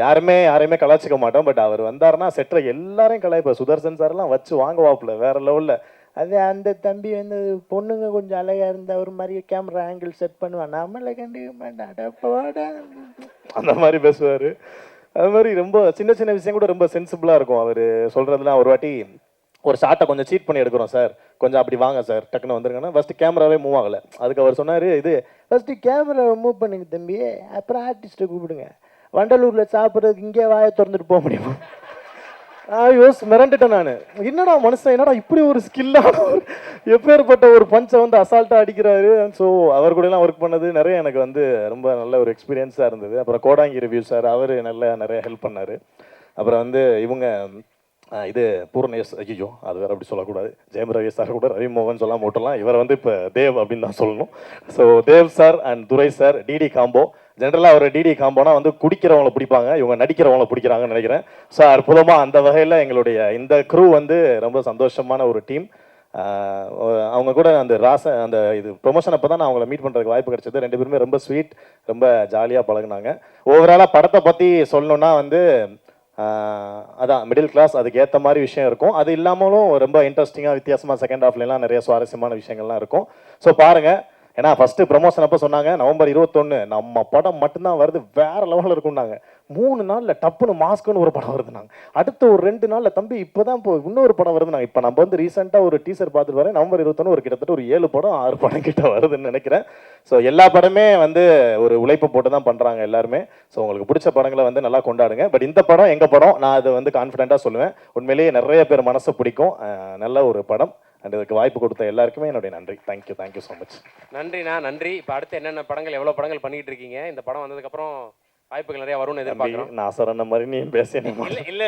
யாரையுமே கலாச்சிக்க மாட்டோம், பட் அவர் வந்தாருன்னா செட்டில் எல்லாரையும் கலாய்ப்பார். சுதர்சன் சார்லாம் வச்சு வாங்குவாப்புல வேற லெவலில். அது அந்த தம்பி வந்து பொண்ணுங்க கொஞ்சம் அழகாக இருந்தால் ஒரு மாதிரி கேமரா ஆங்கிள் செட் பண்ணுவான், நம்மளை கண்டிக்க மாட்டான் அந்த மாதிரி பேசுவார். அது மாதிரி ரொம்ப சின்ன விஷயம் கூட ரொம்ப சென்சிபிளாக இருக்கும் அவர் சொல்கிறதுலாம். ஒரு வாட்டி ஒரு ஷார்ட்டை கொஞ்சம் சீட் பண்ணி எடுக்கிறோம் சார், கொஞ்சம் அப்படி வாங்க சார் டக்குன்னு வந்துருங்கன்னா ஃபஸ்ட்டு கேமராவே மூவ் ஆகலை. அதுக்கு அவர் சொன்னார், இது ஃபஸ்ட்டு கேமராவை மூவ் பண்ணுங்க தம்பி, அப்புறம் ஆர்டிஸ்ட்டை கூப்பிடுங்க, வண்டலூரில் சாப்பிட்றதுக்கு இங்கே வாயை திறந்துட்டு போக முடியுமா. மிரண்டுட்டேன் நான். என்னடா மனுஷன், என்னடா இப்படி ஒரு ஸ்கில்லான எப்பேற்பட்ட ஒரு பஞ்சை வந்து அசால்ட்டாக அடிக்கிறாரு. ஸோ அவர் கூடலாம் ஒர்க் பண்ணது நிறைய எனக்கு வந்து ரொம்ப நல்ல ஒரு எக்ஸ்பீரியன்ஸாக இருந்தது. அப்புறம் கோடாங்கி ரிவ்யூ சார் அவர் நிறைய ஹெல்ப் பண்ணார். அப்புறம் வந்து இவங்க இது பூர்ணேஷ், ஐயோ அது வேறு அப்படி சொல்லக்கூடாது, ஜெயம் ரவி சார் கூட ரவி மோகன் சொல்லாமல் விட்டுலாம், இவர் வந்து இப்போ தேவ் அப்படின்னு தான் சொல்லணும். So Dev sir and Durai sir DD combo. ஜென்ரலாக அவர் டிடி காம்போனா வந்து குடிக்கிறவங்கள பிடிப்பாங்க, இவங்க நடிக்கிறவங்கள பிடிக்கிறாங்கன்னு நினைக்கிறேன். ஸோ அற்புதமாக அந்த வகையில் எங்களுடைய இந்த க்ரூ வந்து ரொம்ப சந்தோஷமான ஒரு டீம். அவங்க கூட அந்த இது ப்ரொமோஷன் அப்போ தான் நான் அவங்கள மீட் பண்ணுறதுக்கு வாய்ப்பு கிடைச்சது. 2 பேருமே ரொம்ப ஸ்வீட், ரொம்ப ஜாலியாக பழகுனாங்க. ஓவராலாக படத்தை பற்றி சொல்லணுன்னா வந்து அதான் மிடில் கிளாஸ், அதுக்கு ஏற்ற மாதிரி விஷயம் இருக்கும். அது இல்லாமலும் ரொம்ப இன்ட்ரெஸ்டிங்காக வித்தியாசமாக செகண்ட் ஹாஃப்லாம் நிறைய சுவாரஸ்யமான விஷயங்கள்லாம் இருக்கும். ஸோ பாருங்கள். ஏன்னா ஃபஸ்ட்டு ப்ரொமோஷன் அப்போ சொன்னாங்க நவம்பர் 21 நம்ம படம் மட்டும்தான் வருது, வேறு லெவலில் இருக்கும்னாங்க. 3 நாளில் டப்புன்னு மாஸ்க்குன்னு ஒரு படம் வருதுனாங்க. அடுத்த ஒரு 2 நாளில் தம்பி இப்போ தான் இன்னொரு படம் வருதுனாங்க. இப்போ நம்ம வந்து ரீசெண்டாக ஒரு டீசர் பார்த்துட்டு வரேன், நவம்பர் 21 ஒரு கிட்டத்தட்ட ஒரு 7 படம் 6 படம் கிட்ட வருதுன்னு நினைக்கிறேன். ஸோ எல்லா படமே வந்து ஒரு உழைப்பு போட்டு தான் பண்ணுறாங்க எல்லாருமே. ஸோ உங்களுக்கு பிடிச்ச படங்களை வந்து நல்லா கொண்டாடுங்க. பட் இந்த படம் எங்கள் படம், நான் அதை வந்து கான்ஃபிடென்ட்டாக சொல்லுவேன். உண்மையிலேயே நிறைய பேர் மனசை பிடிக்கும், நல்ல ஒரு படம். அண்ட் இதுக்கு வாய்ப்பு கொடுத்த எல்லாருக்குமே என்னுடைய நன்றி. Thank you so much. நன்றிண்ணா, நன்றி. இப்போ அடுத்து என்னென்ன படங்கள், எவ்வளோ படங்கள் பண்ணிட்டு இருக்கீங்க? இந்த படம் வந்ததுக்கப்புறம் வாய்ப்புகள் நிறைய வரும்னு எதிர்பார்க்குறோம். நான் சொன்ன மாதிரி நீ பேச இல்லை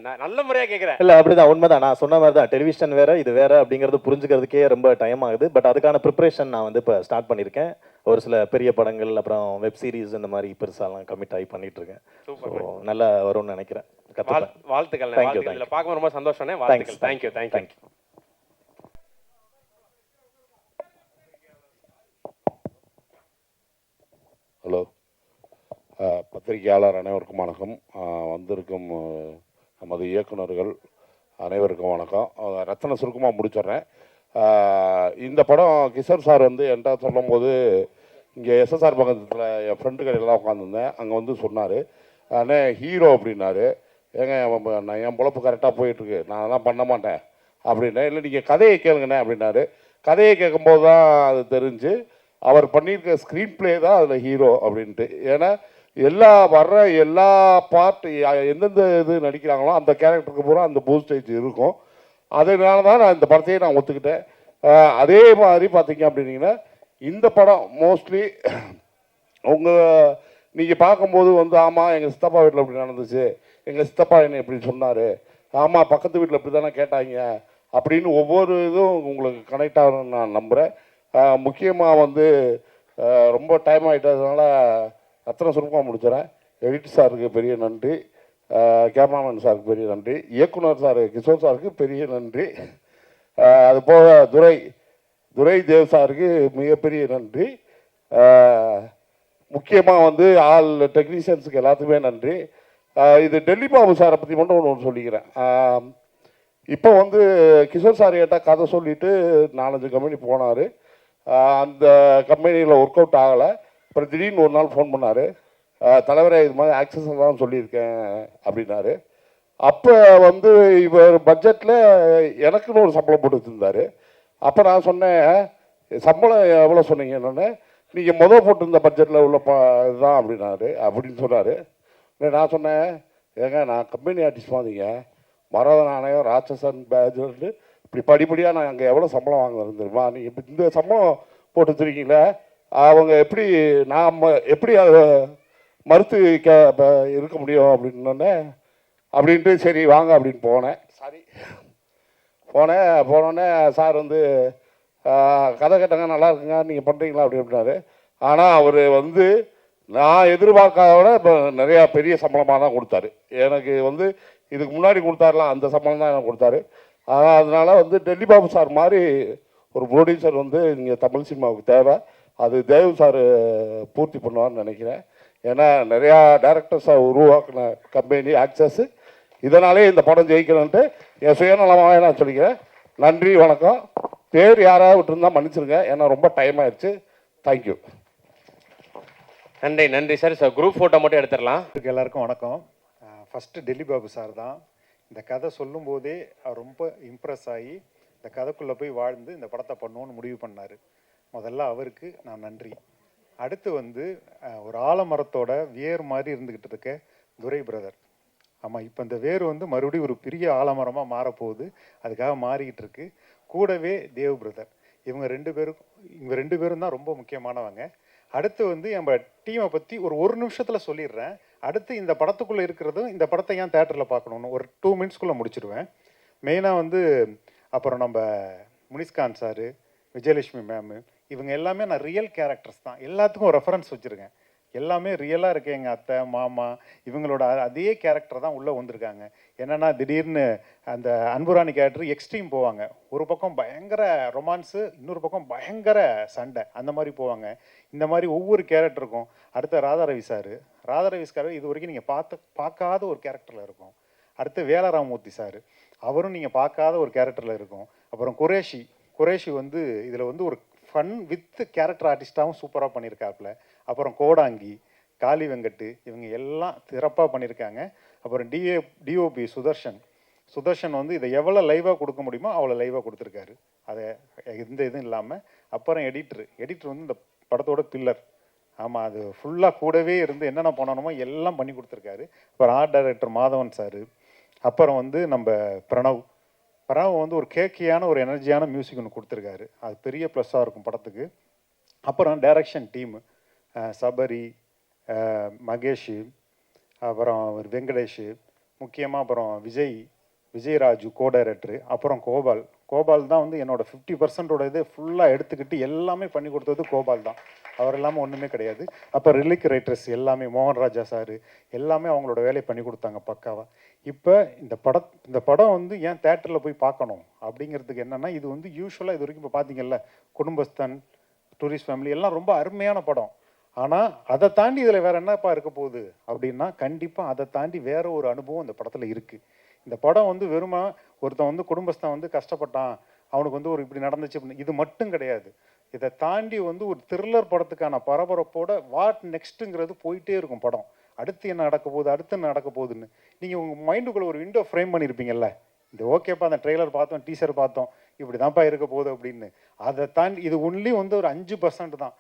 நான் நல்ல முறையாக கேட்குறேன். இல்லை அப்படிதான், உண்மைதான். நான் சொன்ன மாதிரி தான், டெலிவிஷன் வேறு இது வேறு அப்படிங்கிறது புரிஞ்சுக்கிறதுக்கே ரொம்ப டைம் ஆகுது. பட் அதுக்கான ப்ரிப்பரேஷன் நான் வந்து இப்போ ஸ்டார்ட் பண்ணியிருக்கேன். ஒரு சில பெரிய படங்கள், அப்புறம் வெப் சீரிஸ் இந்த மாதிரி பெருசாலாம் கமிட் ஆகி பண்ணிட்டு இருக்கேன். நல்லா வரும்னு நினைக்கிறேன். வாழ்த்துக்கள். இதில் பார்க்கும்போது ரொம்ப சந்தோஷம். வாழ்த்துக்கள். தேங்க்யூ. ஹலோ, பத்திரிகையாளர் அனைவருக்கும் வணக்கம். வந்திருக்கும் நமது இயக்குநர்கள் அனைவருக்கும் வணக்கம். ரத்தன சுருக்கமாக முடிச்சிடுறேன். இந்த படம் கிஷோர் சார் வந்து என்கிட்ட சொல்லும்போது, இங்கே எஸ்எஸ்ஆர் பக்கத்தில் என் ஃப்ரெண்டு கடையிலாம் உட்காந்துருந்தேன். அங்கே வந்து சொன்னார், அண்ணே ஹீரோ அப்படின்னாரு. ஏங்க நான் என் பொழப்பு கரெக்டாக போயிட்டுருக்கு, நான் அதெல்லாம் பண்ண மாட்டேன் அப்படின்னேன். இல்லை நீங்கள் கதையை கேளுங்கண்ணே அப்படின்னாரு. கதையை கேட்கும்போது தான் அது தெரிஞ்சு அவர் பண்ணியிருக்க ஸ்க்ரீன் பிளே தான் அதில் ஹீரோ அப்படின்ட்டு. ஏன்னா எல்லா பார்ட் எந்தெந்த இது நடிக்கிறாங்களோ அந்த கேரக்டருக்கு பூரா அந்த பூஸ்டேஜ் இருக்கும். அதனால தான் நான் இந்த படத்தையே நான் ஒத்துக்கிட்டேன். அதே மாதிரி பார்த்தீங்க அப்படின்னீங்கன்னா இந்த படம் மோஸ்ட்லி நீங்கள் பார்க்கும்போது வந்து ஆமாம் எங்கள் சித்தப்பா வீட்டில் இப்படி நடந்துச்சு, எங்கள் சித்தப்பா என்னை இப்படி சொன்னார், ஆமாம் பக்கத்து வீட்டில் இப்படி தானே கேட்டாங்க அப்படின்னு ஒவ்வொரு இதுவும் உங்களுக்கு கனெக்ட் ஆகணும்னு நான் நம்புகிறேன். முக்கியமாக வந்து ரொம்ப டைம் ஆகிட்டதுனால அத்தனை சுருக்கமாக முடிச்சிடறேன். எடிட் சாருக்கு பெரிய நன்றி, கேமராமேன் சாருக்கு பெரிய நன்றி, இயக்குனர் சார் கிஷோர் சாருக்கு பெரிய நன்றி, அதுபோக துரை தேவ் சாருக்கு மிகப்பெரிய நன்றி, முக்கியமாக வந்து ஆல் டெக்னீஷியன்ஸுக்கு எல்லாத்துக்குமே நன்றி. இது டெல்லி பாபு சாரை பற்றி மட்டும் ஒன்று சொல்லிக்கிறேன். இப்போ வந்து கிஷோர் சார் கேட்டால் கதை சொல்லிவிட்டு 4-5 கம்பெனி போனார். அந்த கம்பெனியில் ஒர்க் அவுட் ஆகலை. அப்புறம் திடீர்னு ஒரு நாள் ஃபோன் பண்ணார், தலைவரே இது மாதிரி ஆக்சஸ் எல்லாம் சொல்லியிருக்கேன் அப்படின்னாரு. அப்போ வந்து இவர் பட்ஜெட்டில் எனக்குன்னு ஒரு சம்பளம் போட்டு வச்சுருந்தார். அப்போ நான் சொன்னேன், சம்பளம் எவ்வளோ சொன்னீங்கன்னு. நீங்கள் போட்டிருந்த பட்ஜெட்டில் உள்ள இதுதான் அப்படின்னாரு அப்படின்னு சொன்னார். நான் சொன்னேன், ஏங்க நான் கம்பெனி ஆர்டிஸ்ட் மாதிரிங்க, மரத நாணயம் ராட்சசன் பேஜ் இப்படி படிப்படியாக நான் அங்கே எவ்வளோ சம்பளம் வாங்குறது தெரியுமா, நீங்கள் இப்போ இந்த சம்பளம் போட்டு வச்சுருக்கீங்களே, அவங்க எப்படி நான் எப்படி அதை மறுத்து இருக்க முடியும் அப்படின்னோடனே அப்படின்ட்டு சரி வாங்க அப்படின்னு போனேன். போனோடனே சார் வந்து கதை கேட்டாங்க, நல்லா இருக்குங்க நீங்கள் பண்ணுறீங்களா அப்படின்னாரு. ஆனால் அவர் வந்து நான் எதிர்பார்க்காத விட இப்போ நிறையா பெரிய சம்பளமாக தான் கொடுத்தாரு. எனக்கு வந்து இதுக்கு முன்னாடி கொடுத்தாருலாம் அந்த சம்பளம் தான் எனக்கு கொடுத்தாரு. அதனால் வந்து டெல்லி பாபு சார் மாதிரி ஒரு ப்ரொடியூசர் வந்து இங்கே தமிழ் சினிமாவுக்கு தேவை. அது தேவ் சார் பூர்த்தி பண்ணுவார்னு நினைக்கிறேன். ஏன்னா நிறையா டேரக்டர்ஸை உருவாக்கின கம்பெனி ஆக்சஸ். இதனாலே இந்த படம் ஜெயிக்கணுன்ட்டு என் சுயநலமாகவே நான் சொல்லிக்கிறேன். நன்றி, வணக்கம். பேர் யாராவது விட்டுருந்தா மன்னிச்சிருங்க, ஏன்னா ரொம்ப டைம் ஆயிடுச்சு. தேங்க்யூ. நன்றி சார். குரூப் ஃபோட்டோ மட்டும் எடுத்துடலாம். எல்லாருக்கும் வணக்கம். ஃபஸ்ட்டு டெல்லி பாபு சார் தான் இந்த கதை சொல்லும்போதே அவர் ரொம்ப இம்ப்ரெஸ் ஆகி இந்த கதைக்குள்ளே போய் வாழ்ந்து இந்த படத்தை பண்ணணும்னு முடிவு பண்ணார். முதல்ல அவருக்கு நான் நன்றி. அடுத்து வந்து ஒரு ஆலமரத்தோட வேர் மாதிரி இருந்துக்கிட்டு இருக்க துரை பிரதர். ஆமாம், இப்போ இந்த வேர் வந்து மறுபடியும் ஒரு பெரிய ஆலமரமாக மாறப்போகுது, அதுக்காக மாறிக்கிட்டு இருக்கு. கூடவே தேவ் பிரதர். இவங்க ரெண்டு பேரும் தான் ரொம்ப முக்கியமானவங்க. அடுத்து வந்து நம்ம டீமை பற்றி ஒரு நிமிஷத்தில் சொல்லிடுறேன். அடுத்து இந்த படத்துக்குள்ளே இருக்கிறதும் இந்த படத்தை ஏன் தேட்டரில் பார்க்கணுன்னு ஒரு 2 மினிட்ஸ்குள்ளே முடிச்சிடுவேன். மெயினாக வந்து அப்புறம் நம்ம முனிஷ்காந்த் சார், விஜயலட்சுமி மேமு, இவங்க எல்லாமே நான் ரியல் கேரக்டர்ஸ் தான். எல்லாத்துக்கும் ரெஃபரன்ஸ் வச்சுருக்கேன். எல்லாமே ரியலாக இருக்குது. எங்கள் அத்தை மாமா இவங்களோட அதே கேரக்டர் தான் உள்ளே வந்திருக்காங்க. என்னென்னா திடீர்னு அந்த அன்புராணி கேரக்டர் எக்ஸ்ட்ரீம் போவாங்க. ஒரு பக்கம் பயங்கர ரொமான்ஸு, இன்னொரு பக்கம் பயங்கர சண்டை, அந்த மாதிரி போவாங்க. இந்த மாதிரி ஒவ்வொரு கேரக்டருக்கும். அடுத்த ராதாரவி சார் இது வரைக்கும் நீங்கள் பார்க்காத ஒரு கேரக்டரில் இருக்கும். அடுத்து வேலராமூர்த்தி சார், அவரும் நீங்கள் பார்க்காத ஒரு கேரக்டரில் இருக்கும். அப்புறம் குரேஷி வந்து இதில் வந்து ஒரு ஃபன் வித் கேரக்டர் ஆர்டிஸ்டாகவும் சூப்பராக பண்ணியிருக்காப்புல. அப்புறம் கோடாங்கி, காளி வெங்கட்டு, இவங்க எல்லாம் சிறப்பாக பண்ணியிருக்காங்க. அப்புறம் டிஓபி சுதர்ஷன் வந்து இதை எவ்வளோ லைவாக கொடுக்க முடியுமோ அவ்வளோ லைவாக கொடுத்துருக்காரு. அதை எந்த இதுவும் இல்லாமல். அப்புறம் எடிட்டர் வந்து இந்த படத்தோட பில்லர். ஆமாம், அது ஃபுல்லாக கூடவே இருந்து என்னென்ன பண்ணணுமோ எல்லாம் பண்ணி கொடுத்துருக்காரு. அப்புறம் ஆர்ட் டைரக்டர் மாதவன் சார். அப்புறம் வந்து நம்ம பிரணவ் வந்து ஒரு கேக்கியான ஒரு எனர்ஜியான மியூசிக் ஒன்று கொடுத்துருக்காரு. அது பெரிய ப்ளஸ்ஸாக இருக்கும் படத்துக்கு. அப்புறம் டைரக்ஷன் டீமு சபரி, மகேஷ், அப்புறம் வெங்கடேஷ், முக்கியமாக அப்புறம் விஜயராஜு கோ டைரக்டரு. அப்புறம் கோபால் தான் வந்து என்னோட 50% இது ஃபுல்லாக எடுத்துக்கிட்டு எல்லாமே பண்ணி கொடுத்தது கோபால் தான். அவர் இல்லாமல் ஒன்றுமே கிடையாது. அப்போ ரிலிக் ரைட்டர்ஸ் எல்லாமே மோகன்ராஜா சார் எல்லாமே அவங்களோட வேலையை பண்ணி கொடுத்தாங்க பக்காவாக. இப்போ இந்த படம் வந்து ஏன் தேட்டரில் போய் பார்க்கணும் அப்படிங்கிறதுக்கு என்னென்னா, இது வந்து யூஸ்வலாக இது வரைக்கும் இப்போ பார்த்தீங்கல்ல, குடும்பஸ்தன், டூரிஸ்ட் ஃபேமிலி எல்லாம் ரொம்ப அருமையான படம். ஆனால் அதை தாண்டி இதில் வேறு என்னப்பா இருக்க போகுது அப்படின்னா, கண்டிப்பாக அதை தாண்டி வேறு ஒரு அனுபவம் இந்த படத்தில் இருக்குது. இந்த படம் வந்து வெறுமா ஒருத்தன் வந்து குடும்பஸ்தன் வந்து கஷ்டப்பட்டான், அவனுக்கு வந்து ஒரு இப்படி நடந்துச்சு அப்படின்னு இது மட்டும் கிடையாது. இதை தாண்டி வந்து ஒரு த்ரில்லர் படத்துக்கான பரபரப்போட வாட் நெக்ஸ்ட்டுங்கிறது போயிட்டே இருக்கும் படம். அடுத்து என்ன நடக்க போகுதுன்னு நீங்கள் உங்கள் மைண்டுக்குள்ளே ஒரு விண்டோ ஃப்ரேம் பண்ணியிருப்பீங்கல்ல. இந்த ஓகேப்பா அந்த ட்ரெய்லர் பார்த்தோம், டீசர் பார்த்தோம், இப்படி தான்ப்பா இருக்க போகுது அப்படின்னு. அதை தாண்டி இது ஒன்லி வந்து ஒரு 5% தான்.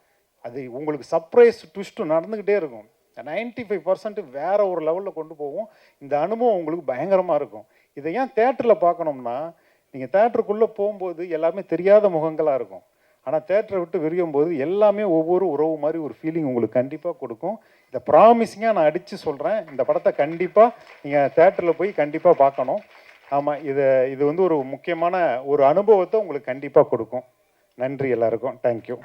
அது உங்களுக்கு சர்ப்ரைஸ் ட்விஸ்ட்டு நடந்துக்கிட்டே இருக்கும். 95% வேற ஒரு லெவலில் கொண்டு போகும். இந்த அனுபவம் உங்களுக்கு பயங்கரமாக இருக்கும். இதை ஏன் தேட்டரில் பார்க்கணும்னா, நீங்கள் தேட்டருக்குள்ளே போகும்போது எல்லாமே தெரியாத முகங்களாக இருக்கும். ஆனால் தேட்டரை விட்டு விரியும் போது எல்லாமே ஒவ்வொரு உறவு மாதிரி ஒரு ஃபீலிங் உங்களுக்கு கண்டிப்பாக கொடுக்கும். இதை ப்ராமிஸிங்காக நான் அடித்து சொல்கிறேன், இந்த படத்தை கண்டிப்பாக நீங்கள் தேட்டரில் போய் கண்டிப்பாக பார்க்கணும். ஆமாம், இது வந்து ஒரு முக்கியமான ஒரு அனுபவத்தை உங்களுக்கு கண்டிப்பாக கொடுக்கும். நன்றி எல்லாருக்கும். தேங்க்யூ.